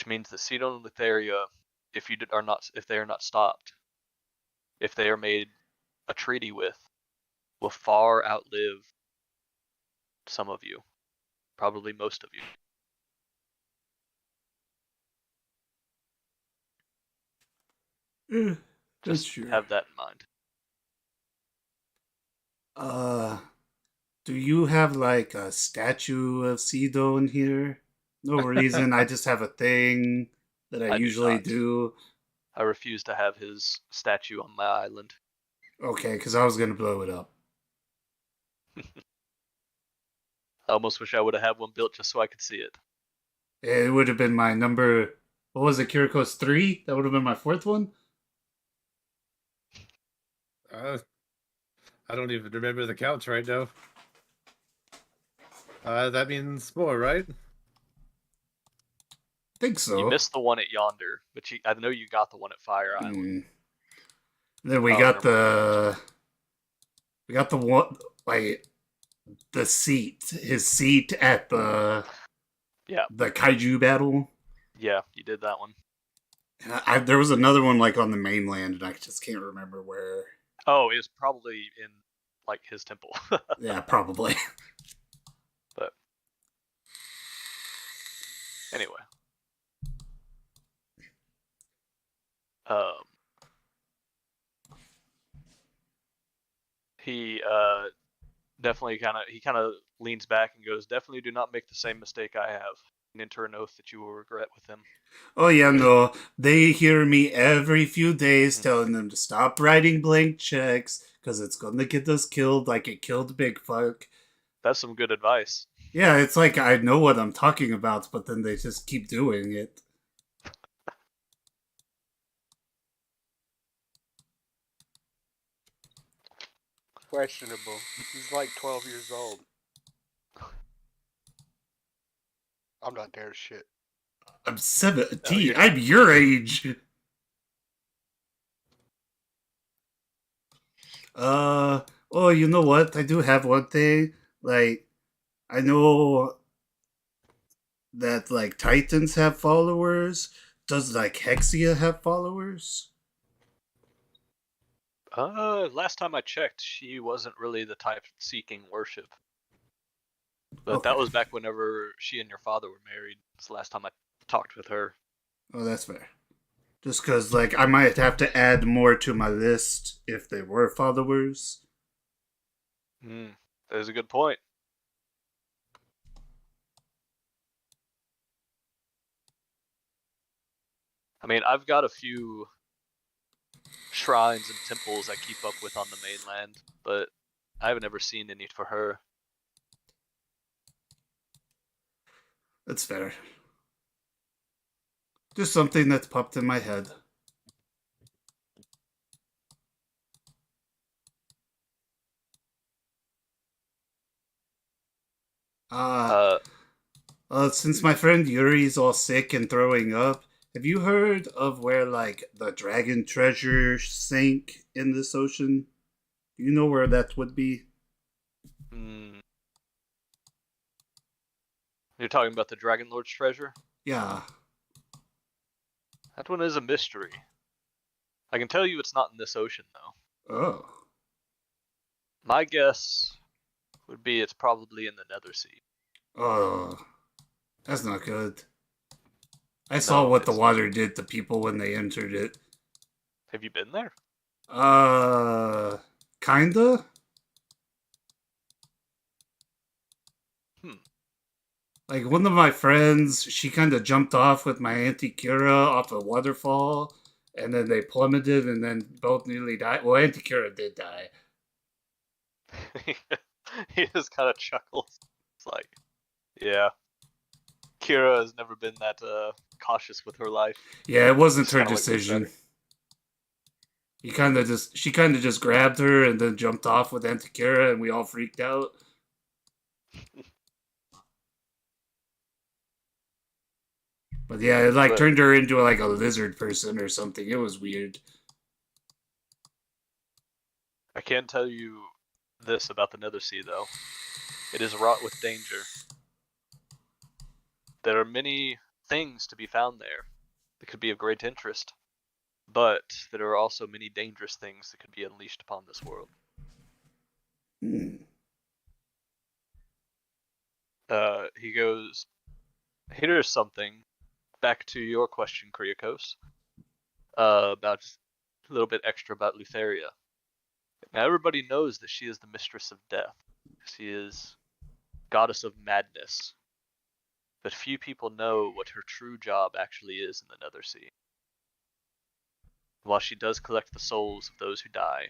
means that Sidon and Lutheria, if they are not stopped, if they are made a treaty with, will far outlive some of you, probably most of you. That's Just true. have that in mind. Do you have like a statue of Sidon here? No reason. I just have a thing that I usually do. I refuse to have his statue on my island. Okay, because I was gonna blow it up. I almost wish I would have had one built just so I could see it. It would have been my number. What was it, Kiriko's 3? That would have been my 4th one? I don't even remember the counts right now. That means more, right? I think so. You missed the one at Yonder, but I know you got the one at Fire Island. Then we got the one, like, the seat. His seat at the kaiju battle. Yeah, you did that one. There was another one like on the mainland, and I just can't remember where. Oh, it was probably in like his temple. Yeah, probably. But anyway, he definitely kind of leans back and goes, "Definitely do not make the same mistake I have and enter an oath that you will regret with him." Oh yeah, no. They hear me every few days telling them to stop writing blank checks because it's gonna get us killed like it killed Bigfuck. That's some good advice. Yeah, it's like I know what I'm talking about, but then they just keep doing it. Questionable. He's like 12 years old. I'm not there shit. I'm 17. you're I'm your age. Oh, you know what? I do have one thing. Like, I know that like Titans have followers. Does like Hexia have followers? Last time I checked, she wasn't really the type seeking worship. But Okay. that was back whenever she and your father were married. It's the last time I talked with her. Oh, that's fair. Just because, like, I might have to add more to my list if they were followers. That is a good point. I mean, I've got a few shrines and temples I keep up with on the mainland, but I haven't ever seen any for her. That's fair. Just something that's popped in my head. Since my friend Yuri's all sick and throwing up, have you heard of where, like, the dragon treasure sank in this ocean? Do you know where that would be? You're talking about the Dragonlords treasure? Yeah. That one is a mystery. I can tell you it's not in this ocean, though. Oh. My guess would be it's probably in the Nether Sea. Oh. That's not good. I saw what the water did to people when they entered it. Have you been there? Kinda? Like, one of my friends, she kind of jumped off with my Auntie Kira off a waterfall, and then they plummeted and then both nearly died. Well, Auntie Kira did die. He just kind of chuckles. It's like, yeah. Kira has never been that cautious with her life. Yeah, it wasn't Just her kinda like decision. She kind of just grabbed her and then jumped off with Auntie Kira, and we all freaked out. But yeah, it like turned her into like a lizard person or something. It was weird. I can tell you this about the Nether Sea, though. It is wrought with danger. There are many things to be found there that could be of great interest, but there are also many dangerous things that could be unleashed upon this world. He goes, here's something, back to your question, Kriakos, about a little bit extra about Lutheria. Now, everybody knows that she is the mistress of death. She is goddess of madness. But few people know what her true job actually is in the Nether Sea. While she does collect the souls of those who die,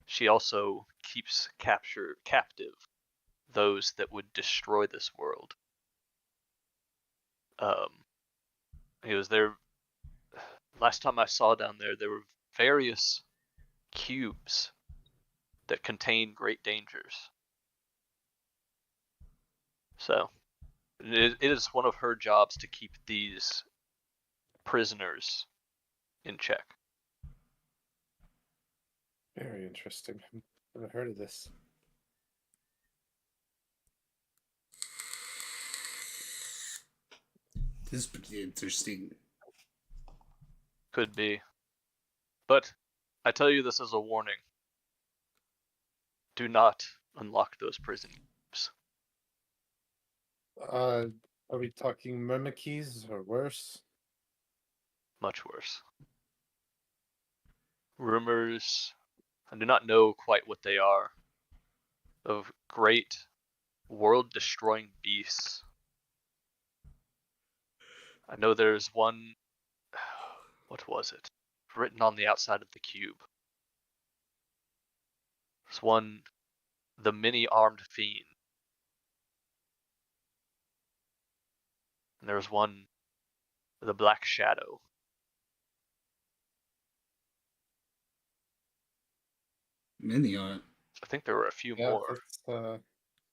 she also keeps captive those that would destroy this world. He was there. Last time I saw down there, there were various cubes that contain great dangers. So, it is one of her jobs to keep these prisoners in check. Very interesting. I've never heard of this. This is pretty interesting. Could be. But I tell you this as a warning. Do not unlock those prison cubes. Are we talking myrmidons or worse? Much worse. Rumors, I do not know quite what they are, of great world-destroying beasts. I know there's one, what was it? Written on the outside of the cube. There's one, the many-armed fiend. And there's one, the Black Shadow. Many aren't. I think there were a few Yeah, more.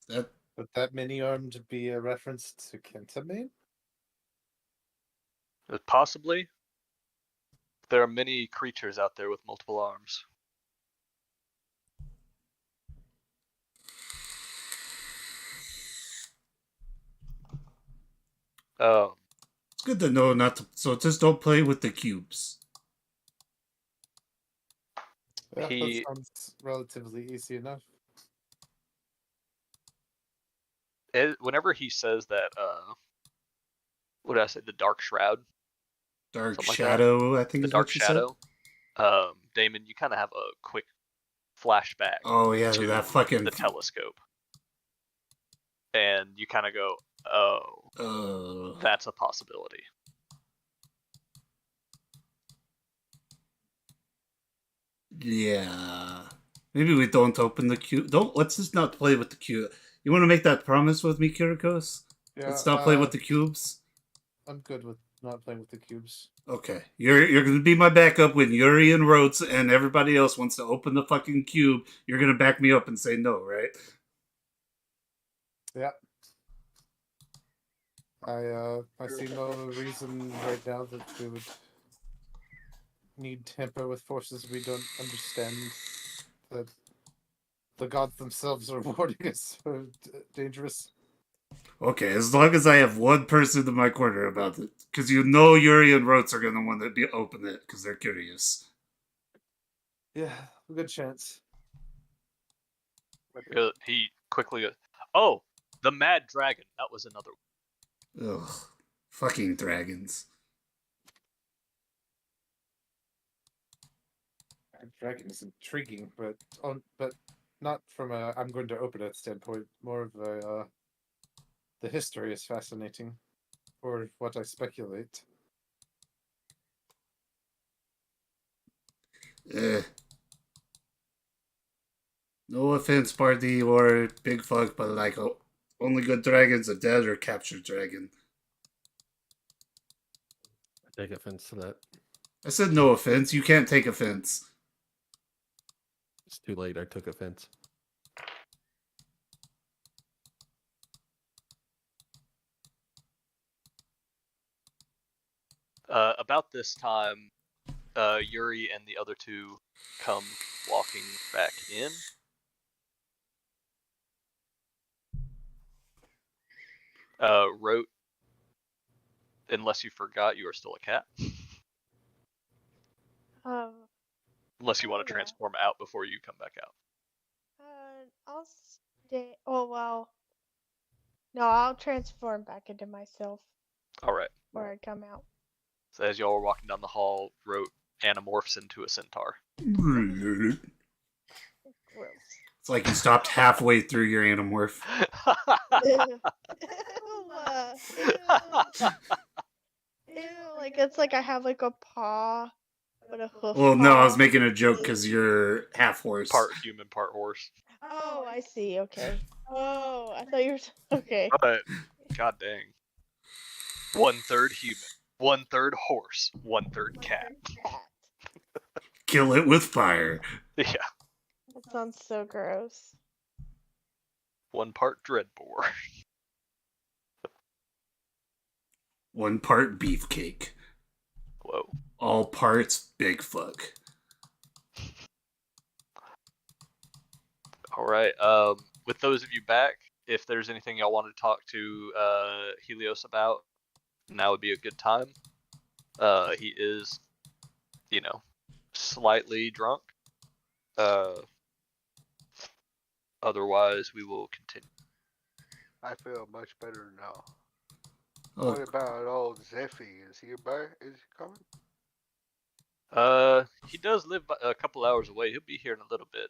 would that many armed be a reference to Kentamane? Possibly. There are many creatures out there with multiple arms. It's good to know not to. So just don't play with the cubes. Yeah, He- that sounds relatively easy enough. Whenever he says that, what did I say? The Dark Shroud? Dark Something like that. Shadow, I think The is Dark what you Shadow. Damon, you kind of have a quick flashback said. Oh yeah, to that fucking. the telescope. And you kind of go, oh, that's a possibility. Yeah. Maybe we don't open the cube. Let's just not play with the cube. You want to make that promise with me, Kirikos? Yeah, Let's not play with the cubes. I'm good with not playing with the cubes. Okay, you're gonna be my backup when Yuri and Rhodes and everybody else wants to open the fucking cube. You're gonna back me up and say no, right? Yeah. I see no reason right now that we would need temper with forces we don't understand. That the gods themselves are warning us are dangerous. Okay, as long as I have one person in my corner about it, because you know Yuri and Rhodes are gonna want to open it because they're curious. Yeah, a good chance. He quickly goes, oh, the Mad Dragon. That was another one. Ugh, fucking dragons. Dragon is intriguing, but not from a I'm going to open it standpoint. More of a the history is fascinating, or what I speculate. No offense, Party or Big Fuck, but like, only good dragons are dead or captured dragon. I take offense to that. I said no offense. You can't take offense. It's too late. I took offense. About this time, Yuri and the other two come walking back in. Wrote, unless you forgot, you are still a cat. Unless you want to Yeah. transform out before you come back out. I'll stay. Oh well. No, I'll transform back into myself All right. before I come out. So as y'all are walking down the hall, Wrote anamorphs into a centaur. It's Gross. like you stopped halfway through your anamorph. Ew. Ew, like it's like I have like a paw, but a hoof. Well, no, I was paw. making a joke because you're half horse. Part human, part horse. Oh, I see. Okay. Oh, I thought you were okay. But god dang. 1/3 human, 1/3 horse, 1/3 cat. Kill it with fire. Yeah. That sounds so gross. 1 part dread boar. 1 part beefcake. Whoa. All parts big fuck. All right. With those of you back, if there's anything y'all want to talk to Helios about, now would be a good time. He is, slightly drunk. Otherwise, we will continue. I feel much better now. Oh, What about old Zeffy? Is he back? Is he coming? He does live a couple hours away. He'll be here in a little bit.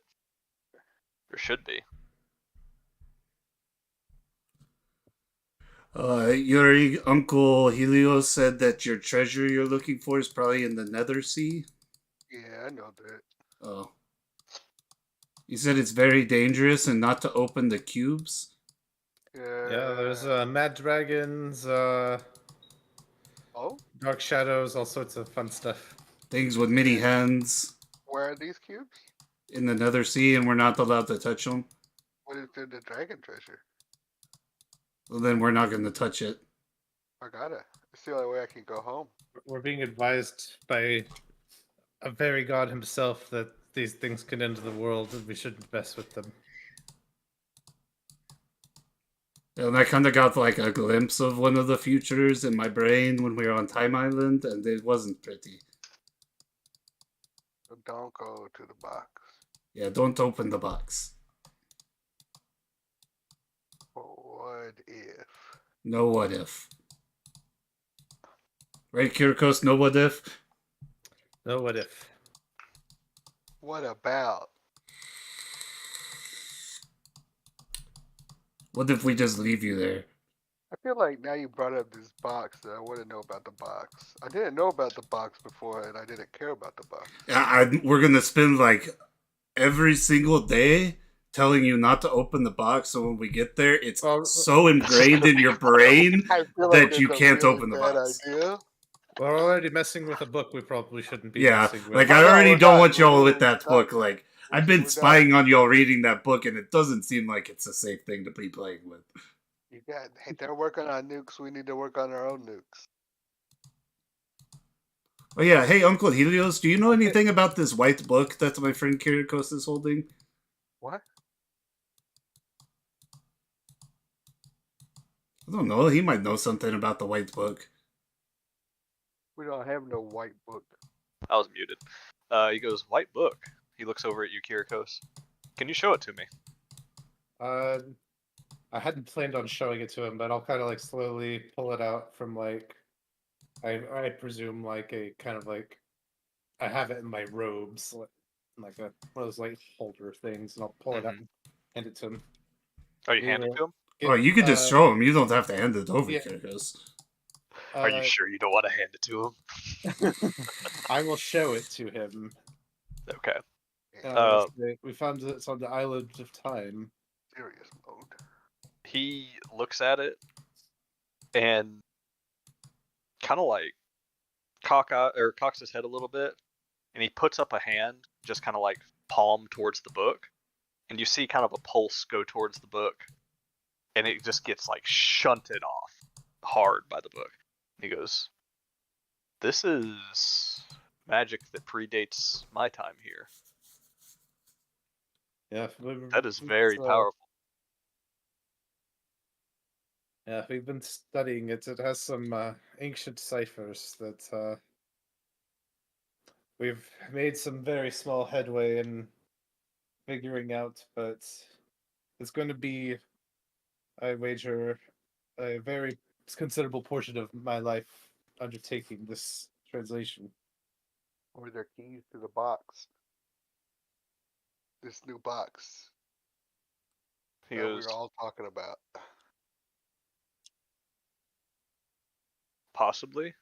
Or should be. your Uncle Helios said that your treasure you're looking for is probably in the Nether Sea. Yeah, I know that. Oh. You said it's very dangerous and not to open the cubes? Yeah, there's mad dragons, Oh? dark shadows, all sorts of fun stuff. Things with mini hands Where are these cubes? in the Nether Sea, and we're not allowed to touch them. What is in the dragon treasure? Well, then we're not going to touch it. I gotta. It's the only way I can go home. We're being advised by a very god himself that these things can end the world and we shouldn't mess with them. And I kind of got like a glimpse of one of the futures in my brain when we were on Time Island, and it wasn't pretty. So don't go to the box. Yeah, don't open the box. What if? No what if. Right, Kirikos, no what if? No, what if? What about? What if we just leave you there? I feel like now you brought up this box that I want to know about the box. I didn't know about the box before, and I didn't care about the box. We're gonna spend like every single day telling you not to open the box, so when we get there, it's so ingrained in your brain I feel like that you that's a can't really open the bad box. idea. We're already messing with a book we probably shouldn't be Yeah, messing with. like Oh, I no, already we're don't not. want y'all We're with that not. book. Like I've been We're not. spying on y'all reading that book, and it doesn't seem like it's a safe thing to be playing with. Hey, they're working on nukes. We need to work on our own nukes. Oh yeah, hey Uncle Helios, do you know anything about this white book that my friend Kirikos is holding? What? I don't know. He might know something about the white book. We don't have no white book. I was muted. He goes, white book. He looks over at you, Kirikos. Can you show it to me? I hadn't planned on showing it to him, but I'll kind of like slowly pull it out from like, I presume like a kind of like, I have it in my robes, like one of those like holder things, and I'll pull it out and hand it to him. Oh, you hand it to him? Oh, you could just show him. You don't have to hand it over, yeah. Kirikos. Are you sure you don't want to hand it to him? I will show it to him. Okay. We found it's on the Island of Time. Serious mode. He looks at it and kind of like cocks his head a little bit, and he puts up a hand, just kind of like palm towards the book, and you see kind of a pulse go towards the book, and it just gets like shunted off hard by the book. He goes, "This is magic that predates my time here. Yeah, that is very powerful." Yeah, we've been studying it. It has some ancient ciphers that we've made some very small headway in figuring out, but it's going to be, I wager, a very considerable portion of my life undertaking this translation. Or their keys to the box. This new box. He that goes, we're all talking about. possibly.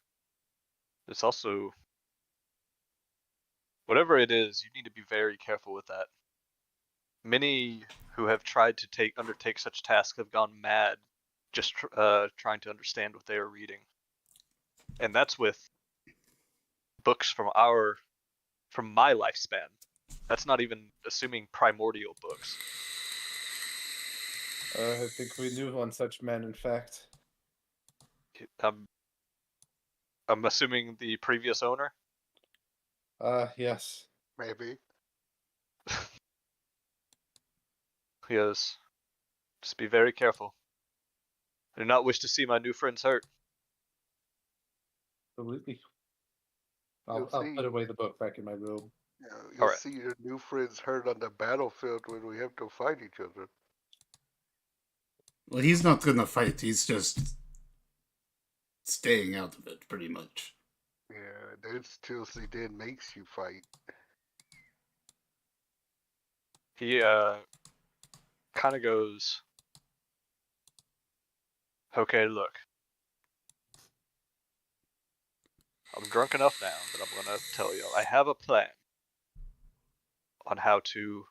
It's also, whatever it is, you need to be very careful with that. Many who have tried to undertake such tasks have gone mad just trying to understand what they are reading. And that's with books from my lifespan. That's not even assuming primordial books. I think we knew one such man, in fact. I'm assuming the previous owner? Yes. Maybe. He goes, just be very careful. I do not wish to see my new friends hurt. Absolutely. I'll put away the book back in my robe. Yeah, you'll see your new friends hurt on the battlefield when we have to fight each other. Well, he's not gonna fight. He's just staying out of it, pretty much. Yeah, that's Chelsea then makes you fight. He kind of goes, okay, look. I'm drunk enough now that I'm going to tell you. I have a plan on how to...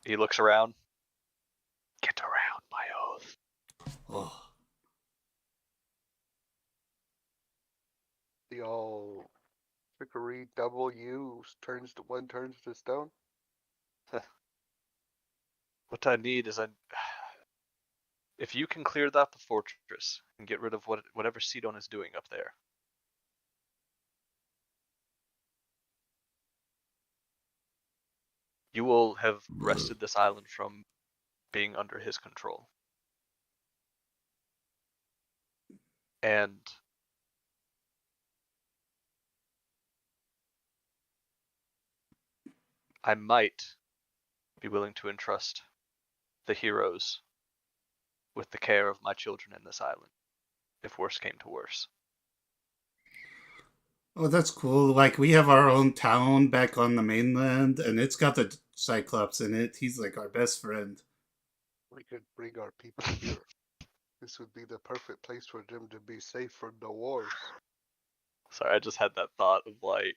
He looks around. Get around my oath. Oh. The all trickery W turns to stone. What I need is If you can clear out the fortress and get rid of whatever Sidon is doing up there, you will have wrested this island from being under his control. And I might be willing to entrust the heroes with the care of my children in this island, if worse came to worse. Oh, that's cool. Like, we have our own town back on the mainland, and it's got the Cyclops in it. He's like our best friend. We could bring our people here. This would be the perfect place for them to be safe from the wars. Sorry, I just had that thought of like,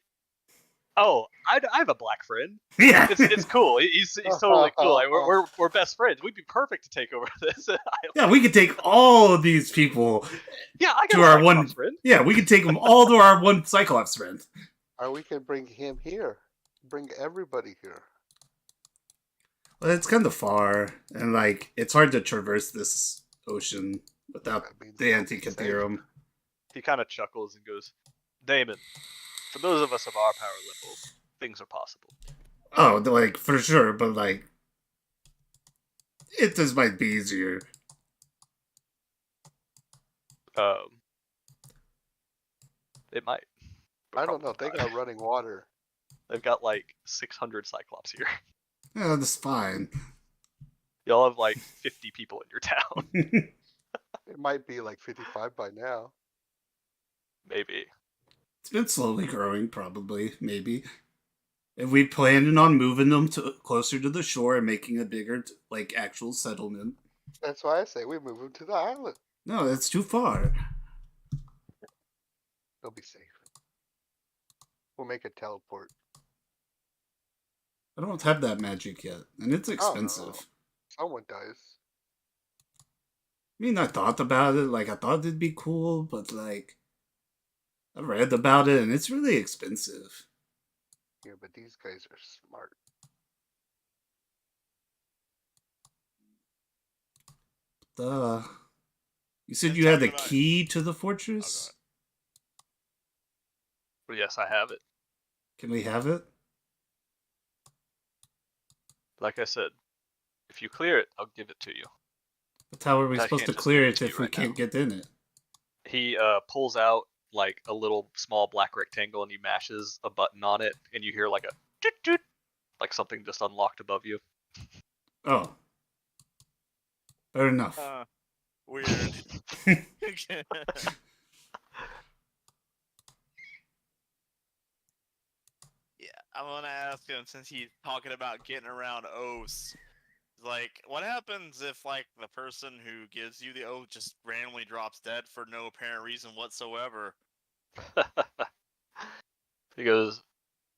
oh, I have a black friend. Yeah. It's cool. He's totally cool. Like, we're best friends. We'd be perfect to take over this island. Yeah, we could take all of these people Yeah, I got to a our Cyclops one friend. Yeah, we could take them all to our one Cyclops friend. Or we can bring him here. Bring everybody here. Well, it's kind of far, and like it's hard to traverse this ocean without That means the they'll be Antikythera. He kind of chuckles and goes, Damon, for those of us of our power level, things are possible. Oh, like for sure, but like it just might be easier. It might. but I don't know. probably They not. got running water. They've got like 600 Cyclops here. Yeah, that's fine. Y'all have like 50 people in your town. It might be like 55 by now. Maybe. It's been slowly growing, probably, maybe. If we planning on moving them to closer to the shore and making a bigger, like, actual settlement. That's why I say we move them to the island. No, that's too far. They'll be safe. We'll make a teleport. I don't have that magic yet, and it's expensive. Someone does. I mean, I thought about it, like, I thought it'd be cool, but, like, I read about it, and it's really expensive. Yeah, but these guys are smart. You said Been you had the talking about- key to the fortress? Well, yes, I have it. Can we have it? Like I said, if you clear it, I'll give it to you. But how are we I supposed to can't just clear give it it to if you we right can't now. get in it? He pulls out like a little small black rectangle and he mashes a button on it, and you hear like a toot toot, like something just unlocked above you. Oh. Fair enough. Weird. Yeah, I want to ask him, since he's talking about getting around oaths. Like, what happens if, like, the person who gives you the oath just randomly drops dead for no apparent reason whatsoever? He goes,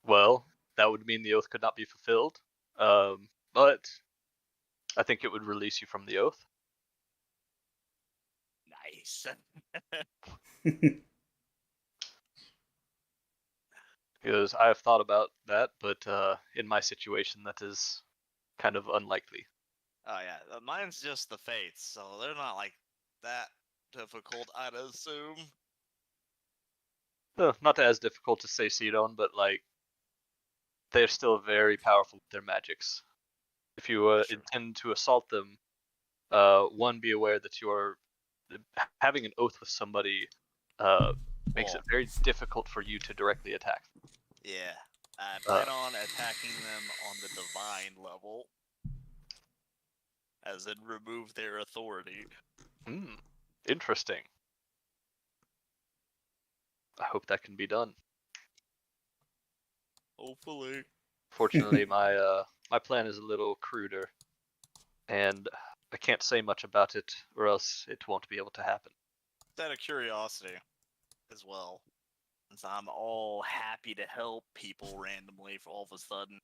well, that would mean the oath could not be fulfilled, but I think it would release you from the oath. Nice. He goes, I have thought about that, but in my situation, that is kind of unlikely. Oh yeah, mine's just the fates, so they're not like that difficult, I'd assume. Not as difficult to say Sidon, but like they're still very powerful with their magics. If you Sure. intend to assault them, one, be aware that you're having an oath with somebody makes it very difficult for you to directly attack them. Yeah, I plan on attacking them on the divine level, as in remove their authority. Interesting. I hope that can be done. Hopefully. Fortunately, my plan is a little cruder, and I can't say much about it, or else it won't be able to happen. Out of curiosity, as well, since I'm all happy to help people randomly for all of a sudden.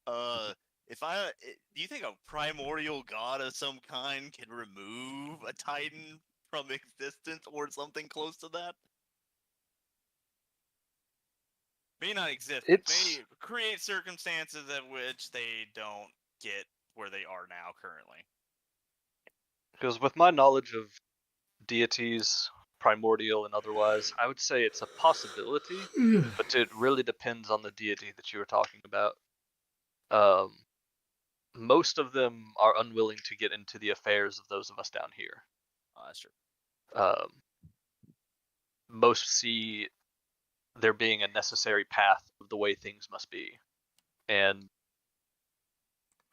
Do you think a primordial god of some kind can remove a titan from existence or something close to that? May not exist. May create circumstances at which they don't get where they are now currently. Because with my knowledge of deities, primordial and otherwise, I would say it's a possibility, but it really depends on the deity that you were talking about. Most of them are unwilling to get into the affairs of those of us down here. Oh, that's true. Most see there being a necessary path of the way things must be, and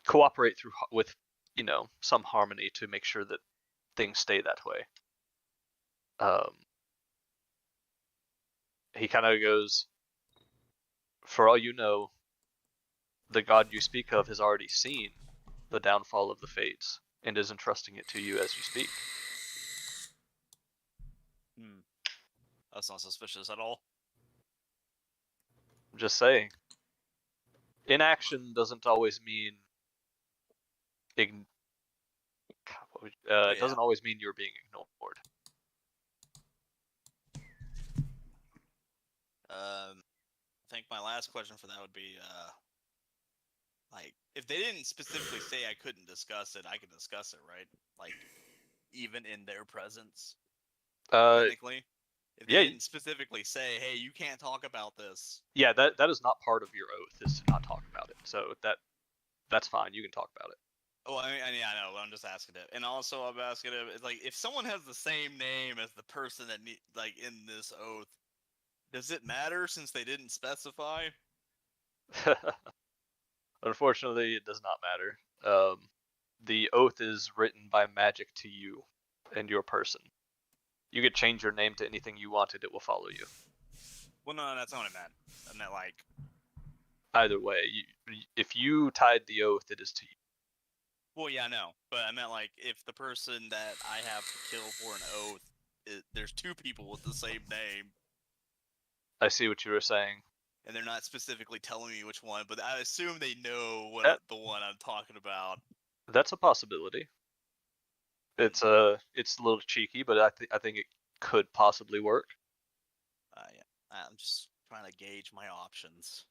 cooperate with some harmony to make sure that things stay that way. He kind of goes, for all you know, the god you speak of has already seen the downfall of the fates and is entrusting it to you as you speak. That's not suspicious at all. I'm just saying, inaction doesn't always mean it doesn't always mean you're being ignored. I think my last question for that would be, like, if they didn't specifically say I couldn't discuss it, I could discuss it, right? Like, even in their presence, technically. If they didn't specifically say, "Hey, you can't talk about this." Yeah, that is not part of your oath, is to not talk about it. So that's fine. You can talk about it. Oh, I know. But I'm just asking it, and also I'm asking it, like, if someone has the same name as the person that like in this oath, does it matter since they didn't specify? Unfortunately, it does not matter. The oath is written by magic to you and your person. You could change your name to anything you wanted; it will follow you. Well, no, that's not what I meant. I meant like. Either way, if you tied the oath, it is to you. Well, yeah, no, but I meant like if the person that I have to kill for an oath, there's two people with the same name. I see what you were saying. And they're not specifically telling me which one, but I assume they know what the one I'm talking about. That's a possibility. It's a little cheeky, but I think it could possibly work. Yeah, I'm just trying to gauge my options.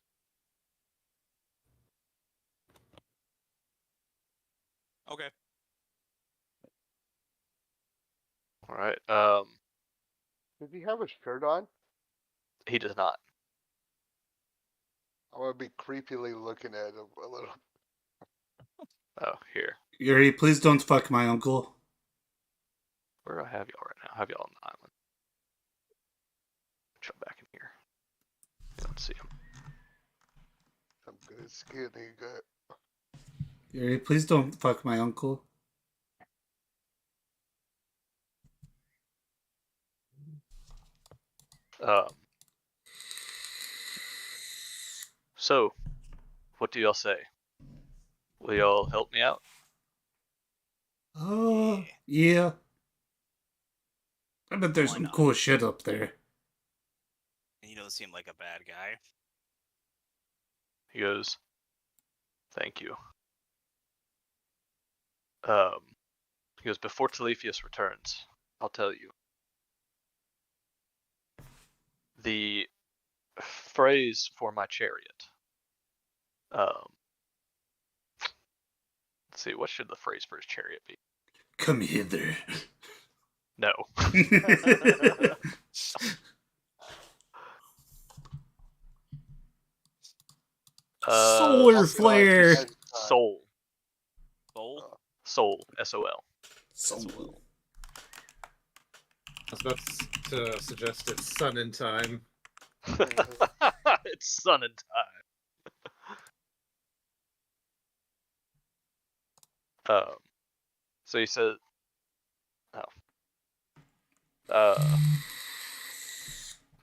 Okay. All right. Does he have a shirt on? He does not. I'm gonna be creepily looking at him a little. Oh, here. Yuri, please don't fuck my uncle. Where do I have y'all right now? I have y'all on the island. Jump back in here. You don't see him. Some good skin he got. Yuri, please don't fuck my uncle. So, what do y'all say? Will y'all help me out? Yeah. I bet there's some cool shit up there. He doesn't seem like a bad guy. He goes, thank you. He goes, before Telefius returns, I'll tell you. The phrase for my chariot. Let's see, what should the phrase for his chariot be? Come hither. No. Solar flare. Soul. Soul? Soul. S-O-L. Soul. I was about to suggest it's sun in time. It's sun and time. So he says,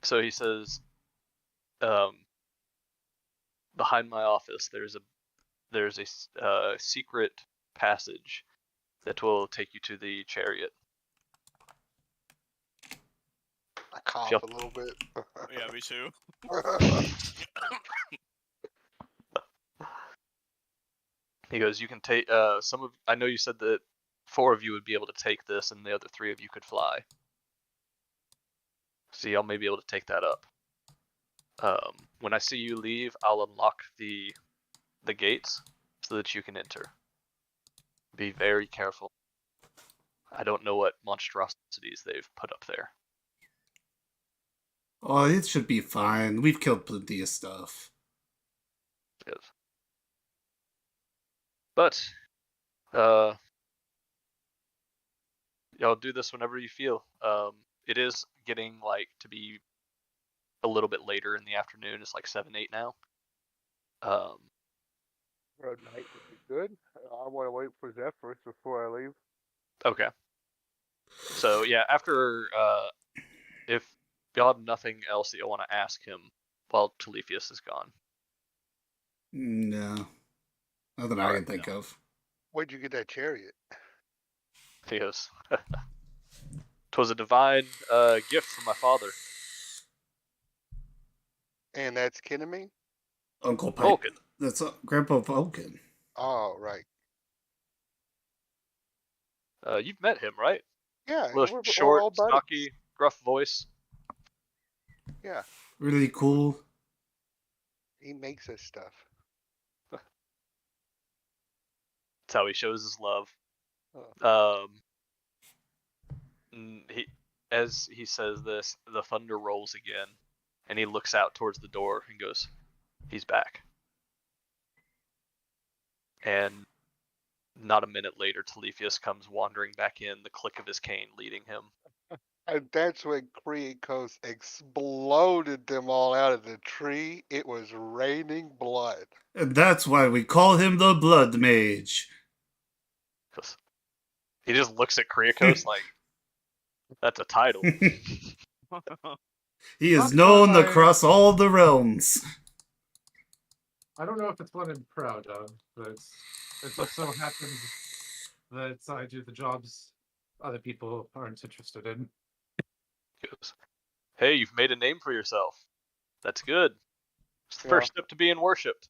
so he says, behind my office there's a secret passage that will take you to the chariot. I cough a little bit. Yeah, me too. He goes, you can take I know you said that 4 of you would be able to take this and the other 3 of you could fly. See, I'll maybe able to take that up. When I see you leave, I'll unlock the gates so that you can enter. Be very careful. I don't know what monstrosities they've put up there. Oh, it should be fine. We've killed plenty of stuff. Yes. But, y'all do this whenever you feel. It is getting like to be a little bit later in the afternoon. It's like 7, 8 now. Road night would be good. I want to wait for Zephyr before I leave. Okay. So yeah, after if y'all have nothing else that you want to ask him while Telefius is gone. No. Nothing I can think of. Where'd you get that chariot? Theos. 'Twas a divine gift from my father. And that's Kinnami? Uncle Pipe. Vulcan. That's Grandpa Vulcan. Oh, right. You've met him, right? Yeah, Little we're short, all buddies. stocky, gruff voice. Yeah, Really cool. he makes us stuff. That's how he shows his love. Oh. As he says this, the thunder rolls again, and he looks out towards the door and goes, "He's back." And not a minute later, Telefius comes wandering back in, the click of his cane leading him. And that's when Kriakos exploded them all out of the tree. It was raining blood. And that's why we call him the Blood Mage. Because he just looks at Kriakos like, that's a title. He is That's known why- across all the realms. I don't know if it's what I'm proud of, but it just so happens that I do the jobs other people aren't interested in. He goes, "Hey, you've made a name for yourself. That's good. It's the Yeah. first step to being worshipped."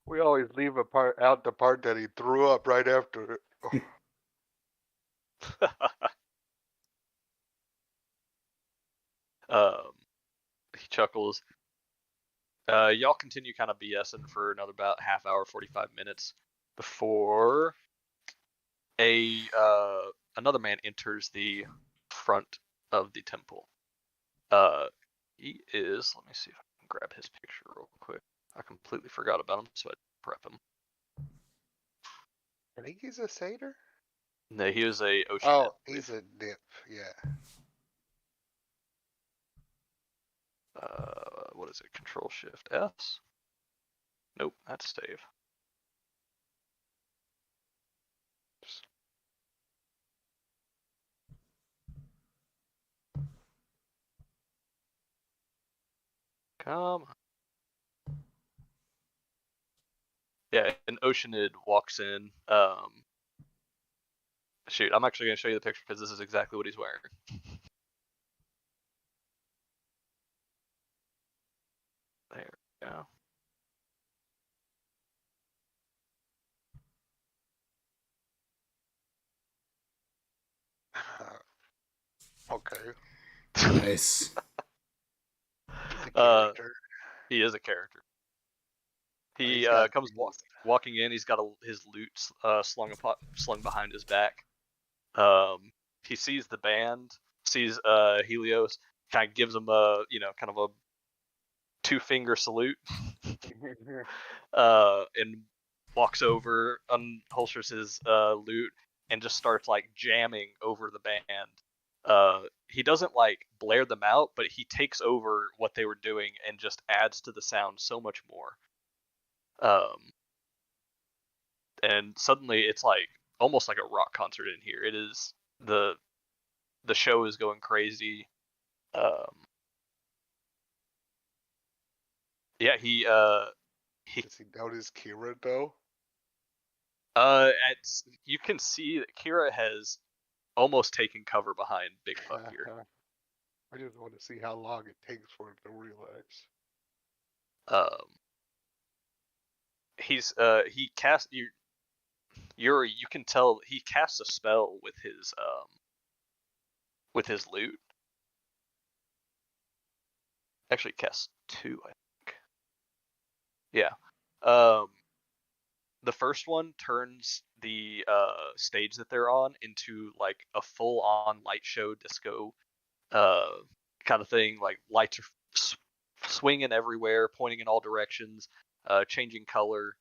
We always leave out the part that he threw up right after it. He chuckles. Y'all continue kind of BSing for another about half hour, 45 minutes before another man enters the front of the temple. He is, let me see if I can grab his picture real quick. I completely forgot about him, so I prep him. I think he's a satyr. No, he was a ocean. Oh, he's a nymph. Yeah. What is it? Control Shift S? Nope, that's Stave. Come on. Yeah, an Oceanid walks in. Shoot, I'm actually going to show you the picture because this is exactly what he's wearing. There we go. Okay. Nice. He's a character. He is a character. He He's got comes walking in. He's got his loot slung behind his back. He sees the band, sees Helios, kind of gives him a kind of a 2-finger salute, and walks over, unholsters his loot, and just starts like jamming over the band. He doesn't like blare them out, but he takes over what they were doing and just adds to the sound so much more. And suddenly it's like almost like a rock concert in here. It is the show is going crazy. Yeah, he Does he notice Kira though? you can see that Kira has almost taken cover behind Big Fuck here. I just want to see how long it takes for him to realize. He casts you can tell he casts a spell with his loot. Actually casts 2, I think. Yeah. The first one turns the stage that they're on into like a full-on light show disco kind of thing. Like lights are swinging everywhere, pointing in all directions, changing color.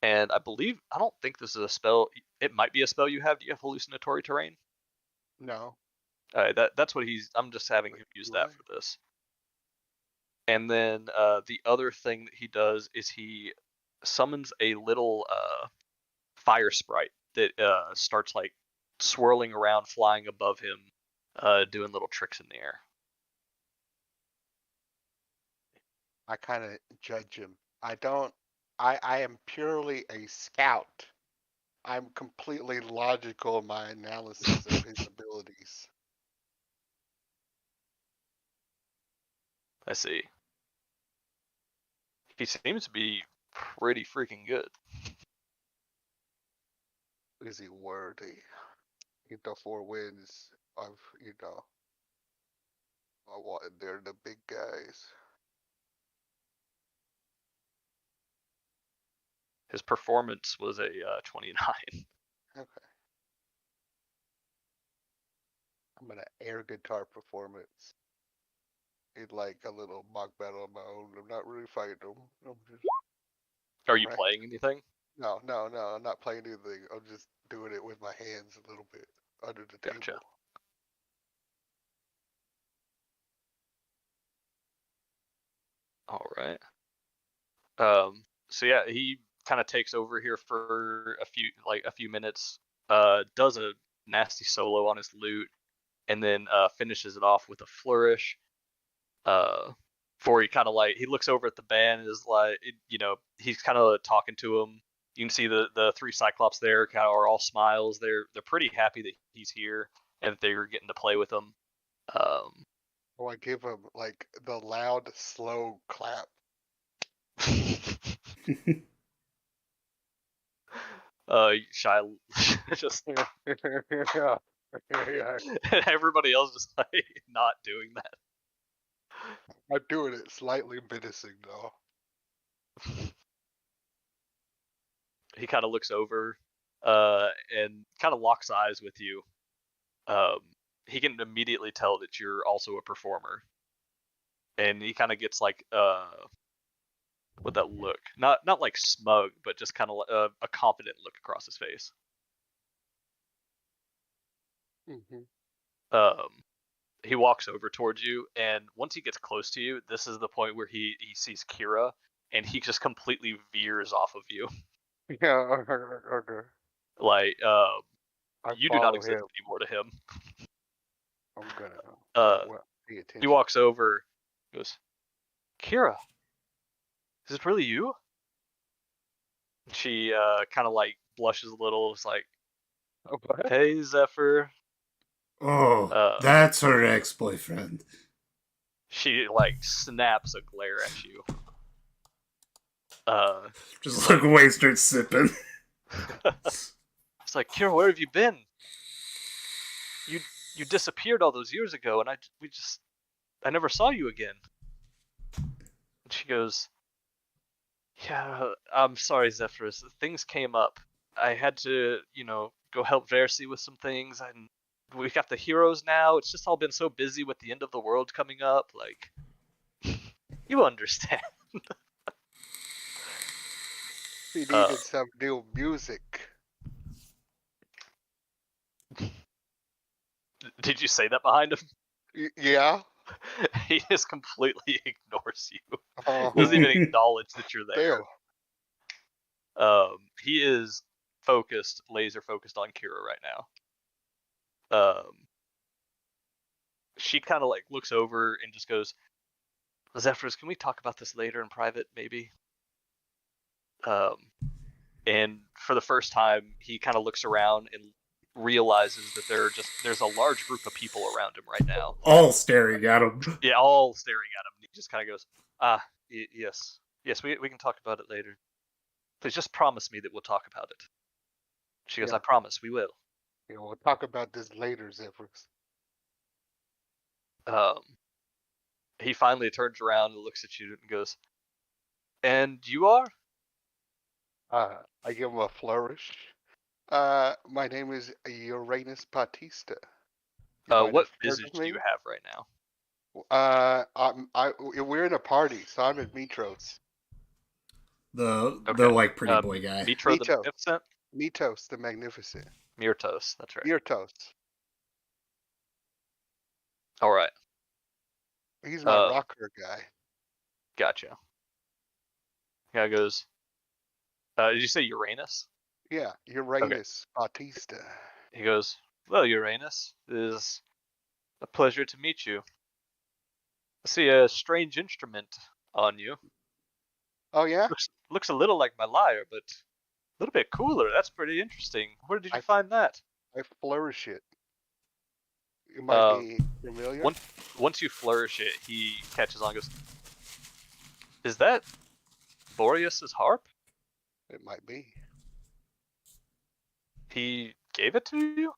And I don't think this is a spell. It might be a spell you have. Do you have hallucinatory terrain? No. That's what I'm just having him use that for this. And then the other thing that he does is he summons a little fire sprite that starts like swirling around, flying above him, doing little tricks in the air. I kind of judge him. I am purely a scout. I'm completely logical in my analysis of his abilities. I see. He seems to be pretty freaking good. Is he worthy? The 4 wins of, they're the big guys. His performance was a 29. Okay. I'm gonna air guitar performance. It's like a little mock battle of my own. I'm not really fighting them. Are you playing anything? No, I'm not playing anything. I'm just doing it with my hands a little bit under the Gotcha. table. All right. So yeah, he kind of takes over here for a few minutes, does a nasty solo on his lute, and then finishes it off with a flourish. Before he kind of he looks over at the band and is like, he's kind of talking to him. You can see the 3 Cyclops there kind of are all smiles. They're pretty happy that he's here and that they're getting to play with him. I give him like the loud, slow clap. Shy just everybody else just like not doing that. I'm doing it slightly menacing though. He kind of looks over and kind of locks eyes with you. He can immediately tell that you're also a performer, and he kind of gets like with that look, not like smug, but just kind of a confident look across his face. He walks over towards you, and once he gets close to you, this is the point where he sees Kira, and he just completely veers off of you. Yeah, okay. Like, you do not exist anymore to him. I'm gonna pay attention. He walks over, goes, Kira, is this really you? She kind of like blushes a little. It's like, hey, Zephyr. Oh, that's her ex-boyfriend. She like snaps a glare at you. Just look away, start sipping. It's like, Kira, where have you been? You disappeared all those years ago, and I never saw you again. And she goes, yeah, I'm sorry, Zephyrus. Things came up. I had to, go help Versi with some things, and we got the heroes now. It's just all been so busy with the end of the world coming up. Like, you understand. He needed some new music. Did you say that behind him? Yeah. He just completely ignores you. Doesn't even acknowledge that you're there. Damn. He is laser focused on Kira right now. She kind of like looks over and just goes, Zephyrus, can we talk about this later in private, maybe? And for the first time, he kind of looks around and realizes that there's a large group of people around him right now. All staring at him. Yeah, all staring at him. He just kind of goes, yes, we can talk about it later. Please just promise me that we'll talk about it. She goes, I promise, we will. Yeah, we'll talk about this later, Zephyrus. He finally turns around and looks at you and goes, and you are? I give him a flourish. My name is Uranus Batista. You might What have heard visage of do me. you have right now? We're in a party, so I'm in Mitros. The Okay. like pretty boy guy. Mitro the Mito. Magnificent? Mitos the Magnificent. Myrtos, that's right. Mirtos. All right. He's my rocker guy. Gotcha. Guy goes, did you say Uranus? Yeah, Uranus Batista. He goes, well, Uranus, it is a pleasure to meet you. I see a strange instrument on you. Oh yeah? Looks a little like my lyre, but a little bit cooler. That's pretty interesting. Where did you find that? I flourish it. It might be familiar. Once you flourish it, he catches on and goes, is that Boreas's harp? It might be. He gave it to you?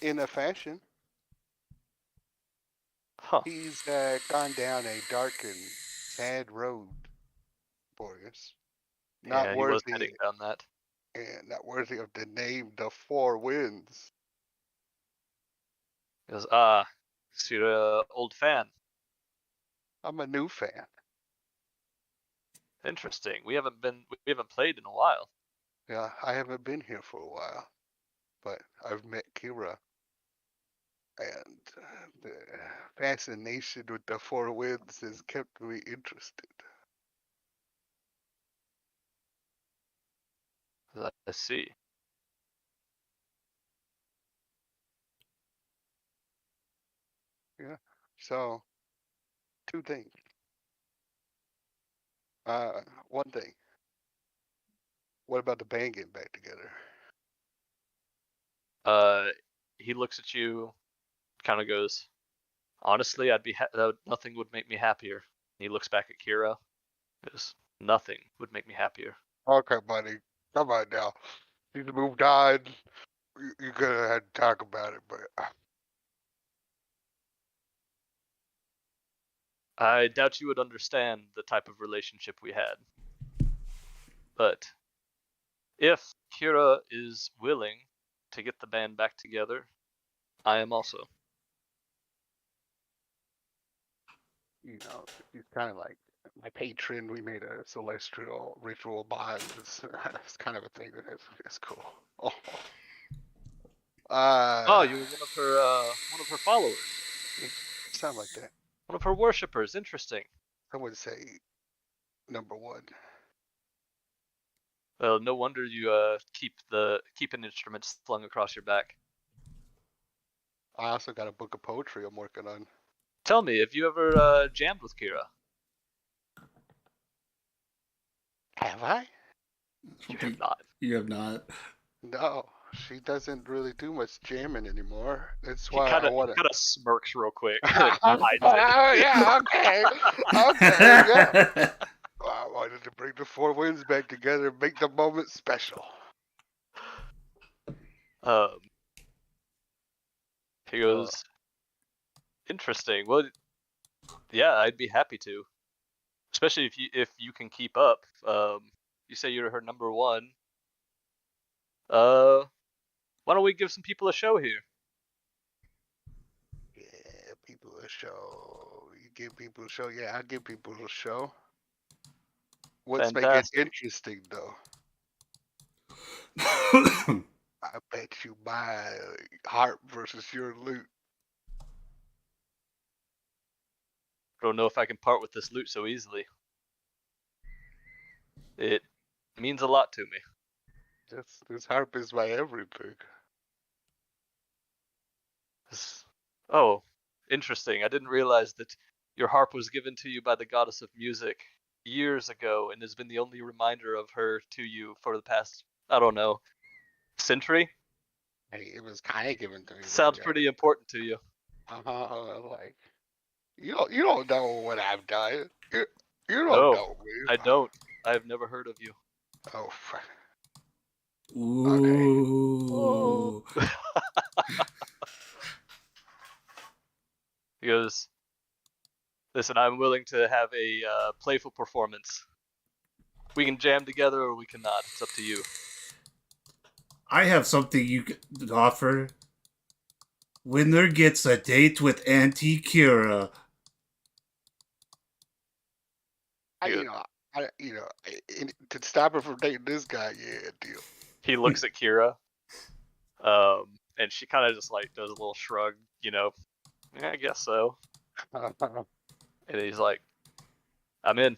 In a fashion. Huh. He's gone down a dark and sad road, Boreas. Not Yeah, he was worthy, heading down that. and not worthy of the name the Four Winds. He goes, so you're an old fan. I'm a new fan. Interesting. We haven't played in a while. Yeah, I haven't been here for a while, but I've met Kira, and the fascination with the Four Winds has kept me interested. I see. Yeah. So, two things. One thing. What about the band getting back together? He looks at you, kind of goes, honestly, nothing would make me happier. He looks back at Kira. Goes, nothing would make me happier. Okay, buddy. Come on now. He's moved on. You're gonna have to talk about it, but I doubt you would understand the type of relationship we had. But if Kira is willing to get the band back together, I am also. you know, he's kind of like my patron. We made a celestial ritual bond. It's kind of a thing that is cool. Oh. You were one of her followers. Sound like that. One of her worshippers. Interesting. I would say number one. Well, no wonder you keep an instrument slung across your back. I also got a book of poetry I'm working on. Tell me, have you ever jammed with Kira? Have I? You have not. You have not. No, she doesn't really do much jamming anymore. That's He why kind I of want to. smirks real quick. Oh yeah, okay, yeah. I wanted to bring the Four Winds back together and make the moment special. He goes, interesting. Well, yeah, I'd be happy to, especially if you can keep up. You say you're her number one. Why don't we give some people a show here? Yeah, people a show. You give people a show. Yeah, I'll give people a show. What's make it interesting though? I bet you my harp versus your lute. Don't know if I can part with this loot so easily. It means a lot to me. This harp is my everything. Oh, interesting. I didn't realize that your harp was given to you by the goddess of music years ago and has been the only reminder of her to you for the past, I don't know, century? Hey, it was kind of given to me. Sounds pretty important to you. Like, you don't know what I've done. You don't know me. I don't. I have never heard of you. Oh, Ooh. Okay. He goes, listen, I'm willing to have a playful performance. We can jam together or we cannot. It's up to you. I have something you could offer. Winner gets a date with Auntie Kira. To stop her from dating this guy, yeah, deal. He looks at Kira, and she kind of just like does a little shrug, Yeah, I guess so. And he's like, "I'm in."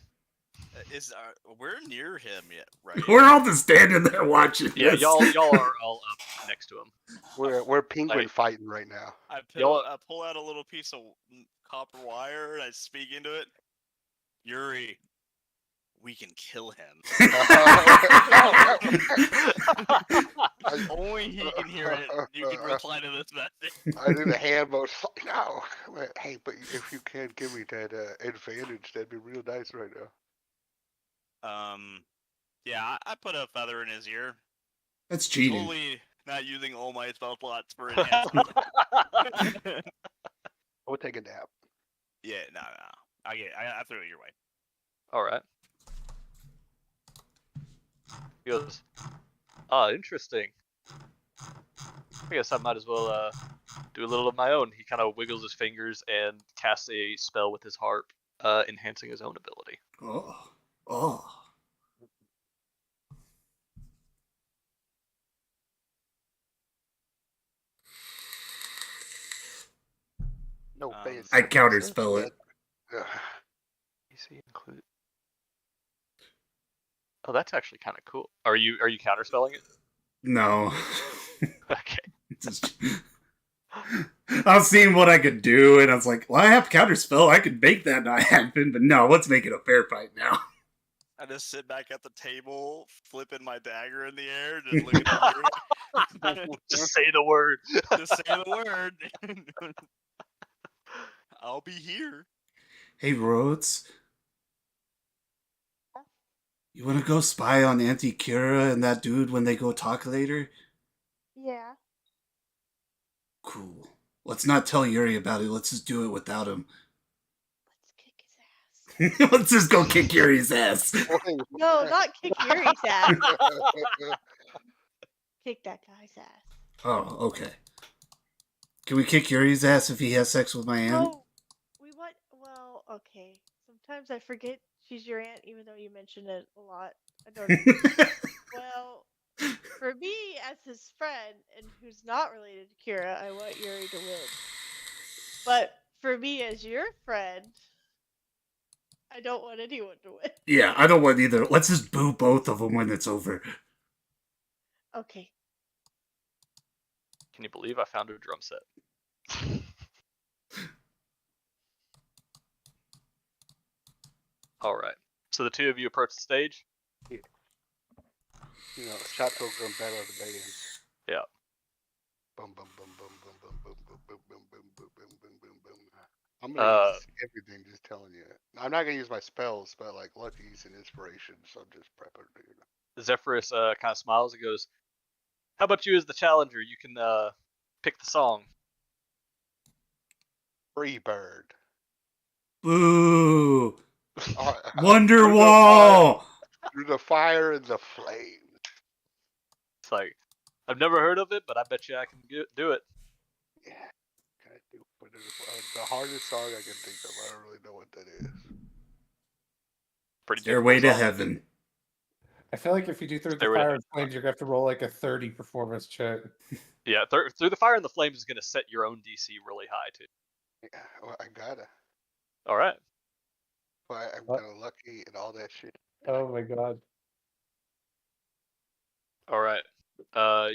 We're near him yet, right? We're all just standing there watching. Yeah, this. y'all are all up next to him. We're penguin fighting right now. I pull out a little piece of copper wire and I speak into it. Yuri, we can kill him. Only he can hear it. You can reply to this message. I do the hand motion. No. Hey, but if you can give me that advantage, that'd be real nice right now. Yeah, I put a feather in his ear. That's cheating. Totally not using all my spell slots for enhancement. We'll take a nap. Yeah, no. I threw it your way. All right. He goes, interesting. I guess I might as well do a little of my own. He kind of wiggles his fingers and casts a spell with his harp, enhancing his own ability. Oh. No face. I counterspell it. PC include. Oh, that's actually kind of cool. Are you counterspelling it? No. Okay. I was seeing what I could do, and I was like, well, I have counterspell. I could make that not happen, but no, let's make it a fair fight now. I just sit back at the table, flipping my dagger in the air, just looking at you. Just say the word. Just say the word. I'll be here. Hey, Rhodes. You want to go spy on Auntie Kira and that dude when they go talk later? Yeah. Cool. Let's not tell Yuri about it. Let's just do it without him. Let's kick his ass. Let's just go kick Yuri's ass. No, not kick Yuri's ass. Kick that guy's ass. Oh, okay. Can we kick Yuri's ass if he has sex with my aunt? Oh, well, okay. Sometimes I forget she's your aunt, even though you mention it a lot. I don't know. Well, for me, as his friend, and who's not related to Kira, I want Yuri to win. But for me, as your friend, I don't want anyone to win. Yeah, I don't want either. Let's just boo both of them when it's over. Okay. Can you believe I found a drum set? All right. So the two of you approach the stage. You know, shot to a drum battle of the bands. Yeah. Boom, boom, boom, boom, boom, boom, boom, boom, boom, boom, boom, boom, boom, boom, boom, boom. I'm gonna use everything. Just telling you. I'm not gonna use my spells, but like luckies and inspiration. So I'm just prepping. Zephyrus kind of smiles and goes, "How about you as the challenger? You can pick the song." Freebird. Boo! Wonderwall! Through the fire and the flames. It's like, I've never heard of it, but I bet you I can do it. Yeah, can I do it? The hardest song I can think of. I don't really know what that is. Pretty Stairway to Heaven. I feel like if you do Through the Fire and Flames, you're going to have to roll like a 30 performance check. Yeah, Through the Fire and the Flames is going to set your own DC really high, too. Yeah, well, I gotta. All right. But I'm kind of lucky and all that shit. Oh my god. All right.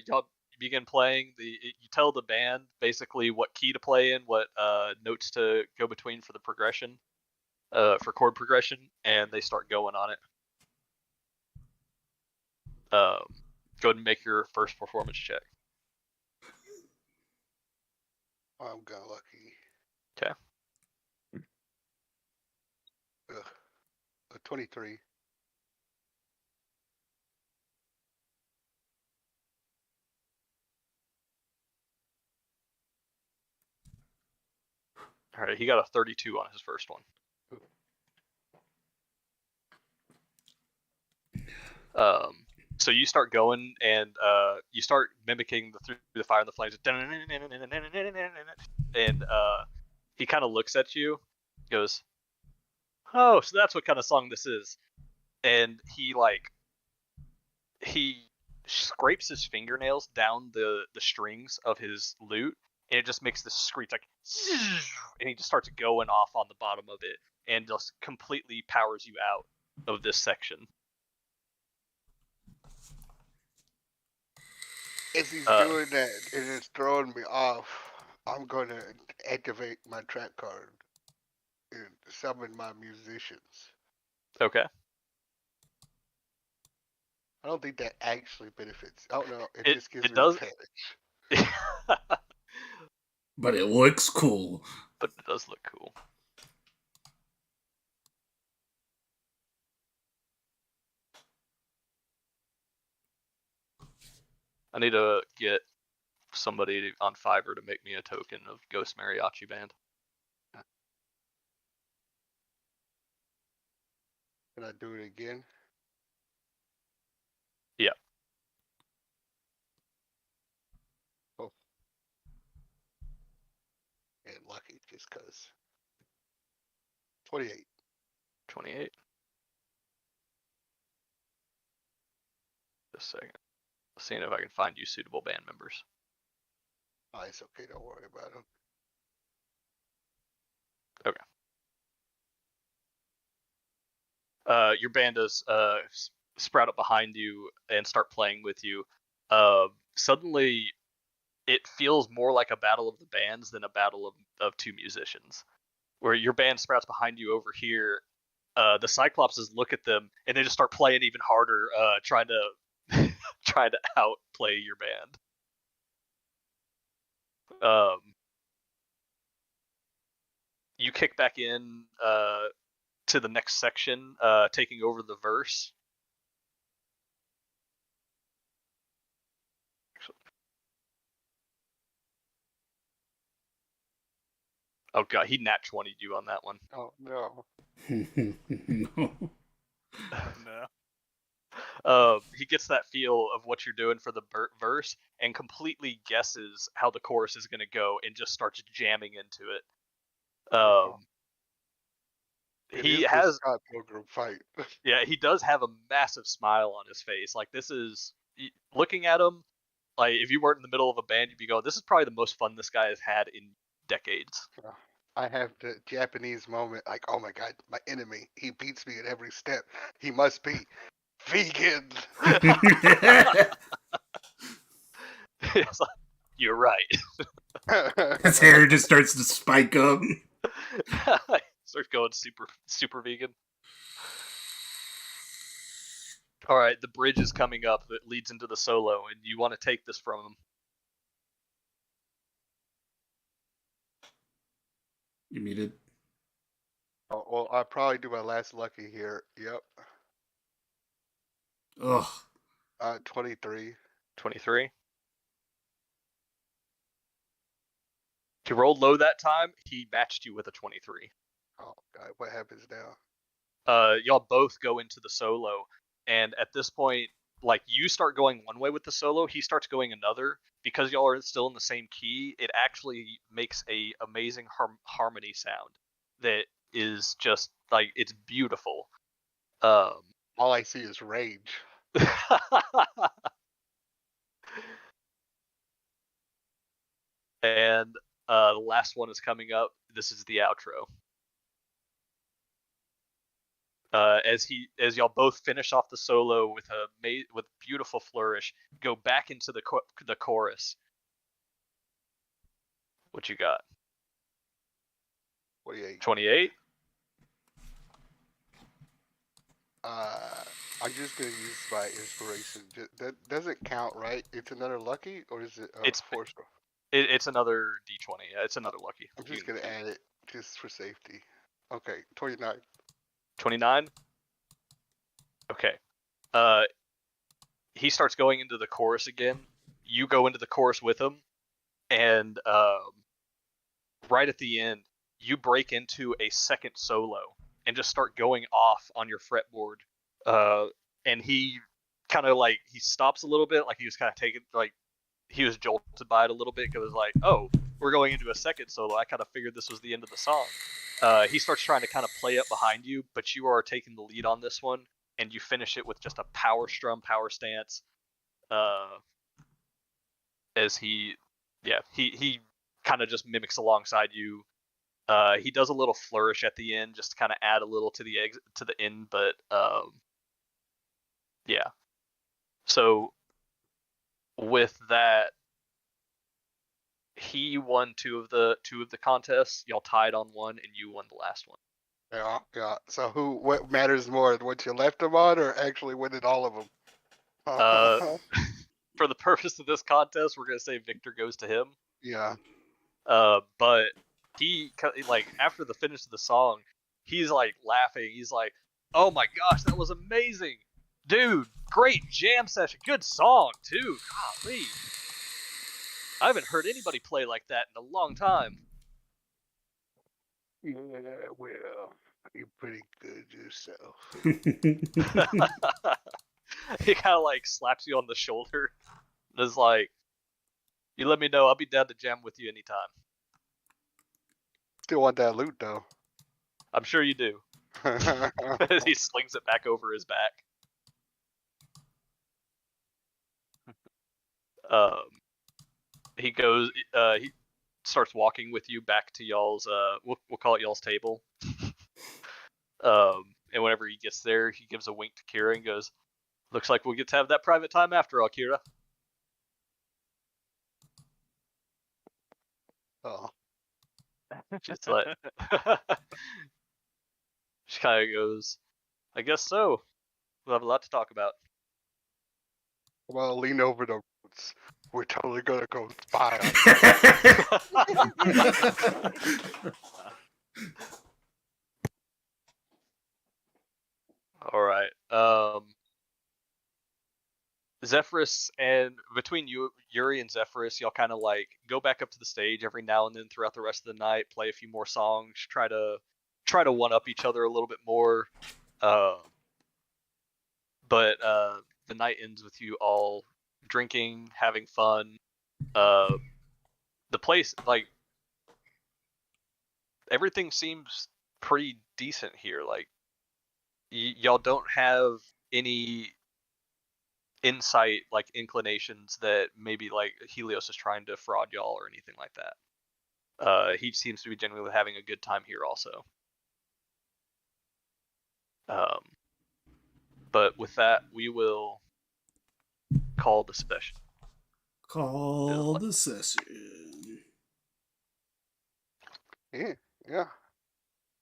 Y'all begin playing. You tell the band basically what key to play in, what notes to go between for the progression, for chord progression, and they start going on it. Go ahead and make your first performance check. I'm kind of lucky. Okay. 23. All right, he got a 32 on his first one. So you start going, and you start mimicking through the fire and the flames, and he kind of looks at you, goes, "Oh, so that's what kind of song this is," and he scrapes his fingernails down the strings of his lute, and it just makes this screech like, and he just starts going off on the bottom of it, and just completely powers you out of this section. As he's doing that and it's throwing me off, I'm going to activate my track card and summon my musicians. Okay. I don't think that actually benefits. Oh no, it just gives me does. advantage. But it looks cool. But it does look cool. I need to get somebody on Fiverr to make me a token of Ghost Mariachi Band. Can I do it again? Yeah. Oh. And lucky just cause. 28. 28. Just a second. Seeing if I can find you suitable band members. Oh, it's okay. Don't worry about them. Okay. Your band does sprout up behind you and start playing with you. Suddenly, it feels more like a battle of the bands than a battle of two musicians. Where your band sprouts behind you over here, the Cyclopses look at them and they just start playing even harder, trying to outplay your band. You kick back in to the next section, taking over the verse. Oh god, he nat 20'd you on that one. Oh no. No. No. He gets that feel of what you're doing for the verse and completely guesses how the chorus is going to go and just starts jamming into it. He has Scott Pilgrim fight. Yeah, he does have a massive smile on his face. Like, this is, looking at him, like, if you weren't in the middle of a band, you'd be going, this is probably the most fun this guy has had in decades. I have the Japanese moment, like, oh my god, my enemy. He beats me at every step. He must be vegan. It's like, you're right. His hair just starts to spike up. Starts going super vegan. All right, the bridge is coming up that leads into the solo, and you want to take this from him. You muted. Oh, well, I'll probably do my last lucky here. Yep. Ugh. 23. 23. He rolled low that time. He matched you with a 23. Oh god, what happens now? Y'all both go into the solo, and at this point, like, you start going one way with the solo, he starts going another. Because y'all are still in the same key, it actually makes a amazing harmony sound that is just, like, it's beautiful. All I see is rage. And the last one is coming up. This is the outro. As y'all both finish off the solo with beautiful flourish, go back into the chorus. What you got? 28. 28. I'm just gonna use my inspiration. That doesn't count, right? It's another lucky, or is it? It's force? It's another D20. Yeah, it's another lucky. I'm just gonna add it just for safety. Okay, 29. 29. Okay. He starts going into the chorus again. You go into the chorus with him, and right at the end, you break into a second solo and just start going off on your fretboard. And he kind of like he stops a little bit, like he was kind of taken, like he was jolted by it a little bit because like, oh, we're going into a second solo. I kind of figured this was the end of the song. He starts trying to kind of play it behind you, but you are taking the lead on this one, and you finish it with just a power strum, power stance. As he kind of just mimics alongside you. He does a little flourish at the end, just to kind of add a little to the end, but yeah. So with that, he won two of the contests. Y'all tied on one, and you won the last one. Yeah. So what matters more, what you left him on, or actually winning all of them? For the purpose of this contest, we're gonna say Victor goes to him. Yeah. But he, like, after the finish of the song, he's like laughing. He's like, "Oh my gosh, that was amazing, dude! Great jam session, good song too. Golly, I haven't heard anybody play like that in a long time." Yeah, well, you're pretty good yourself. He kind of like slaps you on the shoulder and is like, "You let me know. I'll be down to jam with you anytime." Still want that loot though. I'm sure you do. He slings it back over his back. He goes. He starts walking with you back to y'all's. We'll call it y'all's table. And whenever he gets there, he gives a wink to Kira and goes, "Looks like we'll get to have that private time after all, Kira." Oh. Just like, she kind of goes, "I guess so. We'll have a lot to talk about." Well, lean over the roots. We're totally gonna go spy on All right. Zephyrus, and between you, Yuri and Zephyrus, y'all kind of like go back up to the stage every now and then throughout the rest of the night, play a few more songs, try to one up each other a little bit more. But the night ends with you all drinking, having fun. The place, like, everything seems pretty decent here. Like, y'all don't have any insight, like, inclinations that maybe like Helios is trying to fraud y'all or anything like that. He seems to be genuinely having a good time here also. But with that, we will call the session. Call the session. Yeah.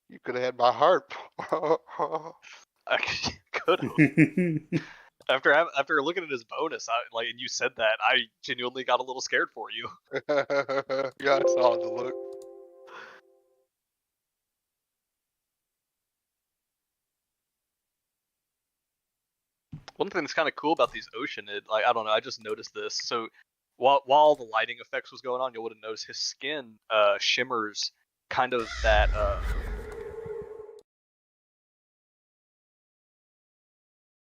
You could have had my harp. I could have. After looking at his bonus, and you said that, I genuinely got a little scared for you. Yeah, I saw the look. One thing that's kind of cool about these ocean, I don't know, I just noticed this. So while the lighting effects was going on, you would have noticed his skin shimmers kind of that